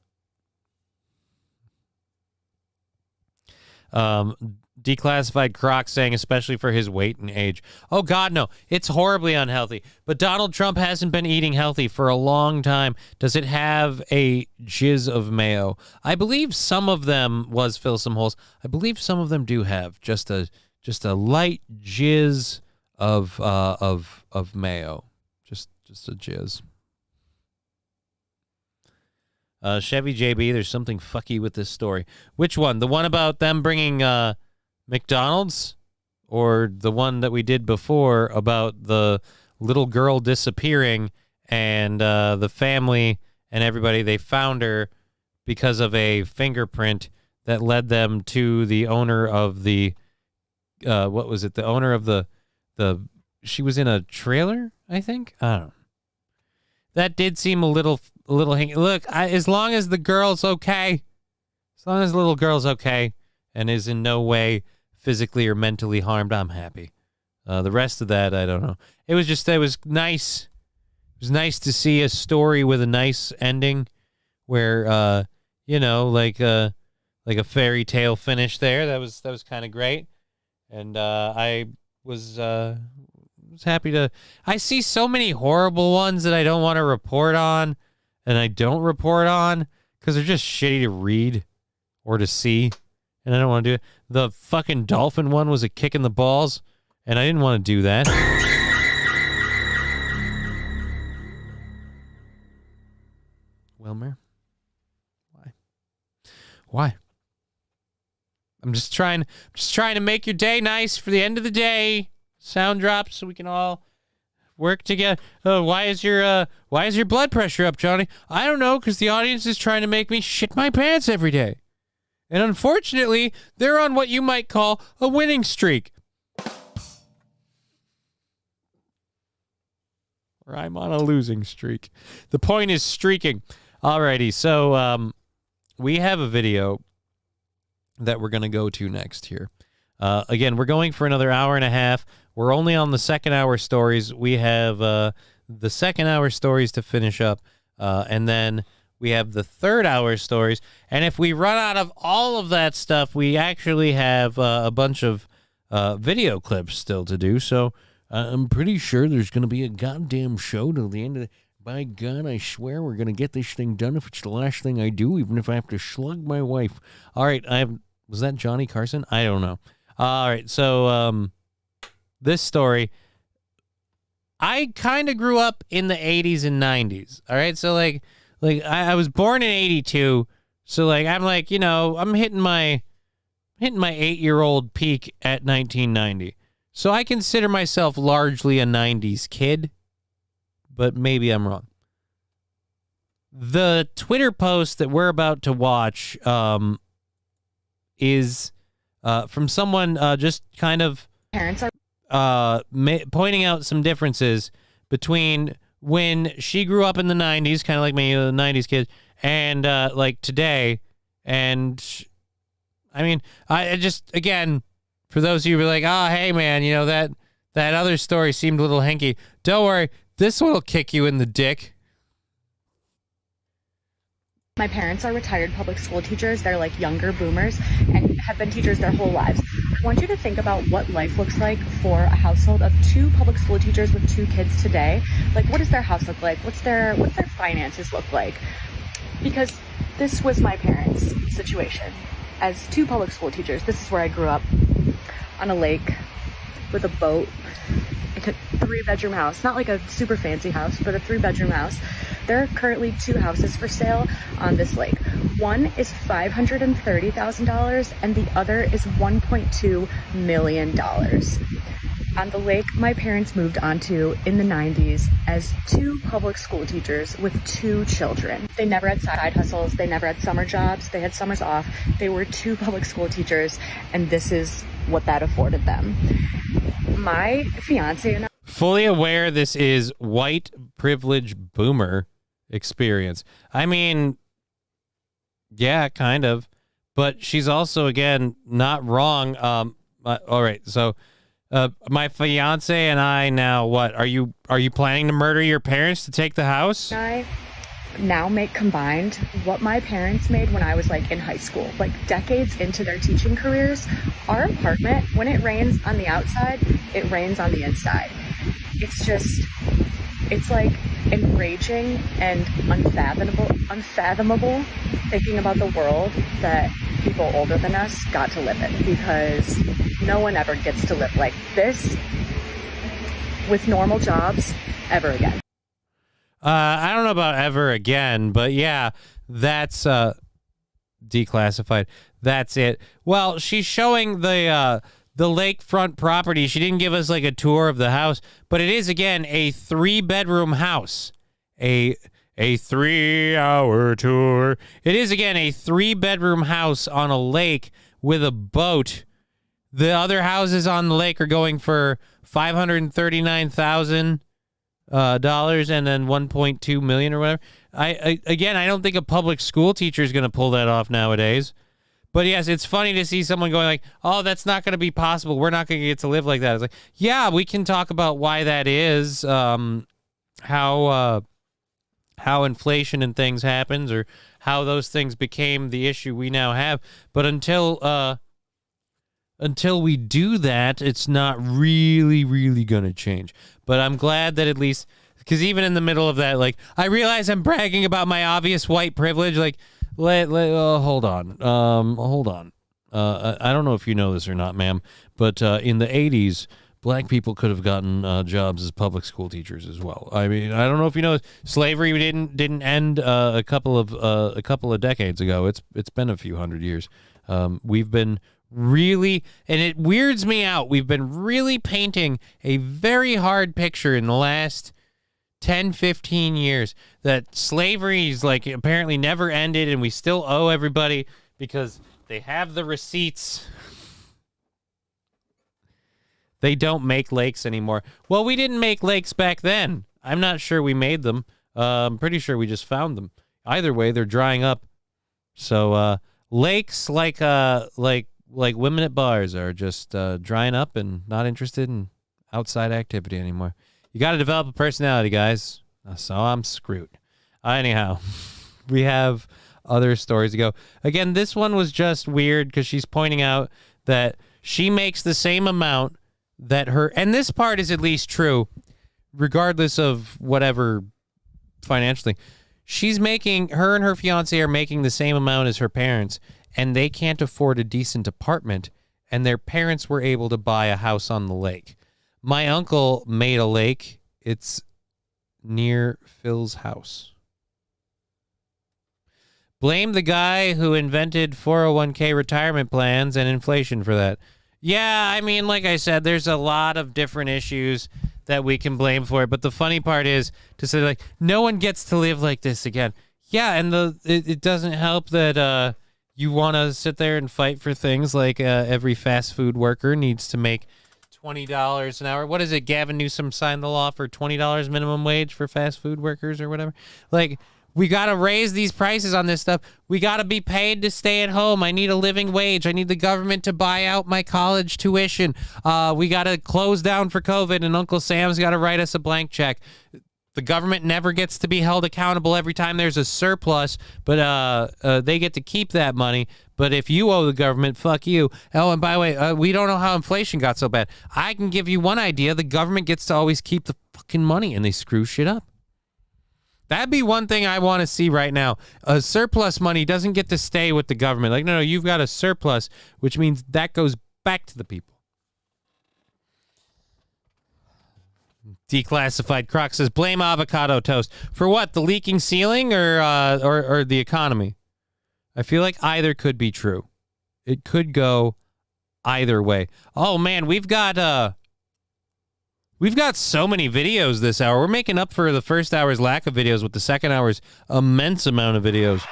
Declassified Croc saying, especially for his weight and age. Oh, God, no. It's horribly unhealthy. But Donald Trump hasn't been eating healthy for a long time. Does it have a jizz of mayo? I believe some of them was fill some holes. I believe some of them do have just a light jizz of mayo. Just a jizz. Chevy JB, there's something fucky with this story. Which one? The one about them bringing McDonald's? Or the one that we did before about the little girl disappearing and the family and everybody, they found her because of a fingerprint that led them to the owner of the what was it? The owner of the she was in a trailer, I think. I don't know. That did seem a little hanky. Look, as long as the girl's okay, as long as the little girl's okay and is in no way physically or mentally harmed, I'm happy. The rest of that, I don't know. It was nice. It was nice to see a story with a nice ending where, like a fairy tale finish there. That was kind of great. And I was happy to. I see so many horrible ones that I don't want to report on, and I don't report on because they're just shitty to read or to see, and I don't want to do it. The fucking dolphin one was a kick in the balls, and I didn't want to do that. Wilmer, why? I'm just trying to make your day nice for the end of the day. Sound drops so we can all work together. Why is your blood pressure up, Johnny? I don't know, because the audience is trying to make me shit my pants every day. And unfortunately, they're on what you might call a winning streak. Or I'm on a losing streak. The point is streaking. Alrighty, so we have a video that we're going to go to next here. Again, we're going for another hour and a half. We're only on the second hour stories. We have the second hour stories to finish up, and then we have the third hour stories. And if we run out of all of that stuff, we actually have a bunch of video clips still to do. So I'm pretty sure there's going to be a goddamn show till the end of the... By God, I swear we're going to get this thing done if it's the last thing I do, even if I have to slug my wife. All right, was that Johnny Carson? I don't know. All right, so this story, I kind of grew up in the 80s and 90s. All right, so like I was born in 82, so like I'm like, I'm hitting my 8-year-old peak at 1990. So I consider myself largely a 90s kid, but maybe I'm wrong. The Twitter post that we're about to watch is from someone just kind of Parents are pointing out some differences between when she grew up in the 90s, kind of like me, the 90s kid, and like today. And I mean, I just, again, for those of you who are like, oh, hey, man, that other story seemed a little hinky. Don't worry. This one will kick you in the dick. My parents are retired public school teachers. They're like younger boomers and have been teachers their whole lives. I want you to think about what life looks like for a household of 2 public school teachers with 2 kids today. Like, what does their house look like? What's their finances look like? Because this was my parents' situation. As 2 public school teachers, this is where I grew up, on a lake with a boat. A 3-bedroom house, not like a super fancy house, but a 3-bedroom house. There are currently 2 houses for sale on this lake. One is $530,000 and the other is $1.2 million. On the lake my parents moved onto in the 90s as 2 public school teachers with 2 children. They never had side hustles, they never had summer jobs, they had summers off. They were 2 public school teachers, and this is what that afforded them. My fiance and I... Fully aware this is white privilege boomer experience. I mean, yeah, kind of. But she's also, again, not wrong. All right, so my fiance and I now, what? Are you planning to murder your parents to take the house? I now make combined what my parents made when I was like in high school, like decades into their teaching careers. Our apartment, when it rains on the outside, it rains on the inside. It's like enraging and unfathomable thinking about the world that people older than us got to live in, because no one ever gets to live like this with normal jobs ever again. I don't know about ever again, but yeah, that's declassified. That's it. Well, she's showing the lakefront property. She didn't give us like a tour of the house, but it is, again, a 3-bedroom house. A 3-hour tour. It is, again, a 3-bedroom house on a lake with a boat. The other houses on the lake are going for $539,000 and then $1.2 million or whatever. I don't think a public school teacher is going to pull that off nowadays. But yes, it's funny to see someone going like, oh, that's not going to be possible. We're not going to get to live like that. It's like, yeah, we can talk about why that is, how inflation and things happens, or how those things became the issue we now have. But until we do that, it's not really going to change. But I'm glad that at least, because even in the middle of that, like, I realize I'm bragging about my obvious white privilege. Like, hold on. I don't know if you know this or not, ma'am, but in the 80s, black people could have gotten jobs as public school teachers as well. I mean, I don't know if you know, slavery didn't end a couple of decades ago. It's been a few hundred years. We've been really, and it weirds me out, we've been really painting a very hard picture in the last 10, 15 years that slavery is like apparently never ended, and we still owe everybody because they have the receipts. They don't make lakes anymore. Well, we didn't make lakes back then. I'm not sure we made them. I'm pretty sure we just found them. Either way, they're drying up. So lakes, like women at bars, are just drying up and not interested in outside activity anymore. You got to develop a personality, guys. So I'm screwed. Anyhow, we have other stories to go. Again, this one was just weird because she's pointing out that she makes the same amount that her, and this part is at least true, regardless of whatever financial thing. Her and her fiance are making the same amount as her parents, and they can't afford a decent apartment, and their parents were able to buy a house on the lake. My uncle made a lake. It's near Phil's house. Blame the guy who invented 401k retirement plans and inflation for that. Yeah, I mean, like I said, there's a lot of different issues that we can blame for it. But the funny part is to say, like, no one gets to live like this again. Yeah, and it doesn't help that you want to sit there and fight for things like every fast food worker needs to make $20 an hour. What is it? Gavin Newsom signed the law for $20 minimum wage for fast food workers or whatever. Like, we got to raise these prices on this stuff. We got to be paid to stay at home. I need a living wage. I need the government to buy out my college tuition. We got to close down for COVID, and Uncle Sam's got to write us a blank check. The government never gets to be held accountable every time there's a surplus, but they get to keep that money. But if you owe the government, fuck you. Oh, and by the way, we don't know how inflation got so bad. I can give you one idea. The government gets to always keep the fucking money, and they screw shit up. That'd be one thing I want to see right now. A surplus money doesn't get to stay with the government. Like, no, you've got a surplus, which means that goes back to the people. Declassified Croc says, blame avocado toast. For what, the leaking ceiling or the economy? I feel like either could be true. It could go either way. Oh, man, we've got so many videos this hour. We're making up for the first hour's lack of videos with the second hour's immense amount of videos.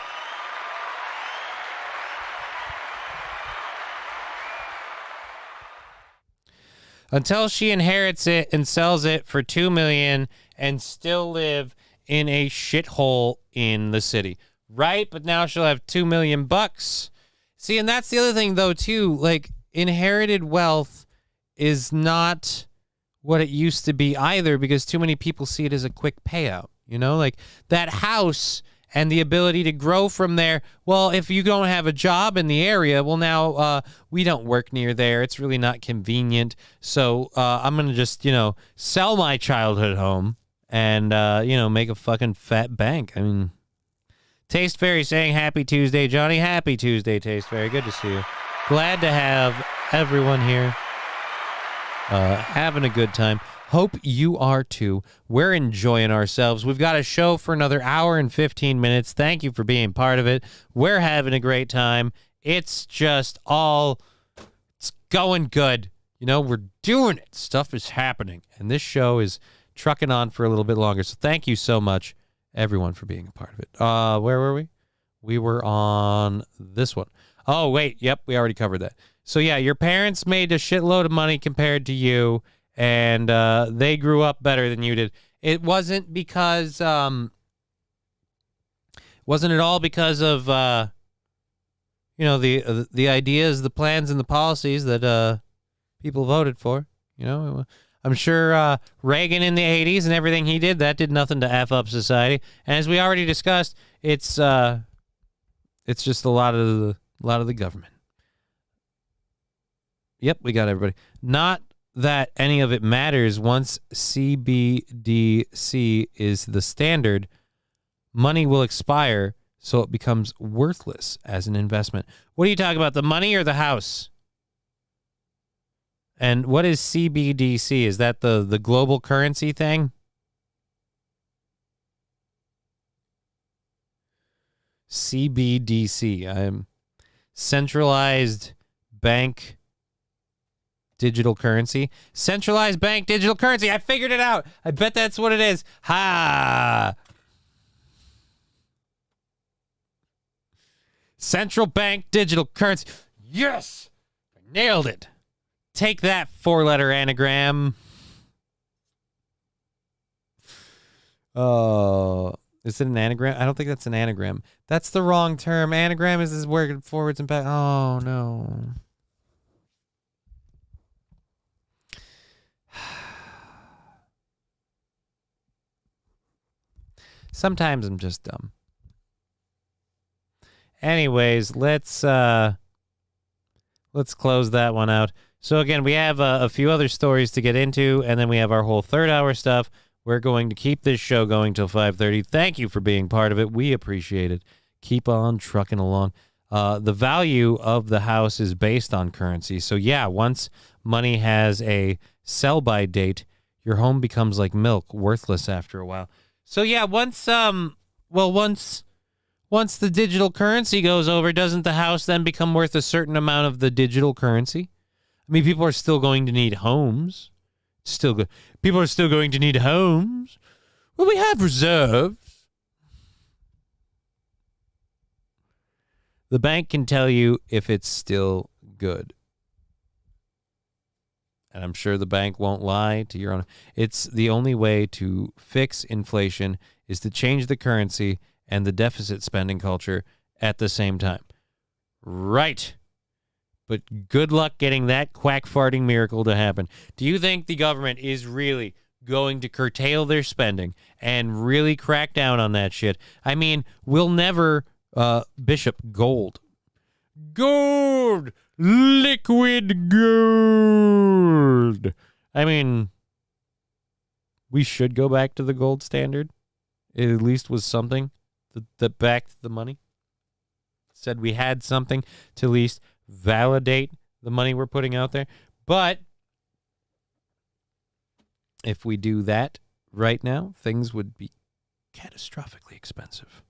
Until she inherits it and sells it for $2 million and still live in a shithole in the city. Right? But now she'll have $2 million bucks. See, and that's the other thing, though, too. Like, inherited wealth is not what it used to be either, because too many people see it as a quick payout. You know, like that house and the ability to grow from there. Well, if you don't have a job in the area, well, now we don't work near there. It's really not convenient. So I'm going to just, sell my childhood home and, make a fucking fat bank. I mean, Taste Fairy saying happy Tuesday, Johnny. Happy Tuesday, Taste Fairy. Good to see you. Glad to have everyone here. Having a good time. Hope you are too. We're enjoying ourselves. We've got a show for another hour and 15 minutes. Thank you for being part of it. We're having a great time. It's just it's going good. We're doing it. Stuff is happening. And this show is trucking on for a little bit longer. So thank you so much, everyone, for being a part of it. Where were we? We were on this one. Oh, wait. Yep, we already covered that. So, yeah, your parents made a shitload of money compared to you, and they grew up better than you did. It wasn't because, wasn't it all because of, the ideas, the plans, and the policies that people voted for. I'm sure Reagan in the 80s and everything he did, that did nothing to F up society. And as we already discussed, it's just a lot of the government. Yep, we got everybody. Not that any of it matters. Once CBDC is the standard, money will expire, so it becomes worthless as an investment. What are you talking about, the money or the house? And what is CBDC? Is that the global currency thing? CBDC. I'm centralized bank digital currency. Centralized bank digital currency. I figured it out. I bet that's what it is. Ha! Central bank digital currency. Yes! I nailed it. Take that, 4-letter anagram. Oh, is it an anagram? I don't think that's an anagram. That's the wrong term. Anagram is this word forwards and back. Oh, no. Sometimes I'm just dumb. Anyways, let's close that one out. So again, we have a few other stories to get into, and then we have our whole third hour stuff. We're going to keep this show going till 5:30. Thank you for being part of it. We appreciate it. Keep on trucking along. The value of the house is based on currency. So yeah, once money has a sell-by date, your home becomes like milk, worthless after a while. So yeah, once the digital currency goes over, doesn't the house then become worth a certain amount of the digital currency? I mean, people are still going to need homes. People are still going to need homes. Well, we have reserves. The bank can tell you if it's still good. And I'm sure the bank won't lie to your own. It's the only way to fix inflation is to change the currency and the deficit spending culture at the same time. Right. But good luck getting that quack farting miracle to happen. Do you think the government is really going to curtail their spending and really crack down on that shit? I mean, we'll never Bishop gold. Gold! Liquid gold! I mean, we should go back to the gold standard. It at least was something that backed the money. Said we had something to at least validate the money we're putting out there. But if we do that right now, things would be catastrophically expensive.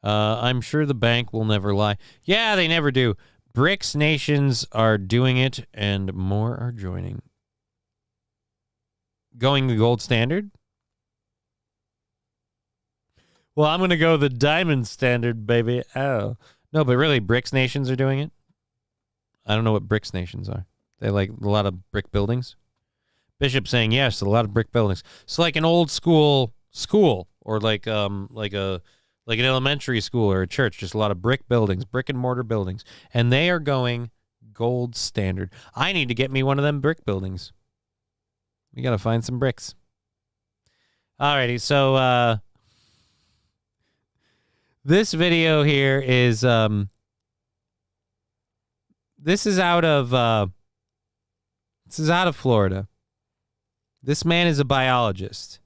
I'm sure the bank will never lie. Yeah, they never do. BRICS nations are doing it, and more are joining. Going the gold standard? Well, I'm going to go the diamond standard, baby. Oh. No, but really, BRICS nations are doing it? I don't know what BRICS nations are. They like a lot of brick buildings? Bishop saying yes, a lot of brick buildings. So like an old school, or like an elementary school or a church, just a lot of brick buildings, brick and mortar buildings. And they are going gold standard. I need to get me one of them brick buildings. We got to find some bricks. Alrighty, so this video here is this is out of Florida. This man is a biologist,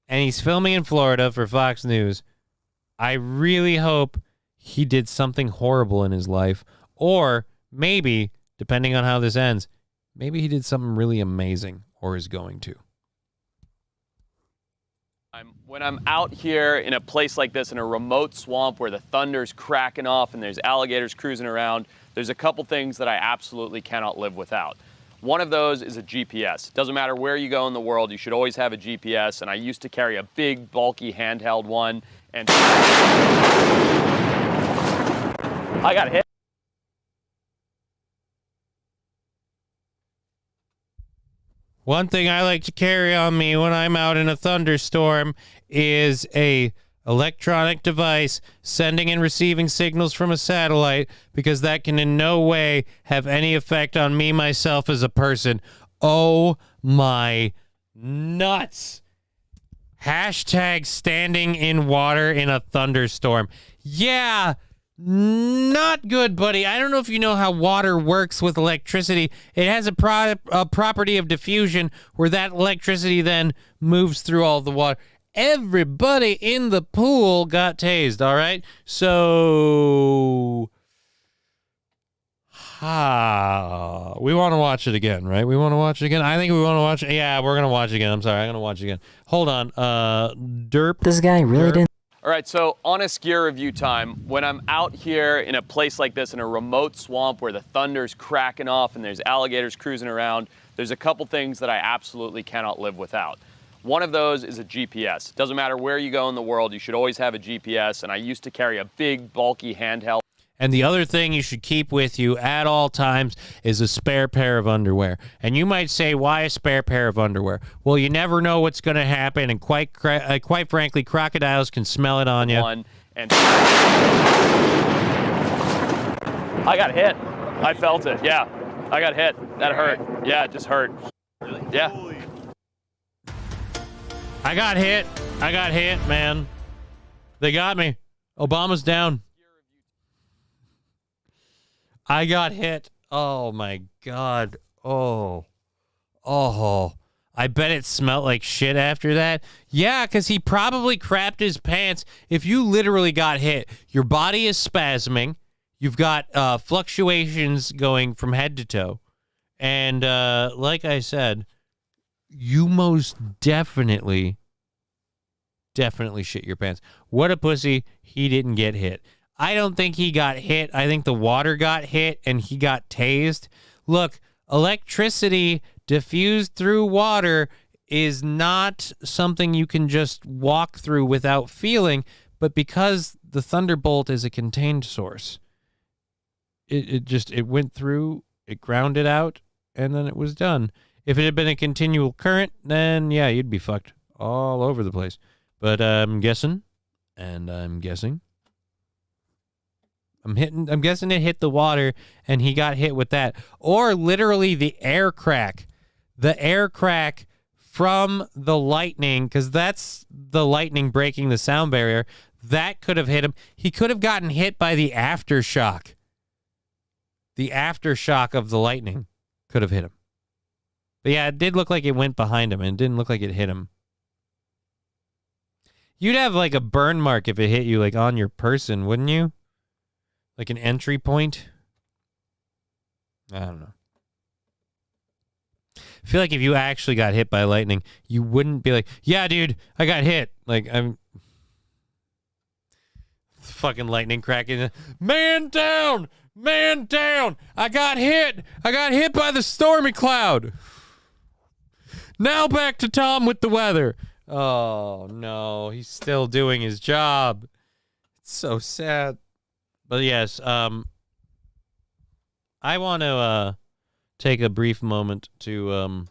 and he's filming in Florida for Fox News. I really hope he did something horrible in his life, or maybe, depending on how this ends, maybe he did something really amazing, or is going to. When I'm out here in a place like this, in a remote swamp where the thunder's cracking off and there's alligators cruising around, there's a couple things that I absolutely cannot live without. One of those is a GPS. Doesn't matter where you go in the world, you should always have a GPS, and I used to carry a big, bulky handheld one, and I got hit. One thing I like to carry on me when I'm out in a thunderstorm is a electronic device sending and receiving signals from a satellite, because that can in no way have any effect on me, myself, as a person. Oh my nuts. Hashtag standing in water in a thunderstorm. Yeah, not good, buddy. I don't know if you know how water works with electricity. It has a property of diffusion where that electricity then moves through all the water. Everybody in the pool got tased, all right? So, we want to watch it again, right? We want to watch it again? I think we want to watch it. Yeah, we're going to watch it again. I'm sorry. I'm going to watch it again. Hold on. Derp. This guy really didn't. All right, so honest gear review time. When I'm out here in a place like this, in a remote swamp where the thunder's cracking off and there's alligators cruising around, there's a couple things that I absolutely cannot live without. One of those is a GPS. Doesn't matter where you go in the world, you should always have a GPS, and I used to carry a big, bulky handheld. And the other thing you should keep with you at all times is a spare pair of underwear. And you might say, why a spare pair of underwear? Well, you never know what's going to happen, and quite frankly, crocodiles can smell it on you. And I got hit. I felt it, yeah. I got hit. That hurt. Yeah, it just hurt. Yeah. I got hit, man. They got me. Obama's down. I got hit. Oh, my God. Oh. I bet it smelled like shit after that. Yeah, because he probably crapped his pants. If you literally got hit, your body is spasming. You've got fluctuations going from head to toe. And like I said, you most definitely shit your pants. What a pussy. He didn't get hit. I don't think he got hit. I think the water got hit and he got tased. Look, electricity diffused through water is not something you can just walk through without feeling, but because the thunderbolt is a contained source, it went through, it grounded out, and then it was done. If it had been a continual current, then yeah, you'd be fucked all over the place. But I'm guessing it hit the water and he got hit with that. Or literally the air crack from the lightning, because that's the lightning breaking the sound barrier. That could have hit him. He could have gotten hit by the aftershock. The aftershock of the lightning could have hit him. But yeah, it did look like it went behind him, and it didn't look like it hit him. You'd have like a burn mark if it hit you, like on your person, wouldn't you? Like an entry point? I don't know. I feel like if you actually got hit by lightning, you wouldn't be like, yeah, dude, I got hit. Like, I'm fucking lightning cracking. Man down! Man down! I got hit! I got hit by the stormy cloud! Now back to Tom with the weather. Oh, no. He's still doing his job. It's so sad. But yes, I want to take a brief moment to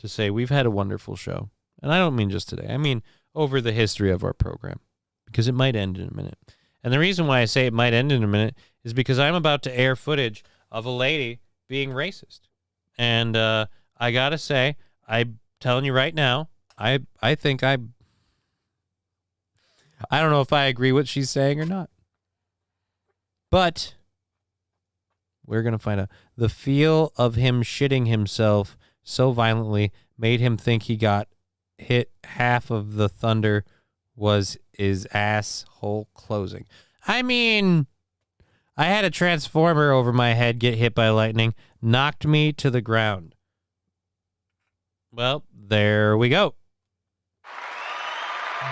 say we've had a wonderful show. And I don't mean just today. I mean over the history of our program, because it might end in a minute. And the reason why I say it might end in a minute is because I'm about to air footage of a lady being racist. And I got to say, I'm telling you right now, I think I don't know if I agree with what she's saying or not. But we're going to find out. The feel of him shitting himself so violently made him think he got hit. Half of the thunder was his asshole closing. I mean, I had a transformer over my head get hit by lightning, knocked me to the ground. Well, there we go.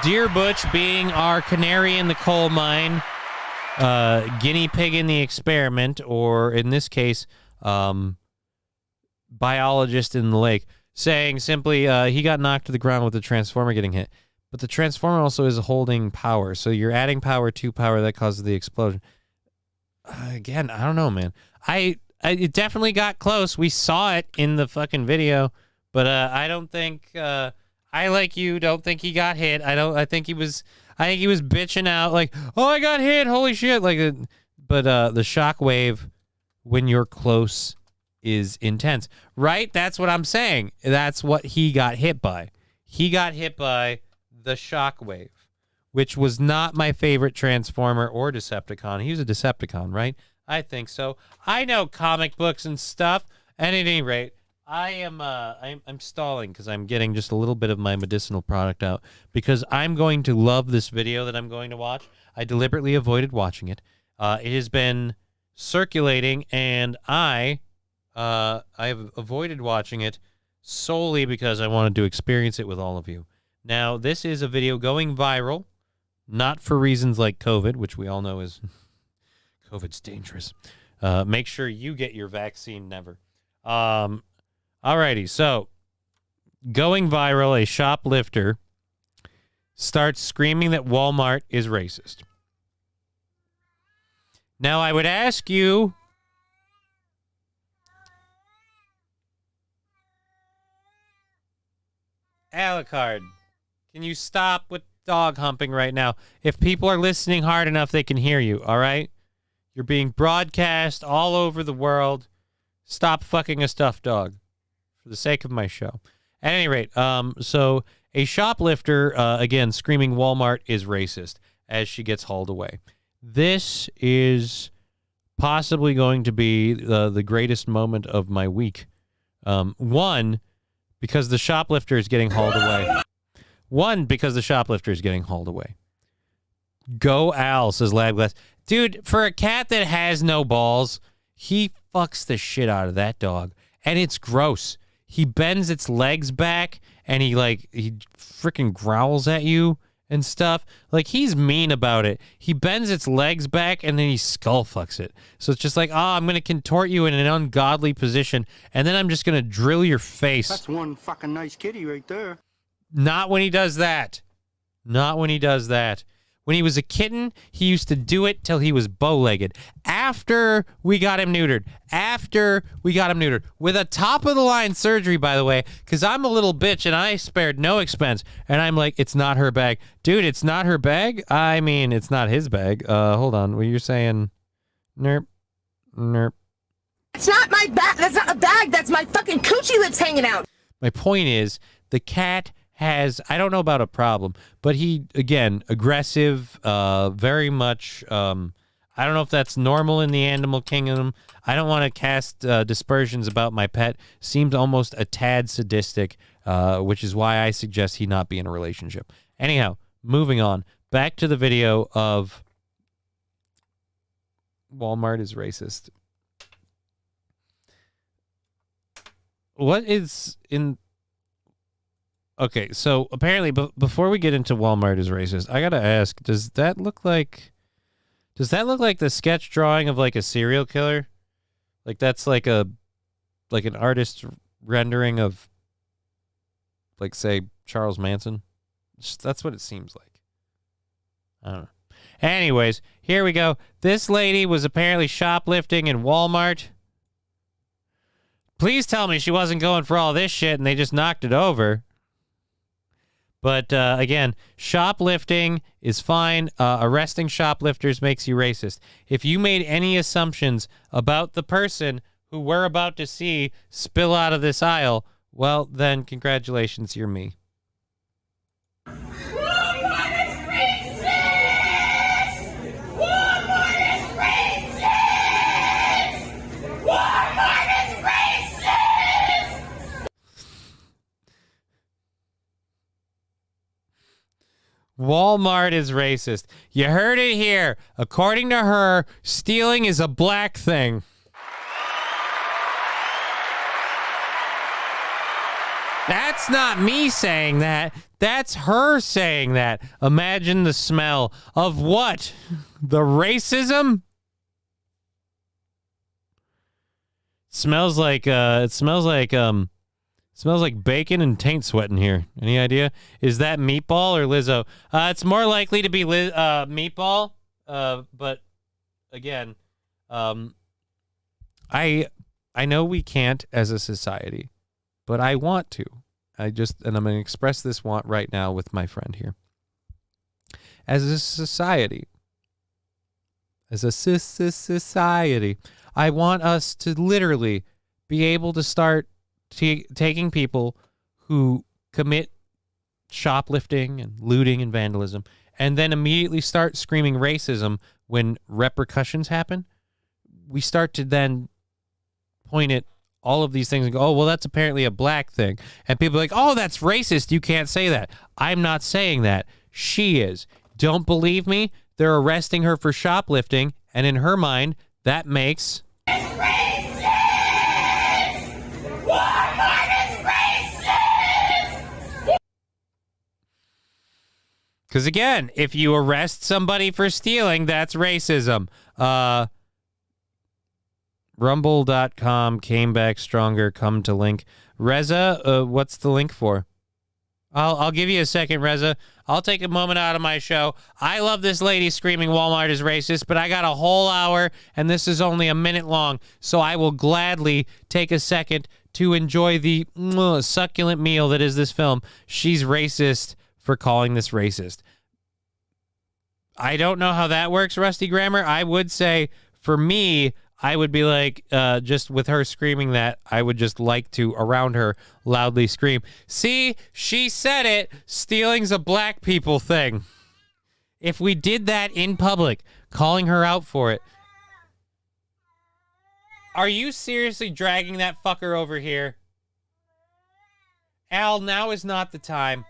Dear Butch being our canary in the coal mine, guinea pig in the experiment, or in this case, biologist in the lake, saying simply he got knocked to the ground with the transformer getting hit. But the transformer also is holding power, so you're adding power to power that causes the explosion. Again, I don't know, man. It definitely got close. We saw it in the fucking video, but I don't think I, like you, don't think he got hit. I think he was. I think he was bitching out like, "Oh, I got hit! Holy shit!" But the shockwave when you're close is intense, right? That's what I'm saying. That's what he got hit by. He got hit by the shockwave, which was not my favorite Transformer or Decepticon. He was a Decepticon, right? I think so. I know comic books and stuff. At any rate, I'm stalling because I'm getting just a little bit of my medicinal product out because I'm going to love this video that I'm going to watch. I deliberately avoided watching it. It has been circulating, and I've avoided watching it solely because I wanted to experience it with all of you. Now, this is a video going viral, not for reasons like COVID, which we all know is COVID's dangerous. Make sure you get your vaccine never. Alrighty, so going viral, a shoplifter starts screaming that Walmart is racist. Now, I would ask you, Alucard, can you stop with dog humping right now? If people are listening hard enough, they can hear you, all right? You're being broadcast all over the world. Stop fucking a stuffed dog for the sake of my show. At any rate, so a shoplifter, again, screaming Walmart is racist as she gets hauled away. This is possibly going to be the greatest moment of my week. One, because the shoplifter is getting hauled away. Go Al, says Labglass. Dude, for a cat that has no balls, he fucks the shit out of that dog. And it's gross. He bends its legs back and he freaking growls at you and stuff. Like, he's mean about it. He bends its legs back and then he skull fucks it. So it's just like, I'm going to contort you in an ungodly position and then I'm just going to drill your face. That's one fucking nice kitty right there. Not when he does that. When he was a kitten, he used to do it till he was bow-legged. After we got him neutered. With a top-of-the-line surgery, by the way, because I'm a little bitch and I spared no expense. And I'm like, it's not her bag. Dude, it's not her bag? I mean, it's not his bag. Hold on. What you're saying? Nerp. It's not my bag. That's not a bag. That's my fucking coochie that's hanging out. My point is, the cat has, I don't know about a problem, but he, again, aggressive, very much, I don't know if that's normal in the animal kingdom. I don't want to cast dispersions about my pet. Seems almost a tad sadistic, which is why I suggest he not be in a relationship. Anyhow, moving on. Back to the video of Walmart is racist. What is in... Okay, so apparently, before we get into Walmart is racist, I gotta ask: does that look like the sketch drawing of like a serial killer? Like that's like an artist rendering of, like, say, Charles Manson. That's what it seems like. I don't know. Anyways, here we go. This lady was apparently shoplifting in Walmart. Please tell me she wasn't going for all this shit and they just knocked it over. But, again, shoplifting is fine. Arresting shoplifters makes you racist. If you made any assumptions about the person who we're about to see spill out of this aisle, well, then congratulations, you're me. Walmart is racist. You heard it here. According to her, stealing is a black thing. That's not me saying that. That's her saying that. Imagine the smell of what? The racism? Smells like bacon and taint sweat in here. Any idea? Is that Meatball or Lizzo? It's more likely to be Meatball. But again, I know we can't as a society, but I want to. And I'm going to express this want right now with my friend here. as a society. As a society. I want us to literally be able to start taking people who commit shoplifting and looting and vandalism and then immediately start screaming racism when repercussions happen. We start to then point at all of these things and go, oh, well, that's apparently a black thing. And people are like, oh, that's racist. You can't say that. I'm not saying that. She is. Don't believe me? They're arresting her for shoplifting, and in her mind, that makes... It's racist! Walmart is racist! Because again, if you arrest somebody for stealing, that's racism. Rumble.com came back stronger. Come to link. Reza, what's the link for? I'll give you a second, Reza. I'll take a moment out of my show. I love this lady screaming Walmart is racist, but I got a whole hour, and this is only a minute long, so I will gladly take a second to enjoy the succulent meal that is this film. She's racist for calling this racist. I don't know how that works, Rusty Grammar. I would say, for me, I would be like, just with her screaming that, I would just like to, around her, loudly scream, see, she said it, stealing's a black people thing. If we did that in public, calling her out for it. Are you seriously dragging that fucker over here? Al, now is not the time.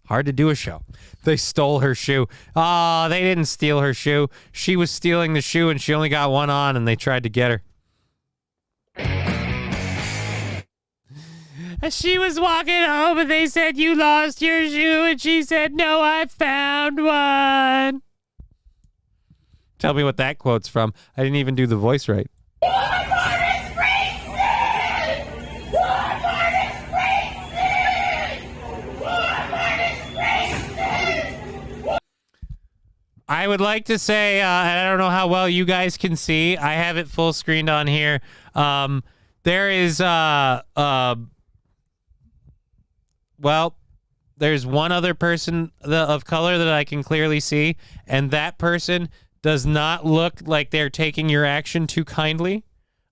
Hard to do a show. They stole her shoe. Oh, they didn't steal her shoe. She was stealing the shoe and she only got one on and they tried to get her. She was walking home and they said, you lost your shoe. And she said, no, I found one. Tell me what that quote's from. I didn't even do the voice right. I would like to say, and I don't know how well you guys can see, I have it full screened on here. There is, well, there's one other person of color that I can clearly see, and that person does not look like they're taking your action too kindly.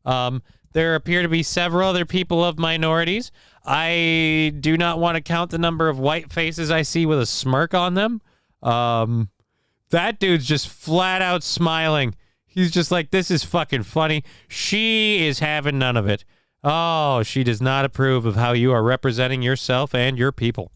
There appear to be several other people of minorities. I do not want to count the number of white faces I see with a smirk on them. That dude's just flat out smiling. He's just like, this is fucking funny. She is having none of it. Oh, she does not approve of how you are representing yourself and your people.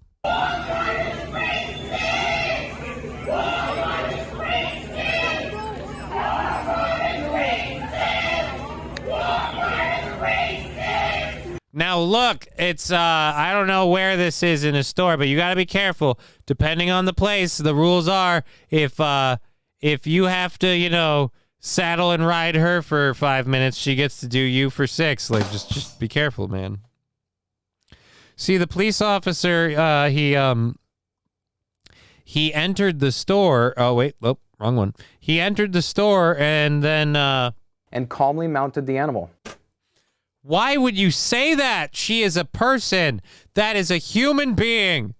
Now, look, it's, I don't know where this is in a store, but you got to be careful. Depending on the place, the rules are if you have to, you know, saddle and ride her for 5 minutes, she gets to do you for 6. Like, just be careful, man. See, the police officer, he entered the store. Oh, wait, oh, wrong one. He entered the store and then, and calmly mounted the animal. Why would you say that? She is a person. That is a human being.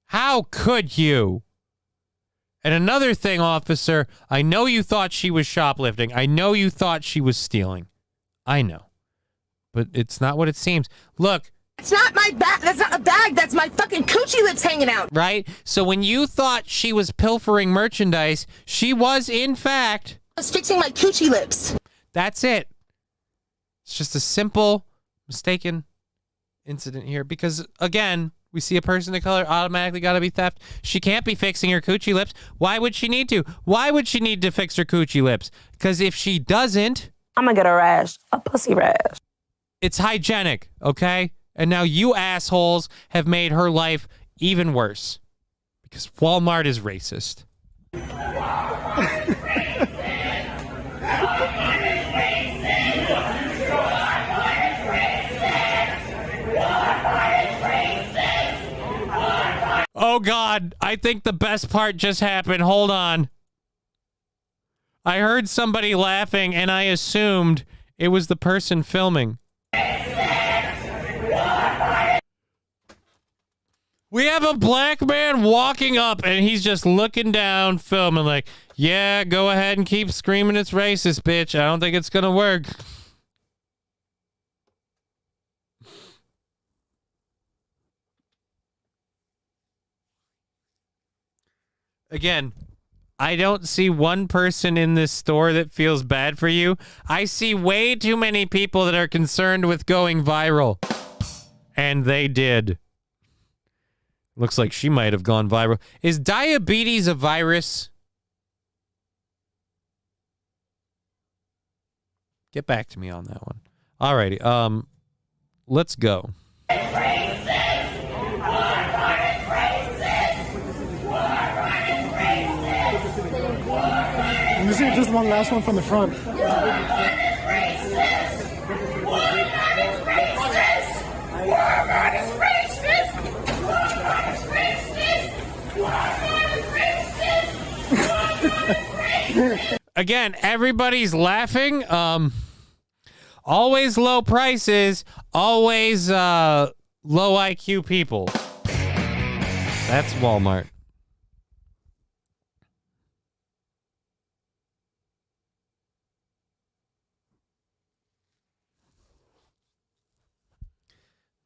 How could you? And another thing, officer, I know you thought she was shoplifting. I know you thought she was stealing. I know. But it's not what it seems. Look. It's not my bag. That's not a bag. That's my fucking coochie lips hanging out. Right? So when you thought she was pilfering merchandise, she was, in fact... I was fixing my coochie lips. That's it. It's just a simple, mistaken incident here. Because, again, we see a person of color, automatically got to be theft. She can't be fixing her coochie lips. Why would she need to? Why would she need to fix her coochie lips? Because if she doesn't... I'm going to get a rash, a pussy rash. It's hygienic, okay? And now you assholes have made her life even worse. Because Walmart is racist. Oh, God, I think the best part just happened. Hold on. I heard somebody laughing, and I assumed it was the person filming. We have a black man walking up, and he's just looking down, filming like, yeah, go ahead and keep screaming it's racist, bitch. I don't think it's going to work. Again, I don't see one person in this store that feels bad for you. I see way too many people that are concerned with going viral. And they did. Looks like she might have gone viral. Is diabetes a virus? Get back to me on that one. Alrighty, let's go. This is just one last one from the front. Again, everybody's laughing. Always low prices, always low IQ people. That's Walmart.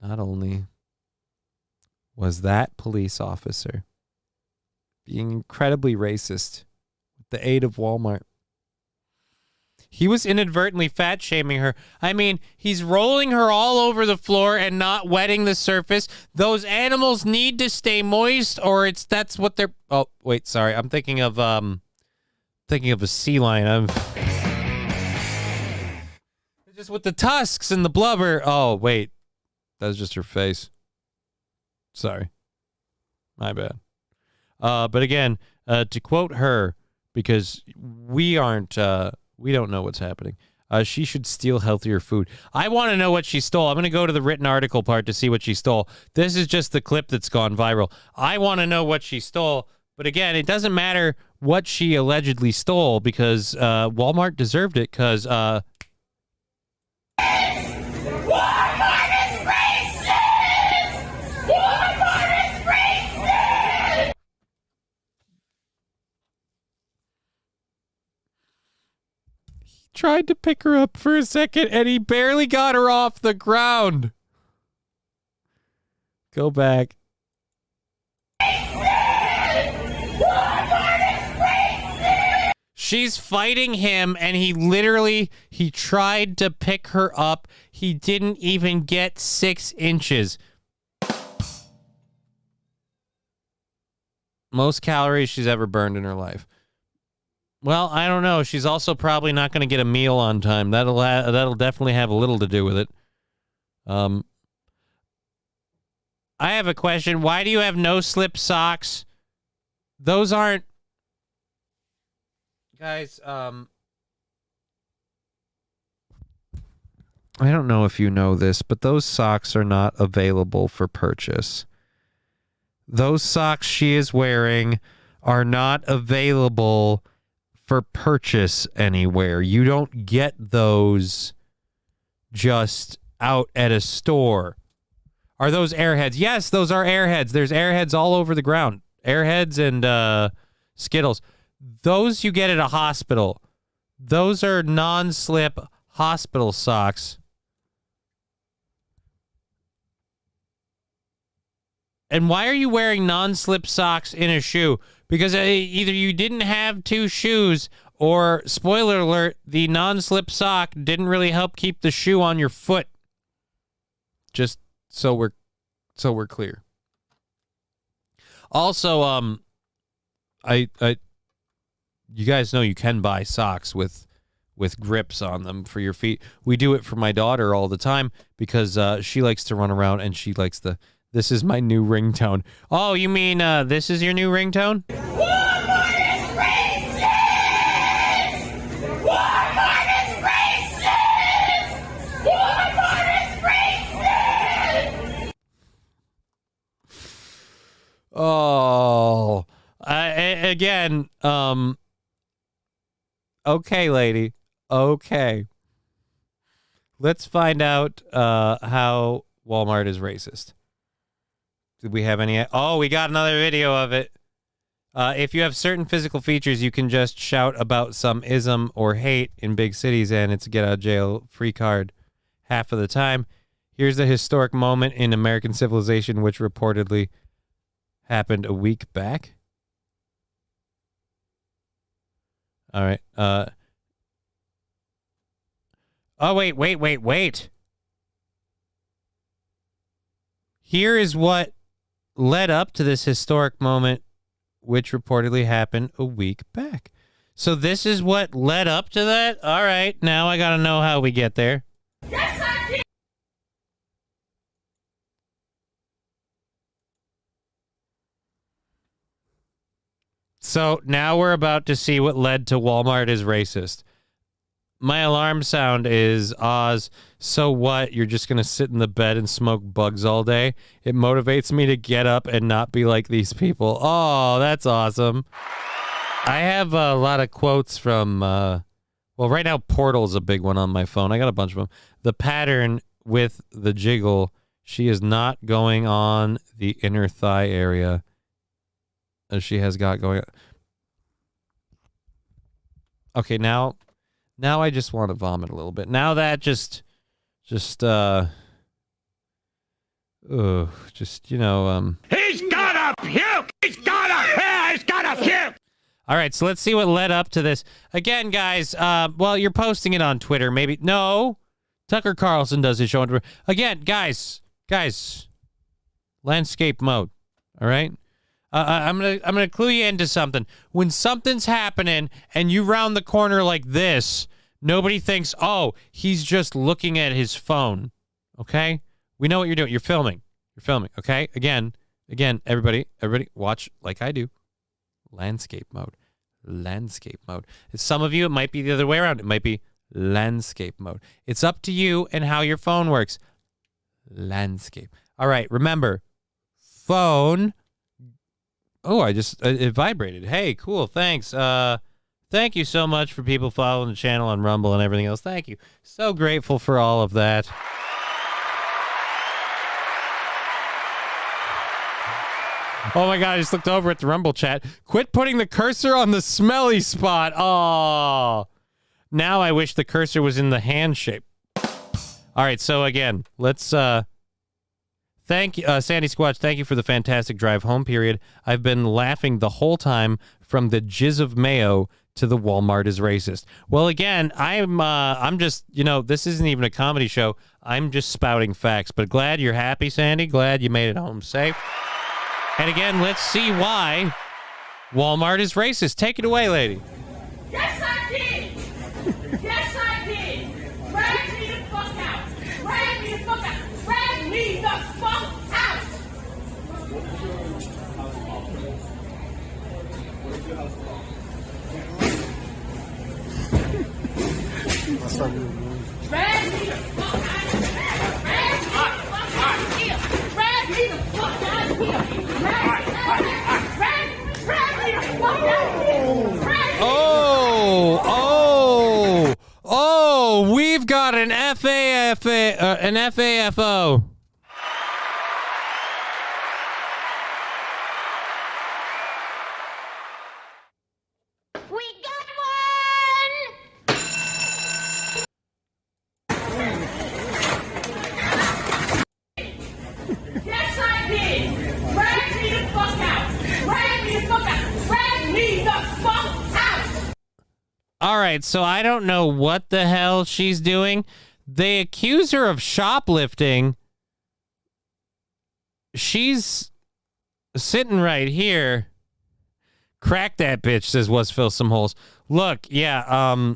Not only was that police officer being incredibly racist with the aid of Walmart, he was inadvertently fat shaming her. I mean, he's rolling her all over the floor and not wetting the surface. Those animals need to stay moist, or that's what they're. Oh, wait, sorry. I'm thinking of a sea lion. Just with the tusks and the blubber. Oh, wait. That was just her face. Sorry. My bad. But again, to quote her, because we don't know what's happening. She should steal healthier food. I want to know what she stole. I'm going to go to the written article part to see what she stole. This is just the clip that's gone viral. I want to know what she stole. But again, it doesn't matter what she allegedly stole because Walmart deserved it because... tried to pick her up for a second, and he barely got her off the ground. Go back. She's fighting him, and he tried to pick her up. He didn't even get 6 inches. Most calories she's ever burned in her life. Well, I don't know. She's also probably not going to get a meal on time. That'll definitely have a little to do with it. I have a question. Why do you have no-slip socks? Those aren't... Guys, I don't know if you know this, but those socks are not available for purchase. Those socks she is wearing are not available for purchase anywhere. You don't get those just out at a store. Are those Airheads? Yes, those are Airheads. There's Airheads all over the ground. Airheads and Skittles. Those you get at a hospital. Those are non-slip hospital socks. And why are you wearing non-slip socks in a shoe? Because either you didn't have 2 shoes, or, spoiler alert, the non-slip sock didn't really help keep the shoe on your foot. Just so we're clear. Also, you guys know you can buy socks with grips on them for your feet. We do it for my daughter all the time because she likes to run around and she likes the... This is my new ringtone. Oh, you mean this is your new ringtone? Walmart is racist! Walmart is racist! Walmart is racist! Oh, again, Okay, lady. Okay. Let's find out how Walmart is racist. Did we have any? Oh, we got another video of it. If you have certain physical features, you can just shout about some ism or hate in big cities, and it's a get-out-of-jail-free card half of the time. Here's a historic moment in American civilization, which reportedly happened a week back. All right. Oh, wait. Here is what led up to this historic moment, which reportedly happened a week back. So this is what led up to that? All right, now I got to know how we get there. Yes, I did. So now we're about to see what led to Walmart is racist. My alarm sound is Oz. So what? You're just going to sit in the bed and smoke bugs all day? It motivates me to get up and not be like these people. Oh, that's awesome. I have a lot of quotes from, well, right now Portal's a big one on my phone. I got a bunch of them. The pattern with the jiggle, she is not going on the inner thigh area as she has got going on. Okay, now I just want to vomit a little bit. Now that just He's gotta puke! He's gotta puke! All right, so let's see what led up to this. Again, guys, well, you're posting it on Twitter. Maybe, no. Tucker Carlson does his show on Twitter. Again, guys, landscape mode, all right? I'm gonna clue you into something. When something's happening and you round the corner like this, nobody thinks, oh, he's just looking at his phone. Okay? We know what you're doing. You're filming. Okay? Again, everybody, watch like I do. Landscape mode. Some of you, it might be the other way around. It might be landscape mode. It's up to you and how your phone works. Landscape. All right, remember, phone. Oh, it vibrated. Hey, cool, thanks. Thank you so much for people following the channel on Rumble and everything else. Thank you. So grateful for all of that. Oh my God, I just looked over at the Rumble chat. Quit putting the cursor on the smelly spot. Oh, now I wish the cursor was in the hand shape. All right, so again, let's thank you, Sandy Squatch. Thank you for the fantastic drive home period. I've been laughing the whole time from the jizz of mayo to the Walmart is racist. Well, again, I'm just, this isn't even a comedy show. I'm just spouting facts. But glad you're happy, Sandy. Glad you made it home safe. And again, let's see why Walmart is racist. Take it away, lady. Yes, I did. Yes, I did. Drag me the fuck out. Drag me the fuck out. Drag me the fuck out. Drag me the fuck out of here. Drag me the fuck out of here. Drag me the fuck out of here. Oh, we've got an FAFO. We got one! Yes, I did! Drag me the fuck out! Drag me the fuck out! Drag me the fuck out! All right, so I don't know what the hell she's doing. They accuse her of shoplifting. She's sitting right here. Crack that bitch, says What's Fill Some Holes. Look, yeah,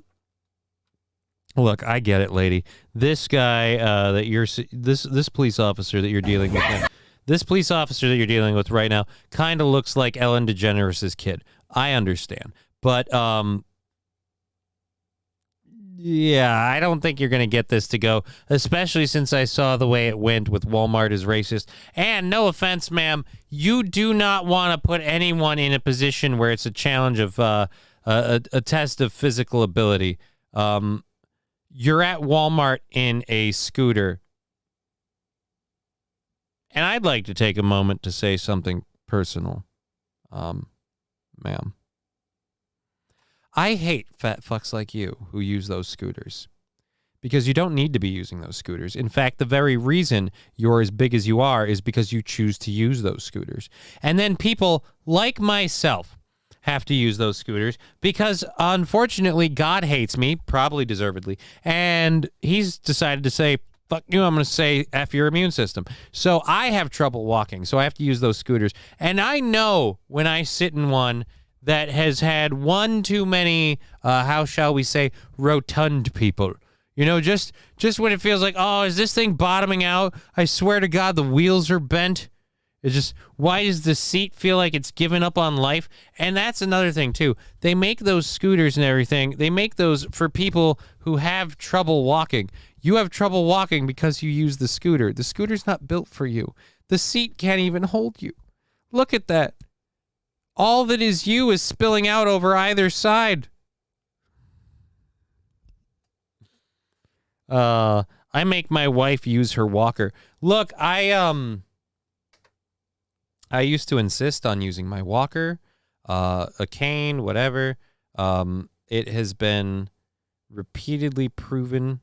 look, I get it, lady. This guy this police officer that you're dealing with now, this police officer that you're dealing with right now kind of looks like Ellen DeGeneres' kid. I understand. But yeah, I don't think you're going to get this to go, especially since I saw the way it went with Walmart is racist. And no offense, ma'am, you do not want to put anyone in a position where it's a challenge of a test of physical ability. You're at Walmart in a scooter. And I'd like to take a moment to say something personal. Ma'am. I hate fat fucks like you who use those scooters. Because you don't need to be using those scooters. In fact, the very reason you're as big as you are is because you choose to use those scooters. And then people like myself have to use those scooters because, unfortunately, God hates me, probably deservedly, and he's decided to say, fuck you, I'm going to say F your immune system. So I have trouble walking, so I have to use those scooters. And I know when I sit in one that has had one too many, how shall we say, rotund people. You know, just when it feels like, oh, is this thing bottoming out? I swear to God, the wheels are bent. It's just, why does the seat feel like it's given up on life? And that's another thing, too. They make those scooters and everything. They make those for people who have trouble walking. You have trouble walking because you use the scooter. The scooter's not built for you. The seat can't even hold you. Look at that. All that is you is spilling out over either side. I make my wife use her walker. Look, I used to insist on using my walker, a cane, whatever. It has been repeatedly proven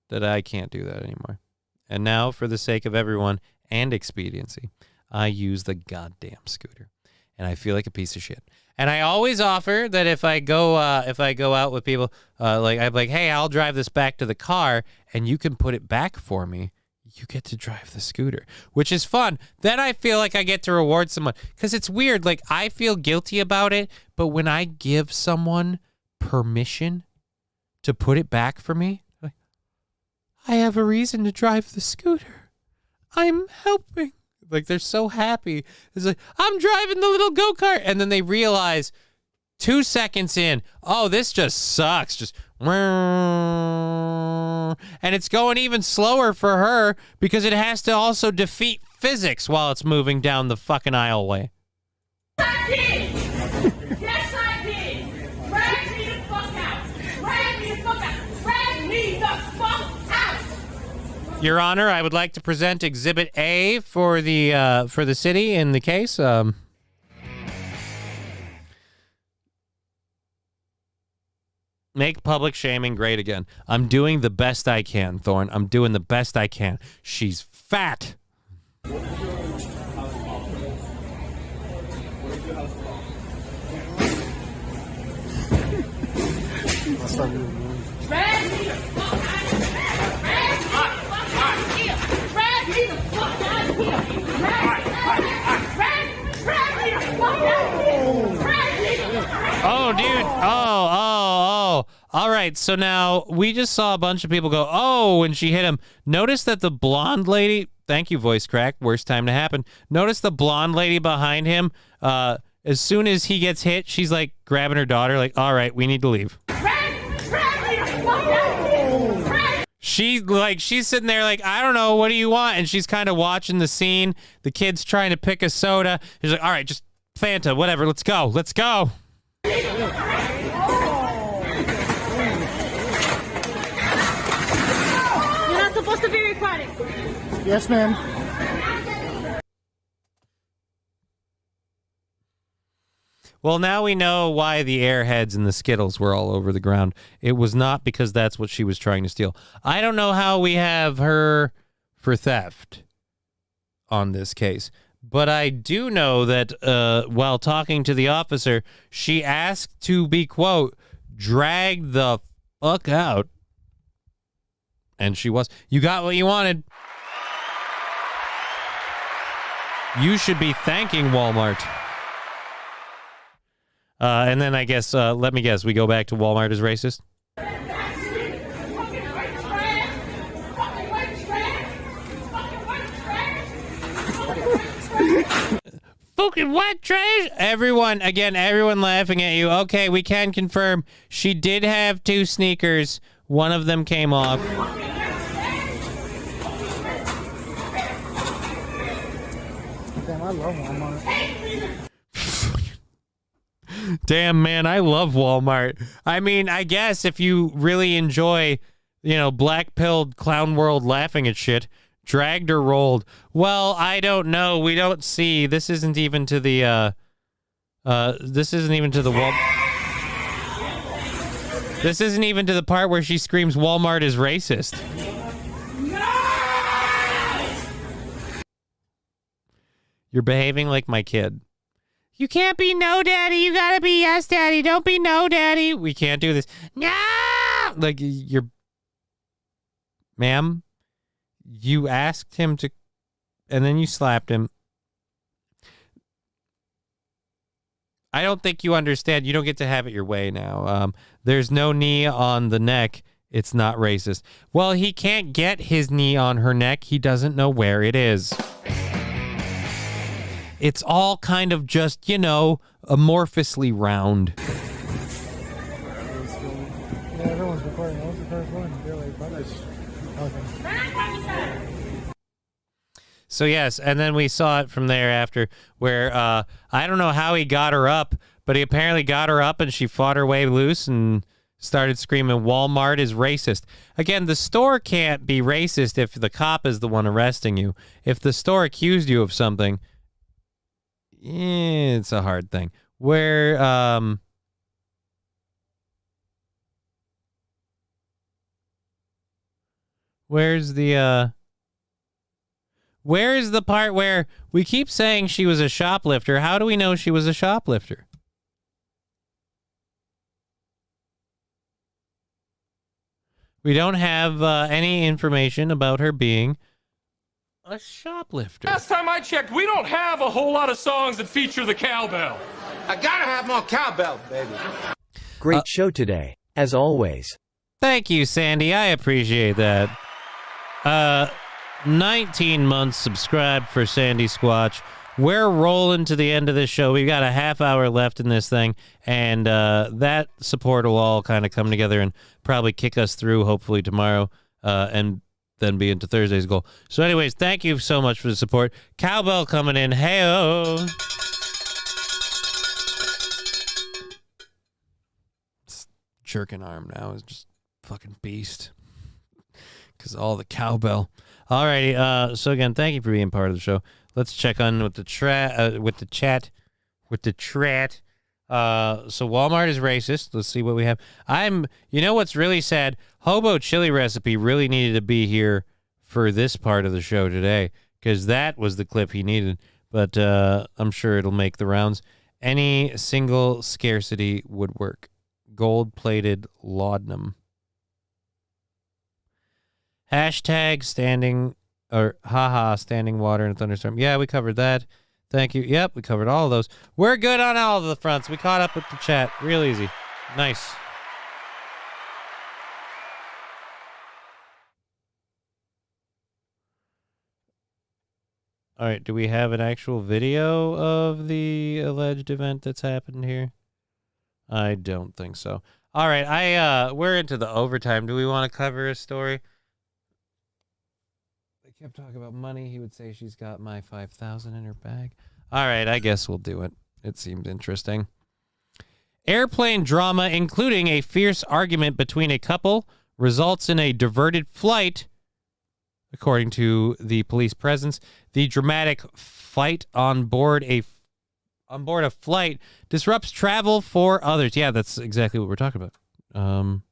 that I can't do that anymore. And now, for the sake of everyone and expediency, I use the goddamn scooter. And I feel like a piece of shit. And I always offer that if I go out with people, I'm like, hey, I'll drive this back to the car, and you can put it back for me. You get to drive the scooter, which is fun. Then I feel like I get to reward someone because it's weird. Like, I feel guilty about it, but when I give someone permission to put it back for me, I have a reason to drive the scooter. I'm helping. Like, they're so happy. It's like, I'm driving the little go-kart. And then they realize 2 seconds in, oh, this just sucks. Just, and it's going even slower for her because it has to also defeat physics while it's moving down the fucking aisleway. I did. Yes, I did. Drag me the fuck out. Drag me the fuck out. Drag me the fuck out. Your Honor, I would like to present Exhibit A for the city in the case. Make public shaming great again. I'm doing the best I can, Thorne. I'm doing the best I can. She's fat. Drag me the fuck out of here. Drag me the fuck out of here. Drag me the fuck out of here. Oh, dude. Oh. All right, so now we just saw a bunch of people go, oh, when she hit him. Notice that the blonde lady, thank you, voice crack, worst time to happen. Notice the blonde lady behind him, as soon as he gets hit, she's like grabbing her daughter, like, all right, we need to leave. She's sitting there like, I don't know, what do you want? And she's kind of watching the scene. The kid's trying to pick a soda. She's like, all right, just Fanta, whatever, let's go. You're not supposed to be recording. Yes, ma'am. Well, now we know why the Airheads and the Skittles were all over the ground. It was not because that's what she was trying to steal. I don't know how we have her for theft on this case, but I do know that while talking to the officer, she asked to be, quote, dragged the fuck out. And she was. You got what you wanted. You should be thanking Walmart. And then I guess, let me guess, we go back to Walmart as racist? Fucking white trash! Everyone laughing at you. Okay, we can confirm she did have 2 sneakers. One of them came off. Damn, I love Walmart. Damn, man, I love Walmart. I mean, I guess if you really enjoy, black-pilled clown world laughing at shit, dragged or rolled. Well, I don't know. We don't see. This isn't even to the, this isn't even to the This isn't even to the part where she screams Walmart is racist. You're behaving like my kid. You can't be no daddy. You gotta be yes daddy. Don't be no daddy. We can't do this. No! Like, ma'am, you asked him to, and then you slapped him. I don't think you understand. You don't get to have it your way now. There's no knee on the neck. It's not racist. Well, he can't get his knee on her neck. He doesn't know where it is. It's all kind of just, amorphously round. Yeah, everyone's recording. That was the first one. They're like, okay. So, yes, and then we saw it from there after where I don't know how he got her up, but he apparently got her up and she fought her way loose and started screaming, Walmart is racist. Again, the store can't be racist if the cop is the one arresting you. If the store accused you of something, it's a hard thing. Where's the part where we keep saying she was a shoplifter? How do we know she was a shoplifter? We don't have any information about her being a shoplifter. Last time I checked, we don't have a whole lot of songs that feature the cowbell. I gotta have more cowbell, baby. Great show today, as always. Thank you, Sandy. I appreciate that. 19 months subscribed for Sandy Squatch. We're rolling to the end of this show. We've got a half hour left in this thing, and that support will all kind of come together and probably kick us through, hopefully, tomorrow, and then be into Thursday's goal. So anyways, thank you so much for the support. Cowbell coming in. Hey-oh. Jerking arm now is just fucking beast. Because all the cowbell. Alrighty, so again, thank you for being part of the show. Let's check on with the chat. So Walmart is racist. Let's see what we have. You know what's really sad? Hobo chili recipe really needed to be here for this part of the show today because that was the clip he needed. But I'm sure it'll make the rounds. Any single scarcity would work. Gold-plated laudanum. Hashtag standing water in a thunderstorm. Yeah, we covered that. Thank you. Yep, we covered all of those. We're good on all of the fronts. We caught up with the chat. Real easy. Nice. All right, do we have an actual video of the alleged event that's happened here? I don't think so. All right, we're into the overtime. Do we want to cover a story? They kept talking about money. He would say she's got my $5,000 in her bag. All right, I guess we'll do it. It seemed interesting. Airplane drama, including a fierce argument between a couple, results in a diverted flight. According to the police presence, the dramatic fight on board a flight disrupts travel for others. Yeah, that's exactly what we're talking about.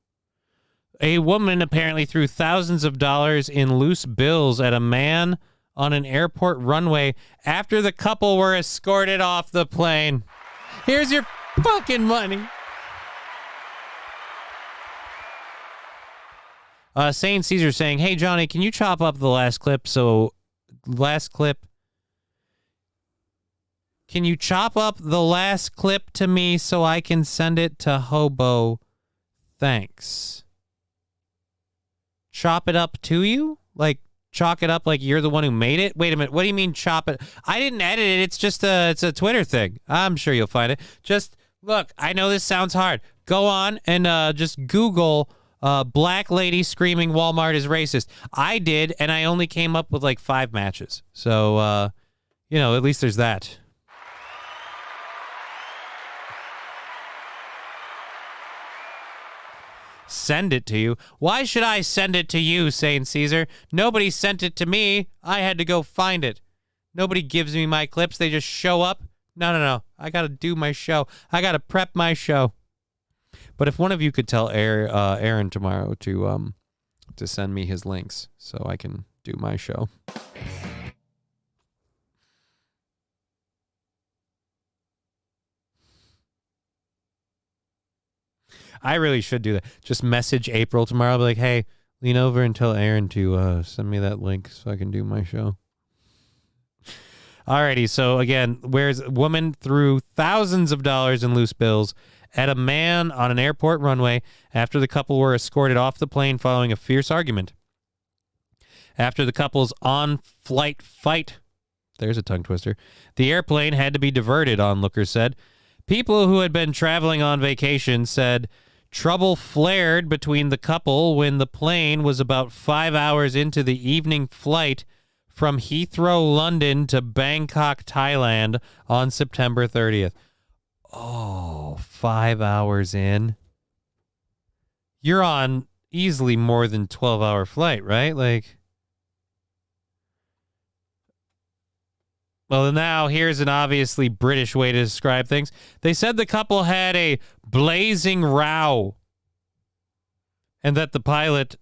A woman apparently threw thousands of dollars in loose bills at a man on an airport runway after the couple were escorted off the plane. Here's your fucking money. Saint Caesar saying, hey, Johnny, can you chop up the last clip? Can you chop up the last clip to me so I can send it to Hobo? Thanks. Chop it up to you? Like, chalk it up like you're the one who made it? Wait a minute. What do you mean chop it? I didn't edit it. It's just it's a Twitter thing. I'm sure you'll find it. Just, look, I know this sounds hard. Go on and just Google black lady screaming Walmart is racist. I did, and I only came up with like 5 matches. So, at least there's that. send it to you. Why should I send it to you, Saint Caesar? Nobody sent it to me. I had to go find it. Nobody gives me my clips. They just show up. No. I got to do my show. I got to prep my show. But if one of you could tell Aaron tomorrow to send me his links so I can do my show. I really should do that. Just message April tomorrow. I'll be like, hey, lean over and tell Aaron to send me that link so I can do my show. Alrighty, so again, where's a woman threw thousands of dollars in loose bills at a man on an airport runway after the couple were escorted off the plane following a fierce argument. After the couple's on-flight fight, there's a tongue twister, the airplane had to be diverted, onlookers said. People who had been traveling on vacation said trouble flared between the couple when the plane was about 5 hours into the evening flight from Heathrow, London to Bangkok, Thailand on September 30th. Oh, 5 hours in. You're on easily more than 12-hour flight, right? Like, well, now here's an obviously British way to describe things. They said the couple had a blazing row and that the pilot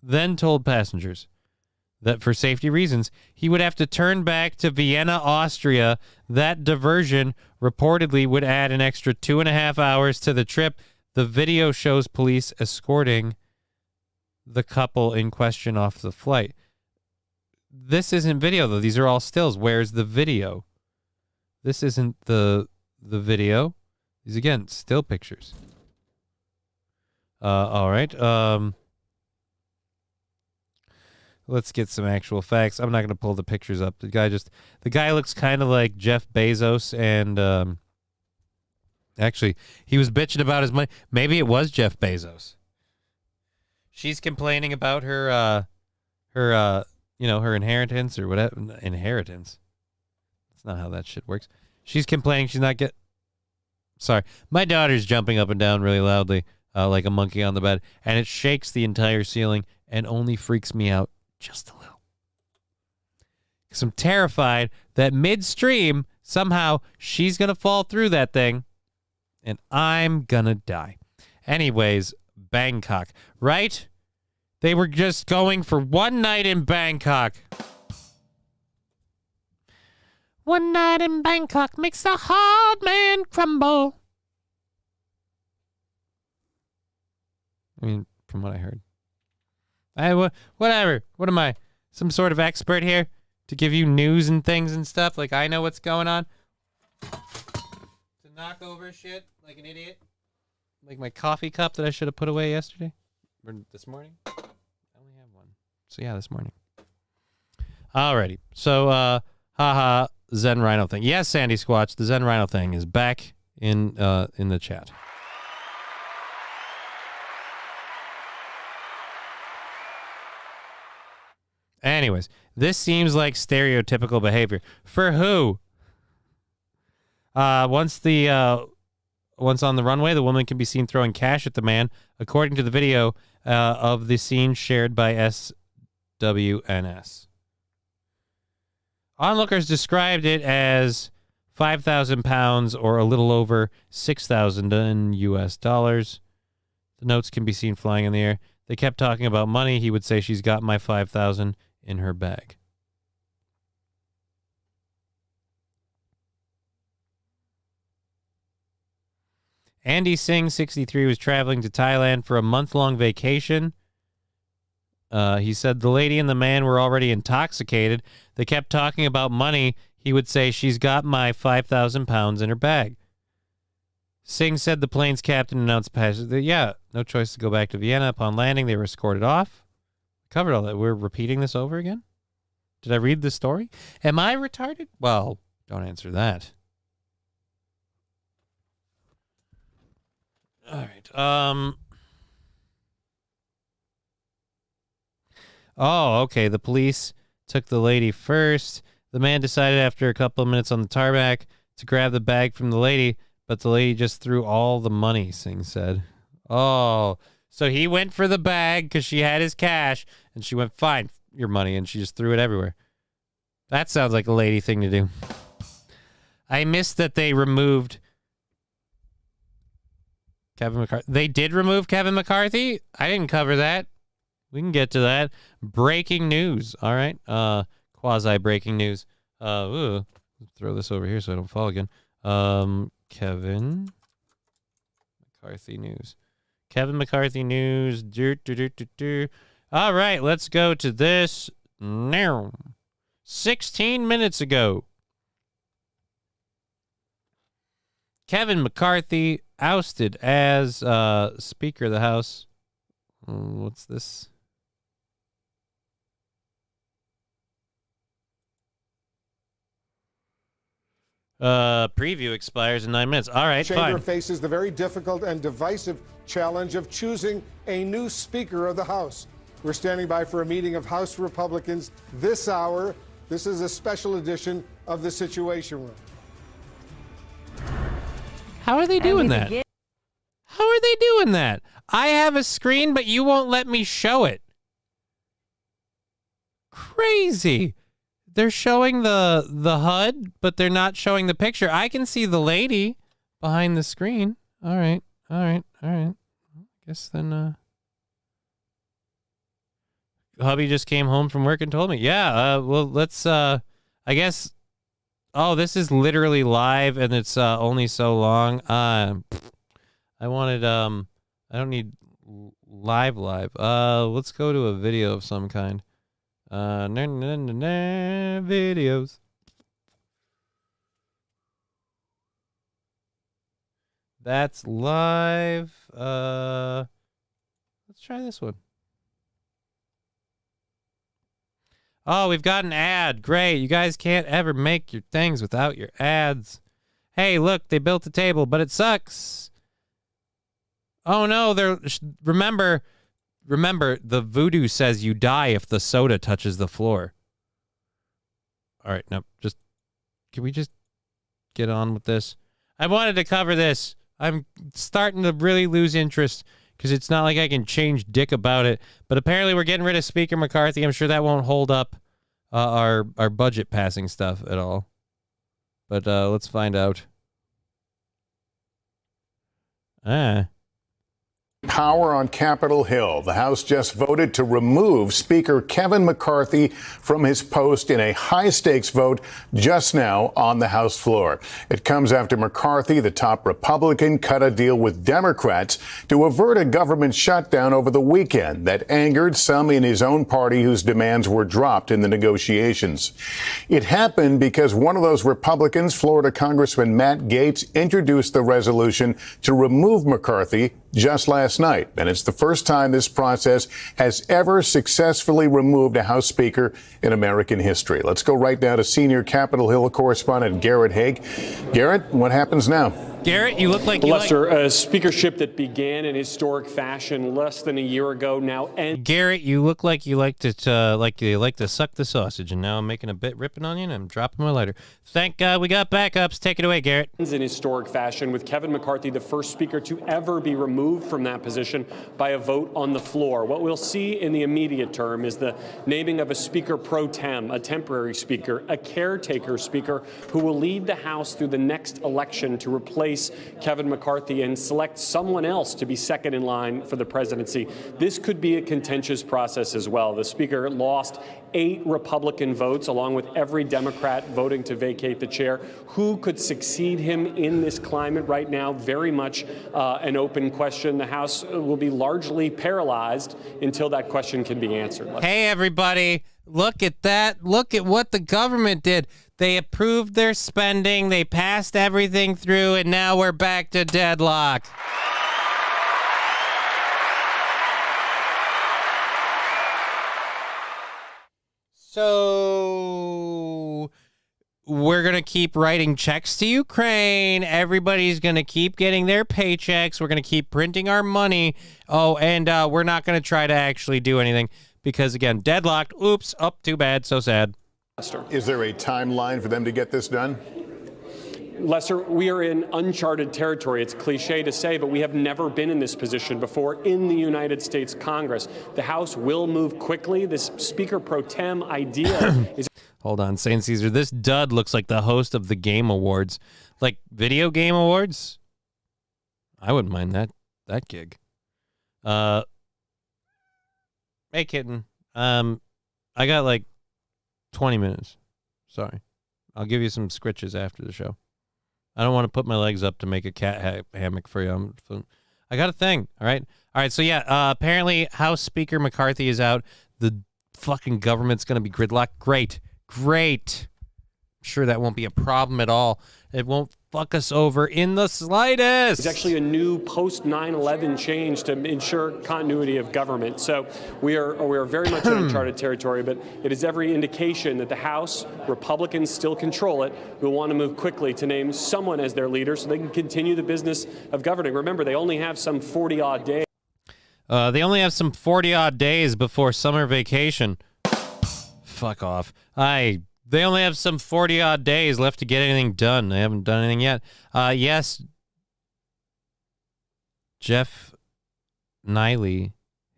then told passengers that for safety reasons, he would have to turn back to Vienna, Austria. That diversion reportedly would add an extra 2.5 hours to the trip. The video shows police escorting the couple in question off the flight. This isn't video, though. These are all stills. Where's the video? This isn't the video. These, again, still pictures. All right. Let's get some actual facts. I'm not going to pull the pictures up. The guy looks kind of like Jeff Bezos, and actually, he was bitching about his money. Maybe it was Jeff Bezos. She's complaining about her inheritance or whatever. Inheritance. That's not how that shit works. She's complaining she's not Sorry. My daughter's jumping up and down really loudly, like a monkey on the bed, and it shakes the entire ceiling and only freaks me out just a little. Because I'm terrified that midstream, somehow, she's going to fall through that thing, and I'm going to die. Anyways, Bangkok, right? They were just going for one night in Bangkok. One night in Bangkok makes the hard man crumble. I mean, from what I heard. Whatever. What am I? Some sort of expert here to give you news and things and stuff? Like I know what's going on? To knock over shit like an idiot? Like my coffee cup that I should have put away yesterday? Or this morning? I only have one. So yeah, this morning. Alrighty. So, haha, Zen Rhino thing. Yes, Sandy Squatch, the Zen Rhino thing is back in the chat. Anyways, this seems like stereotypical behavior. For who? Once on the runway, the woman can be seen throwing cash at the man, according to the video of the scene shared by SWNS. Onlookers described it as 5,000 pounds or a little over 6,000 in US dollars. The notes can be seen flying in the air. They kept talking about money. He would say, she's got my 5,000 in her bag. Andy Singh, 63, was traveling to Thailand for a month-long vacation. He said the lady and the man were already intoxicated. They kept talking about money. He would say, she's got my 5,000 pounds in her bag. Singh said the plane's captain announced passengers, no choice to go back to Vienna. Upon landing, they were escorted off. Covered all that. We're repeating this over again? Did I read the story? Am I retarded? Well, don't answer that. All right. Oh, okay. The police took the lady first. The man decided after a couple of minutes on the tarmac to grab the bag from the lady, but the lady just threw all the money, Singh said. Oh, So he went for the bag because she had his cash, and she went, fine, your money, and she just threw it everywhere. That sounds like a lady thing to do. I missed that they removed Kevin McCarthy. They did remove Kevin McCarthy? I didn't cover that. We can get to that. Breaking news. All right. Quasi-breaking news. Throw this over here so I don't fall again. Kevin McCarthy news. Kevin McCarthy news. All right, let's go to this now. 16 minutes ago, Kevin McCarthy ousted as Speaker of the House. What's this? Preview expires in 9 minutes. All right, Chamber fine. faces the very difficult and divisive challenge of choosing a new Speaker of the House. We're standing by for a meeting of House Republicans this hour. This is a special edition of the Situation Room. How are they doing that? How are they doing that? I have a screen, but you won't let me show it. Crazy. They're showing the HUD, but they're not showing the picture. I can see the lady behind the screen. All right. I guess then hubby just came home from work and told me. Yeah, well, let's I guess. Oh, this is literally live and it's only so long. I wanted I don't need live. Let's go to a video of some kind. Videos. That's live. Let's try this one. Oh, we've got an ad. Great. You guys can't ever make your things without your ads. Hey, look, they built a table, but it sucks. Oh no, remember, the voodoo says you die if the soda touches the floor. All right, now can we just get on with this? I wanted to cover this. I'm starting to really lose interest because it's not like I can change dick about it. But apparently we're getting rid of Speaker McCarthy. I'm sure that won't hold up our budget passing stuff at all. But let's find out. Power on Capitol Hill. The House just voted to remove Speaker Kevin McCarthy from his post in a high-stakes vote just now on the House floor. It comes after McCarthy, the top Republican, cut a deal with Democrats to avert a government shutdown over the weekend that angered some in his own party whose demands were dropped in the negotiations. It happened because one of those Republicans, Florida Congressman Matt Gaetz, introduced the resolution to remove McCarthy just last night. And it's the first time this process has ever successfully removed a House Speaker in American history. Let's go right now to senior Capitol Hill correspondent Garrett Haig. Garrett, what happens now? Garrett, you look like Lester, a speakership that began in historic fashion less than a year ago now. And Garrett, you look like you like to suck the sausage, and now I'm making a bit ripping onion and I'm dropping my lighter. Thank God we got backups. Take it away, Garrett. In historic fashion, with Kevin McCarthy, the first speaker to ever be removed from that position by a vote on the floor. What we'll see in the immediate term is the naming of a speaker pro tem, a temporary speaker, a caretaker speaker who will lead the House through the next election to replace Kevin McCarthy and select someone else to be second in line for the presidency. This could be a contentious process as well. The speaker lost 8 Republican votes, along with every Democrat voting to vacate the chair. Who could succeed him in this climate right now? Very much an open question. The House will be largely paralyzed until that question can be answered. Hey, everybody. Look at that. Look at what the government did. They approved their spending. They passed everything through, and now we're back to deadlock. So we're going to keep writing checks to Ukraine. Everybody's going to keep getting their paychecks. We're going to keep printing our money. Oh, and we're not going to try to actually do anything because, again, deadlocked. Oops. Oh, too bad. So sad. Is there a timeline for them to get this done? Lesser, we are in uncharted territory. It's cliche to say, but we have never been in this position before in the United States Congress. The House will move quickly. This Speaker pro tem idea is... Hold on, St. Caesar. This dud looks like the host of the Game Awards. Like, video game awards? I wouldn't mind that gig. Hey, kitten. I got like 20 minutes. Sorry. I'll give you some scritches after the show. I don't want to put my legs up to make a cat hammock for you. I got a thing, all right? All right, so yeah, apparently House Speaker McCarthy is out. The fucking government's going to be gridlocked. Great. I'm sure that won't be a problem at all. It won't fuck us over in the slightest. It's actually a new post 9/11 change to ensure continuity of government. So we are very much in uncharted territory, but it is every indication that the House, Republicans still control it, will want to move quickly to name someone as their leader so they can continue the business of governing. Remember, they only have some 40-odd days. They only have some 40-odd days before summer vacation. Fuck off. They only have some 40-odd days left to get anything done. They haven't done anything yet. Yes, Jeff Niley,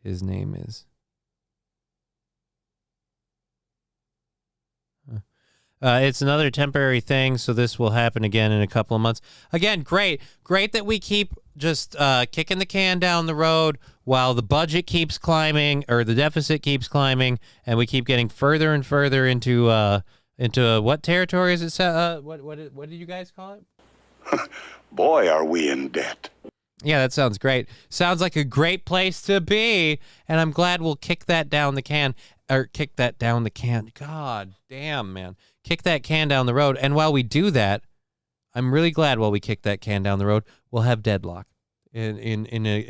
his name is. It's another temporary thing, so this will happen again in a couple of months. Again, great that we keep just kicking the can down the road while the budget keeps climbing, or the deficit keeps climbing, and we keep getting further and further into what territory is it? What did you guys call it? Boy, are we in debt. Yeah, that sounds great. Sounds like a great place to be, and I'm glad we'll kick that down the can. God damn, man. Kick that can down the road. And while we do that, I'm really glad while we kick that can down the road, we'll have deadlock in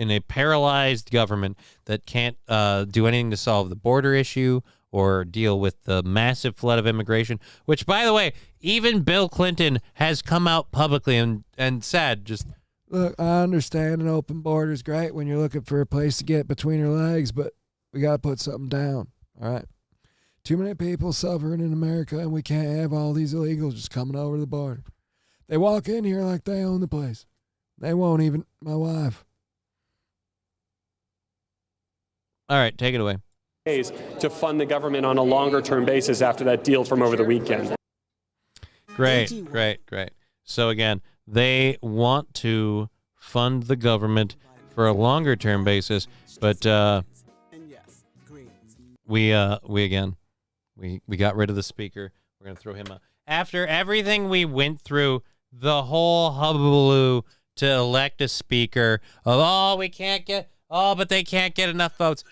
a paralyzed government that can't do anything to solve the border issue or deal with the massive flood of immigration, which, by the way, even Bill Clinton has come out publicly and said, just, look, I understand an open border is great when you're looking for a place to get between your legs, but we got to put something down, all right? Too many people suffering in America, and we can't have all these illegals just coming over the border. They walk in here like they own the place. They won't even, my wife. All right, take it away. To fund the government on a longer-term basis after that deal from over the weekend. Great. So again, they want to fund the government for a longer-term basis, but we got rid of the speaker. We're gonna throw him out after everything we went through. The whole hullabaloo to elect a speaker of but they can't get enough votes.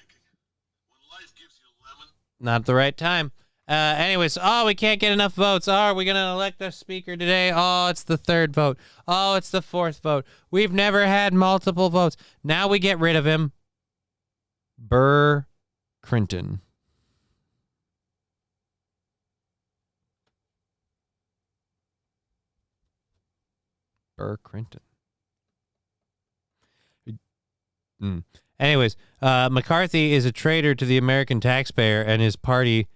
Not the right time. Anyways, we can't get enough votes. Are we going to elect a speaker today? Oh, it's the third vote. Oh, it's the fourth vote. We've never had multiple votes. Now we get rid of him. Burr Clinton. Burr Clinton. Anyways, McCarthy is a traitor to the American taxpayer and his party.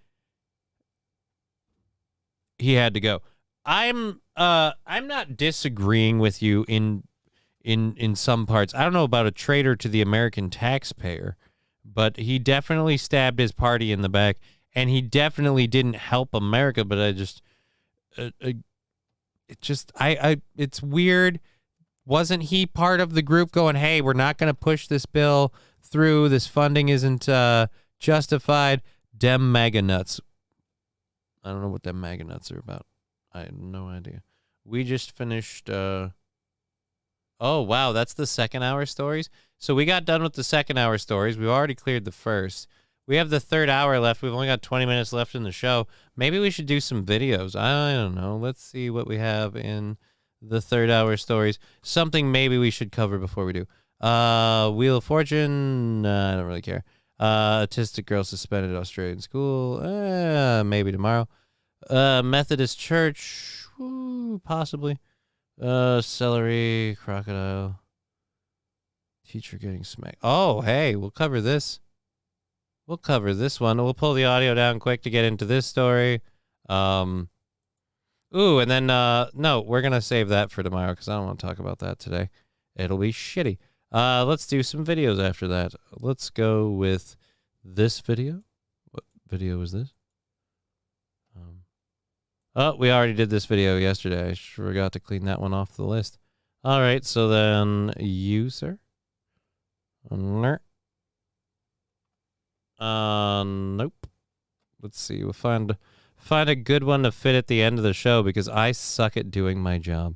He had to go. I'm not disagreeing with you in some parts. I don't know about a traitor to the American taxpayer, but he definitely stabbed his party in the back, and he definitely didn't help America. But it's weird. Wasn't he part of the group going, hey, we're not going to push this bill through. This funding isn't justified. Dem MAGA nuts. I don't know what them MAGA nuts are about. I have no idea. We just finished. Oh, wow. That's the second hour stories. So we got done with the second hour stories. We've already cleared the first. We have the third hour left. We've only got 20 minutes left in the show. Maybe we should do some videos. I don't know. Let's see what we have in the third hour stories. Something maybe we should cover before we do. Wheel of Fortune. I don't really care. Autistic girl suspended at Australian school. Maybe tomorrow. Methodist church. Possibly. Celery. Crocodile. Teacher getting smacked. Oh, hey, we'll cover this. We'll cover this one. We'll pull the audio down quick to get into this story. Ooh, and then, no, we're going to save that for tomorrow because I don't want to talk about that today. It'll be shitty. Let's do some videos after that. Let's go with this video. What video is this? Oh, we already did this video yesterday. I forgot to clean that one off the list. All right, so then you, sir. Nope. Let's see. We'll find a good one to fit at the end of the show because I suck at doing my job.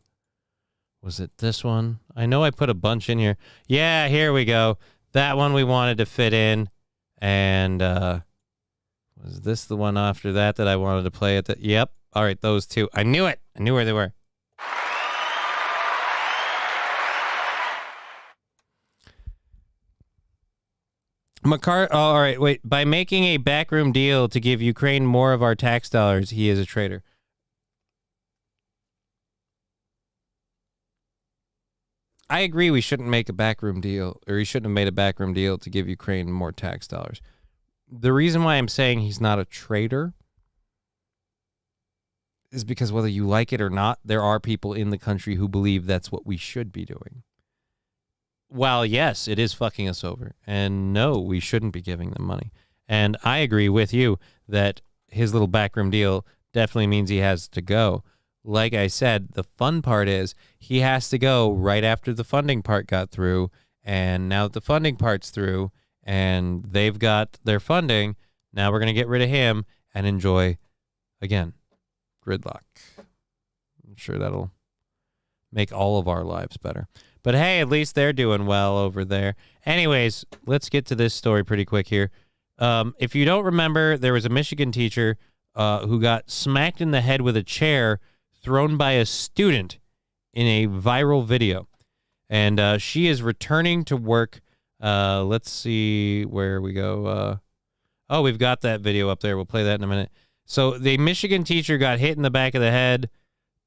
Was it this one? I know I put a bunch in here. Yeah, here we go. That one we wanted to fit in. And was this the one after that I wanted to play at the... Yep. All right, those two. I knew it. I knew where they were. All right, wait. By making a backroom deal to give Ukraine more of our tax dollars, he is a traitor. I agree we shouldn't make a backroom deal, or he shouldn't have made a backroom deal to give Ukraine more tax dollars. The reason why I'm saying he's not a traitor is because whether you like it or not, there are people in the country who believe that's what we should be doing. While, yes, it is fucking us over. And no, we shouldn't be giving them money. And I agree with you that his little backroom deal definitely means he has to go. Like I said, the fun part is he has to go right after the funding part got through. And now that the funding part's through and they've got their funding, now we're going to get rid of him and enjoy, again, gridlock. I'm sure that'll make all of our lives better. But hey, at least they're doing well over there. Anyways, let's get to this story pretty quick here. If you don't remember, there was a Michigan teacher who got smacked in the head with a chair thrown by a student in a viral video. And she is returning to work. Let's see where we go. Oh, we've got that video up there. We'll play that in a minute. So the Michigan teacher got hit in the back of the head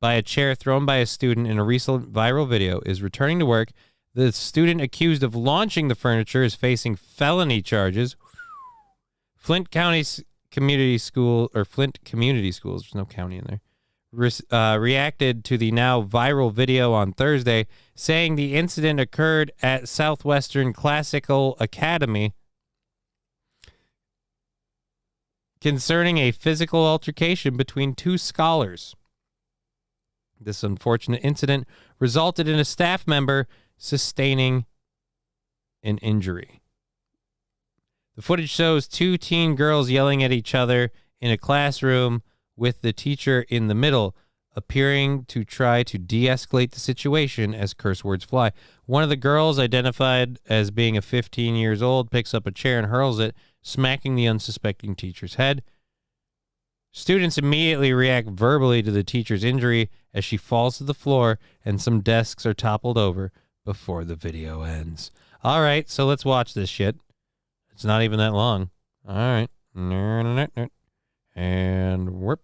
by a chair thrown by a student in a recent viral video, is returning to work. The student accused of launching the furniture is facing felony charges. Flint Community Schools, there's no county in there, reacted to the now viral video on Thursday, saying the incident occurred at Southwestern Classical Academy concerning a physical altercation between two scholars. This unfortunate incident resulted in a staff member sustaining an injury. The footage shows two teen girls yelling at each other in a classroom with the teacher in the middle, appearing to try to de-escalate the situation as curse words fly. One of the girls, identified as being 15 years old, picks up a chair and hurls it, smacking the unsuspecting teacher's head. Students immediately react verbally to the teacher's injury as she falls to the floor and some desks are toppled over before the video ends. All right, so let's watch this shit. It's not even that long. All right. And whoop.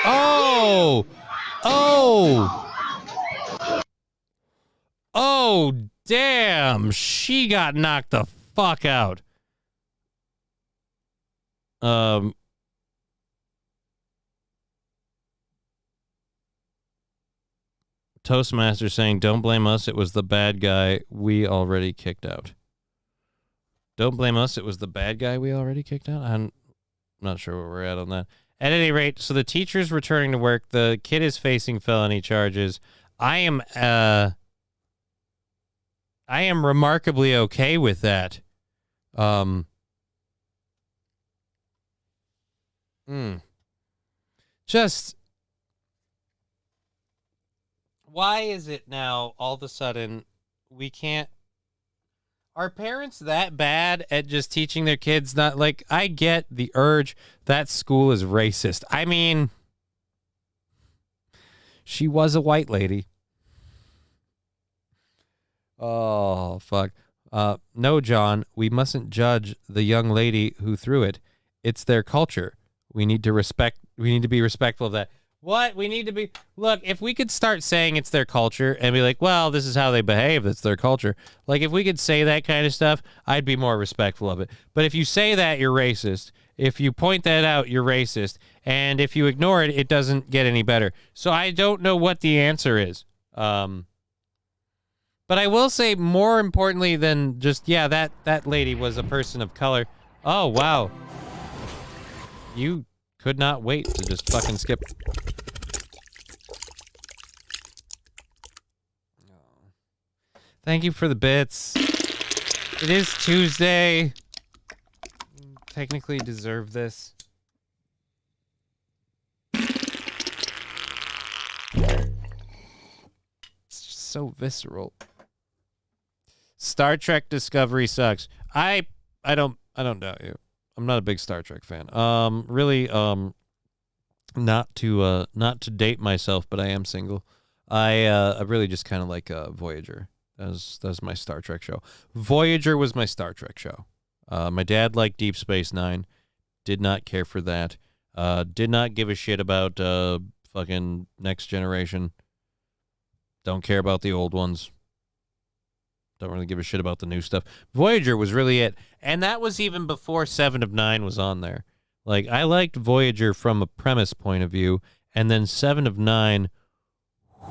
Oh! Oh! Oh, damn! She got knocked the fuck out. Toastmaster saying, "Don't blame us. It was the bad guy we already kicked out." Don't blame us. It was the bad guy we already kicked out. I'm not sure where we're at on that. At any rate, so the teacher's returning to work. The kid is facing felony charges. I am remarkably okay with that. Just why is it now all of a sudden we can't? Are parents that bad at just teaching their kids not, like, I get the urge that school is racist. I mean, she was a white lady. Oh, fuck. No, John, we mustn't judge the young lady who threw it. It's their culture. We need to be respectful of that. What? We need to be... Look, if we could start saying it's their culture and be like, well, this is how they behave, it's their culture. Like, if we could say that kind of stuff, I'd be more respectful of it. But if you say that, you're racist. If you point that out, you're racist. And if you ignore it, it doesn't get any better. So I don't know what the answer is. But I will say, more importantly than just, yeah, that lady was a person of color. Oh, wow. You could not wait to just fucking skip. Thank you for the bits. It is Tuesday. Technically deserve this. It's just so visceral. Star Trek Discovery sucks. I don't doubt you. I'm not a big Star Trek fan. Really, not to date myself, but I am single. I really just kind of like Voyager. That's my Star Trek show. Voyager was my Star Trek show. My dad liked Deep Space Nine. Did not care for that. Did not give a shit about fucking Next Generation. Don't care about the old ones. Don't really give a shit about the new stuff. Voyager was really it. And that was even before 7 of 9 was on there. Like, I liked Voyager from a premise point of view. And then 7 of 9,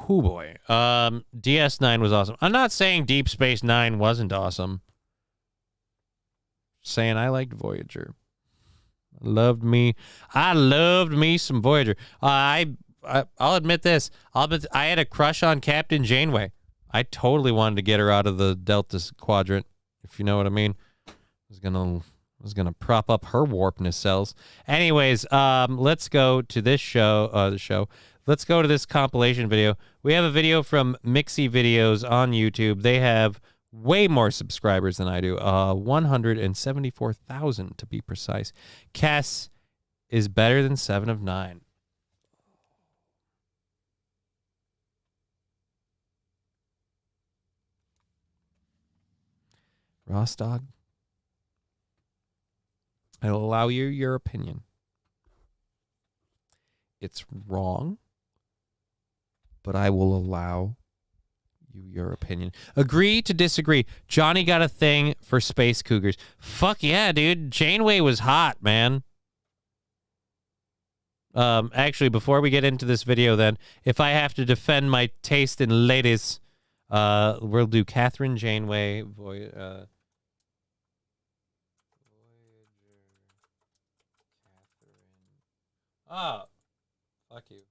oh boy. DS9 was awesome. I'm not saying Deep Space Nine wasn't awesome. Saying I liked Voyager. I loved me some Voyager. I'll admit this. I had a crush on Captain Janeway. I totally wanted to get her out of the Delta Quadrant, if you know what I mean. I was gonna prop up her warp nacelles. Anyways, let's go to this show. Let's go to this compilation video. We have a video from Mixie Videos on YouTube. They have way more subscribers than I do. 174,000 to be precise. Cass is better than 7 of 9. Ross Dog, I'll allow you your opinion. It's wrong, but I will allow you your opinion. Agree to disagree. Johnny got a thing for space cougars. Fuck yeah, dude. Janeway was hot, man. Actually, before we get into this video, then, if I have to defend my taste in ladies, we'll do Catherine Janeway. Oh, fuck you.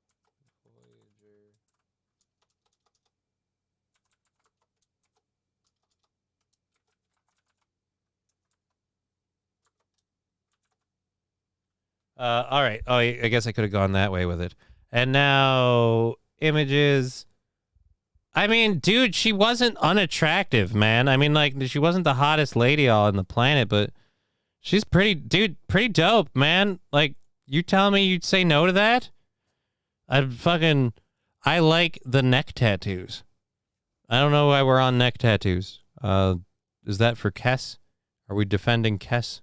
All right. Oh, I guess I could have gone that way with it. And now, images. I mean, dude, she wasn't unattractive, man. I mean, like, she wasn't the hottest lady on the planet, but she's pretty dope, man. Like, you telling me you'd say no to that? I like the neck tattoos. I don't know why we're on neck tattoos. Is that for Kess? Are we defending Kess?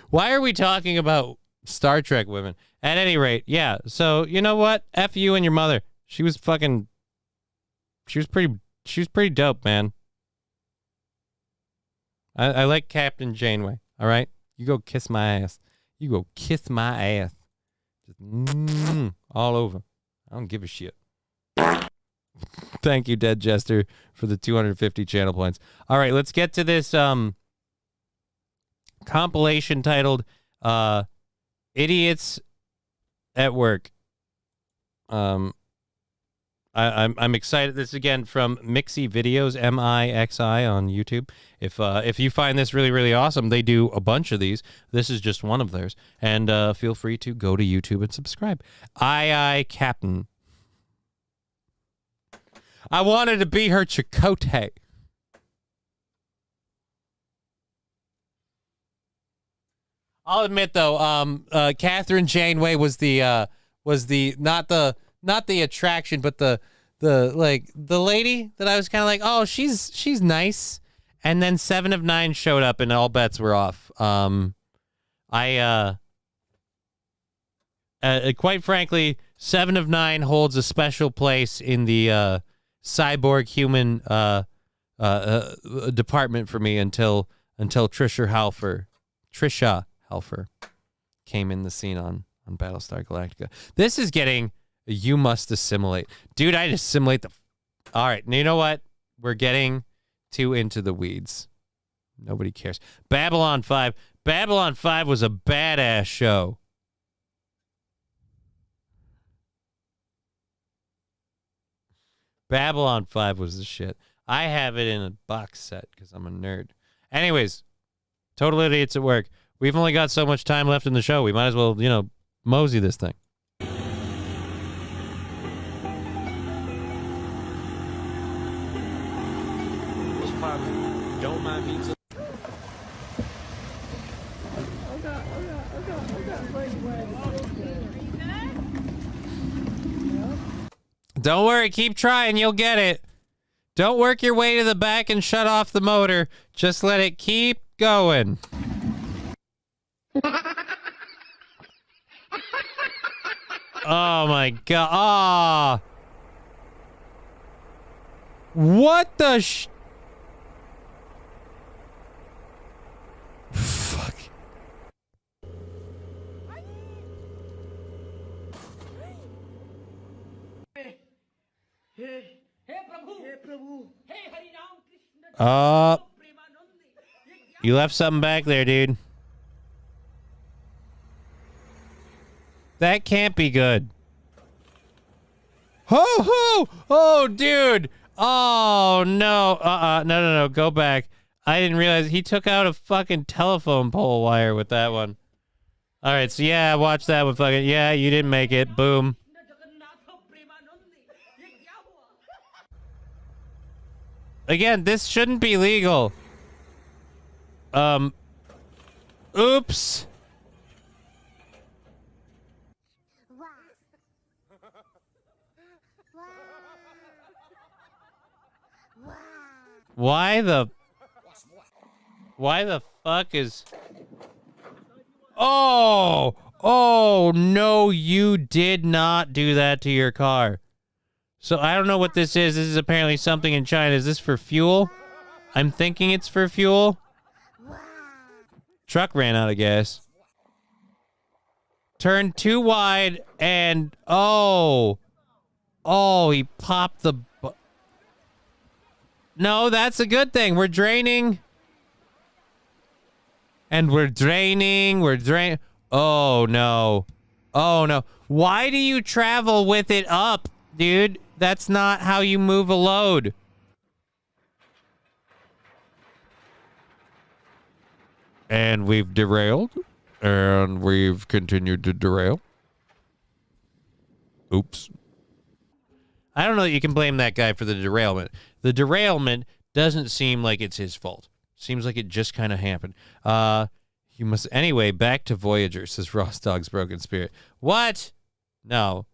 Why are we talking about Star Trek women? At any rate, yeah. So, you know what? F you and your mother. She was pretty dope, man. I like Captain Janeway. All right? You go kiss my ass. You go kiss my ass. Just all over. I don't give a shit. Thank you, Dead Jester, for the 250 channel points. All right, let's get to this compilation titled Idiots at Work. I'm excited. This is again from Mixie Videos, MIXI on YouTube. If you find this really, really awesome, they do a bunch of these. This is just one of theirs. And feel free to go to YouTube and subscribe. Aye, Captain. I wanted to be her Chakotay. I'll admit though, Catherine Janeway was the not the attraction, but the lady that I was kind of like, oh, she's nice. And then 7 of 9 showed up and all bets were off. I quite frankly, 7 of 9 holds a special place in the cyborg human department for me until Trisha Halfer came in the scene on Battlestar Galactica. This is getting, you must assimilate. Dude, I'd assimilate the... All right, you know what? We're getting too into the weeds. Nobody cares. Babylon 5. Babylon 5 was a badass show. Babylon 5 was the shit. I have it in a box set because I'm a nerd. Anyways, Total Idiots at Work. We've only got so much time left in the show. We might as well, mosey this thing. Don't mind pizza. Don't worry, keep trying, you'll get it. Don't work your way to the back and shut off the motor. Just let it keep going. Oh my god. Ah. What the fuck. You left something back there, dude. That can't be good. Ho ho! Oh, dude! Oh no! No! Go back. I didn't realize he took out a fucking telephone pole wire with that one. All right, so yeah, watch that one. Fucking yeah, you didn't make it. Boom. Again, this shouldn't be legal. Oops. Why the fuck is... Oh no, you did not do that to your car. So I don't know what this is. This is apparently something in China. Is this for fuel? I'm thinking it's for fuel. Truck ran out of gas. Turned too wide and... Oh, he popped the... No, that's a good thing. We're draining. And we're draining. Oh, no. Oh, no. Why do you travel with it up, dude? That's not how you move a load. And we've derailed. And we've continued to derail. Oops. I don't know that you can blame that guy for the derailment. The derailment doesn't seem like it's his fault. Seems like it just kind of happened. You must... Anyway, back to Voyager, says Ross Dog's Broken Spirit. What? No.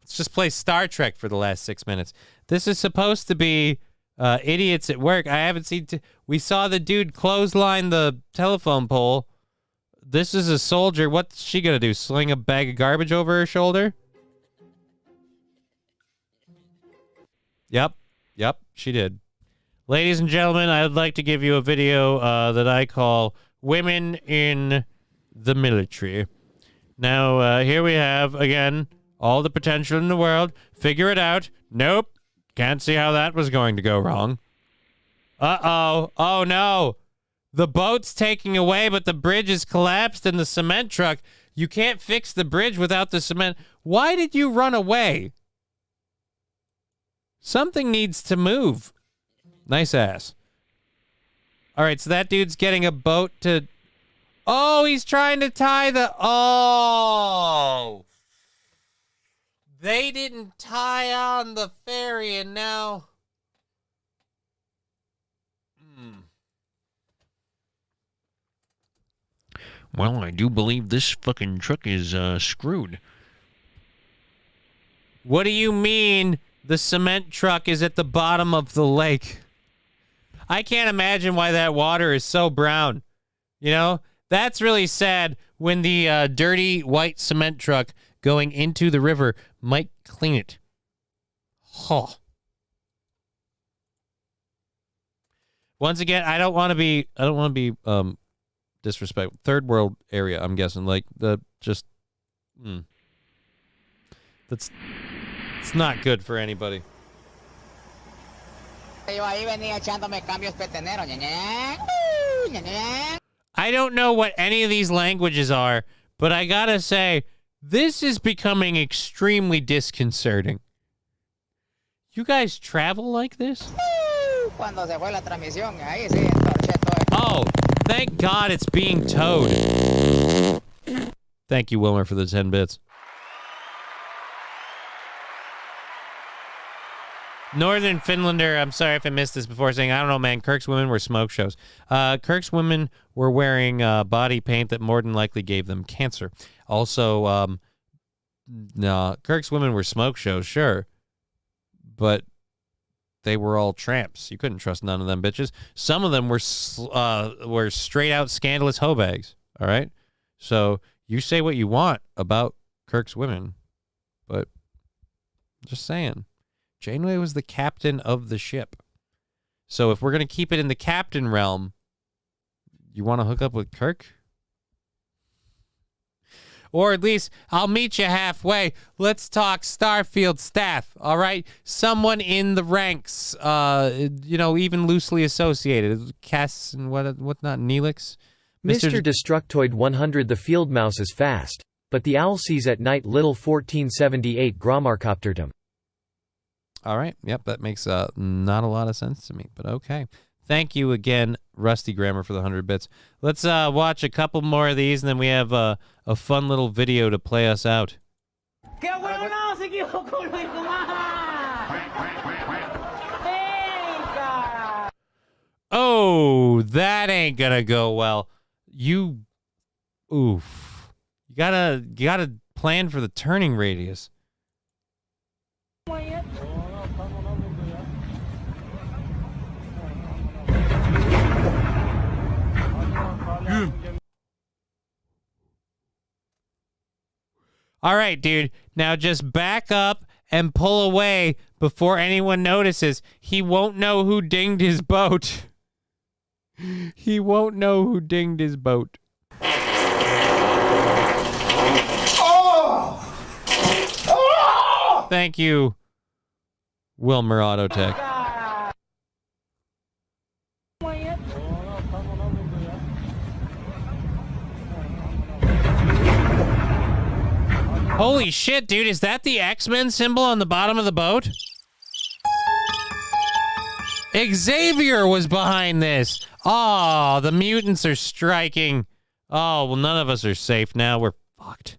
Let's just play Star Trek for the last 6 minutes. This is supposed to be Idiots at Work. I haven't seen... We saw the dude clothesline the telephone pole. This is a soldier. What's she gonna do? Sling a bag of garbage over her shoulder? Yep, she did. Ladies and gentlemen, I would like to give you a video that I call Women in the Military. Now, here we have, again, all the potential in the world. Figure it out. Nope. Can't see how that was going to go wrong. Uh-oh. Oh, no. The boat's taking away, but the bridge is collapsed in the cement truck. You can't fix the bridge without the cement. Why did you run away? Something needs to move. Nice ass. All right, so that dude's getting a boat to... Oh, he's trying to tie the... Oh! They didn't tie on the ferry, and now... Well, I do believe this fucking truck is screwed. What do you mean the cement truck is at the bottom of the lake? I can't imagine why that water is so brown. You know, That's really sad when the dirty white cement truck going into the river might clean it. Huh. Once again, I don't want to be disrespectful. Third world area, I'm guessing. Like it's not good for anybody. I don't know what any of these languages are, but I gotta say, this is becoming extremely disconcerting. You guys travel like this? Oh, thank God it's being towed. Thank you, Wilmer, for the 10 bits. Northern Finlander, I'm sorry if I missed this before, saying, I don't know, man, Kirk's women were smoke shows. Kirk's women were wearing body paint that more than likely gave them cancer. Also, no, Kirk's women were smoke shows, sure. But they were all tramps. You couldn't trust none of them bitches. Some of them were straight out scandalous hoe bags, all right? So you say what you want about Kirk's women, but just saying. Janeway was the captain of the ship. So if we're going to keep it in the captain realm, you want to hook up with Kirk? Or at least I'll meet you halfway. Let's talk Starfield staff, all right? Someone in the ranks, even loosely associated. Cass and whatnot, Neelix. Mr. Destructoid 100. The field mouse is fast, but the owl sees at night. Little 1478 Gromarcopterdom. All right. Yep, that makes not a lot of sense to me, but okay. Thank you again, Rusty Grammar, for the 100 bits. Let's watch a couple more of these, and then we have a fun little video to play us out. Oh, that ain't gonna go well. You gotta plan for the turning radius. All right, dude. Now just back up and pull away before anyone notices. He won't know who dinged his boat. He won't know who dinged his boat. Oh! Oh! Thank you, Wilmer Autotech. Holy shit, dude. Is that the X-Men symbol on the bottom of the boat? Xavier was behind this. Oh, the mutants are striking. Oh, well, none of us are safe now. We're fucked.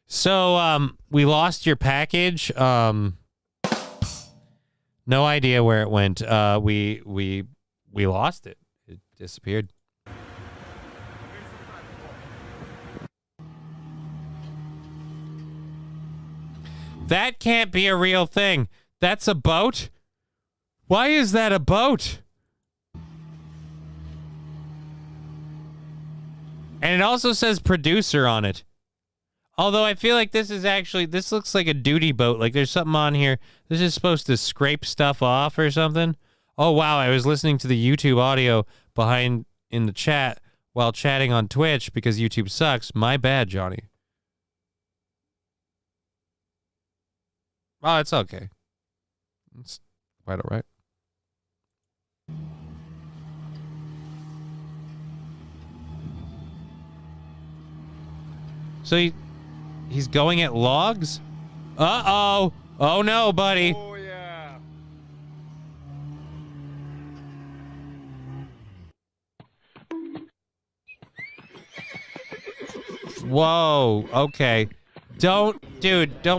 So, we lost your package. No idea where it went. We lost it. It disappeared. That can't be a real thing. That's a boat? Why is that a boat? And it also says producer on it. Although I feel like this looks like a duty boat. Like there's something on here. This is supposed to scrape stuff off or something. Oh, wow. I was listening to the YouTube audio behind in the chat while chatting on Twitch because YouTube sucks. My bad, Johnny. Oh, it's okay. It's quite all right. So he's going at logs? Uh-oh. Oh, no, buddy. Oh, yeah. Whoa. Okay. Don't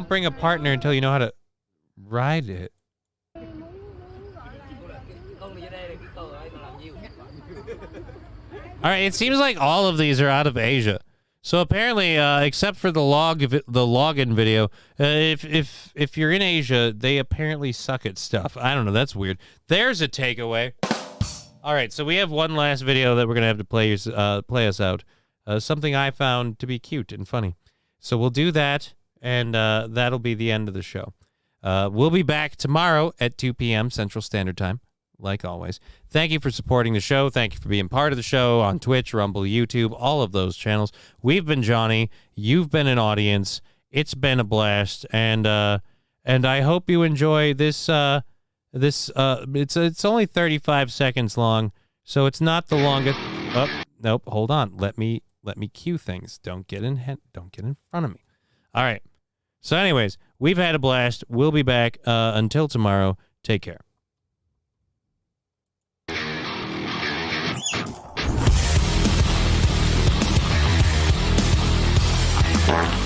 bring a partner until you know how to ride it. All right, it seems like all of these are out of Asia. So apparently, except for the login video, if you're in Asia, they apparently suck at stuff. I don't know. That's weird. There's a takeaway. All right, so we have one last video that we're gonna have to play us out. Something I found to be cute and funny. So we'll do that, and that'll be the end of the show. We'll be back tomorrow at 2 p.m. Central Standard Time, like always. Thank you for supporting the show. Thank you for being part of the show on Twitch, Rumble, YouTube, all of those channels. We've been Johnny. You've been an audience. It's been a blast, and I hope you enjoy this. It's only 35 seconds long, so it's not the longest. Oh, nope. Hold on. Let me cue things. Don't get in front of me. All right. So, anyways, we've had a blast. We'll be back until tomorrow. Take care. Bye.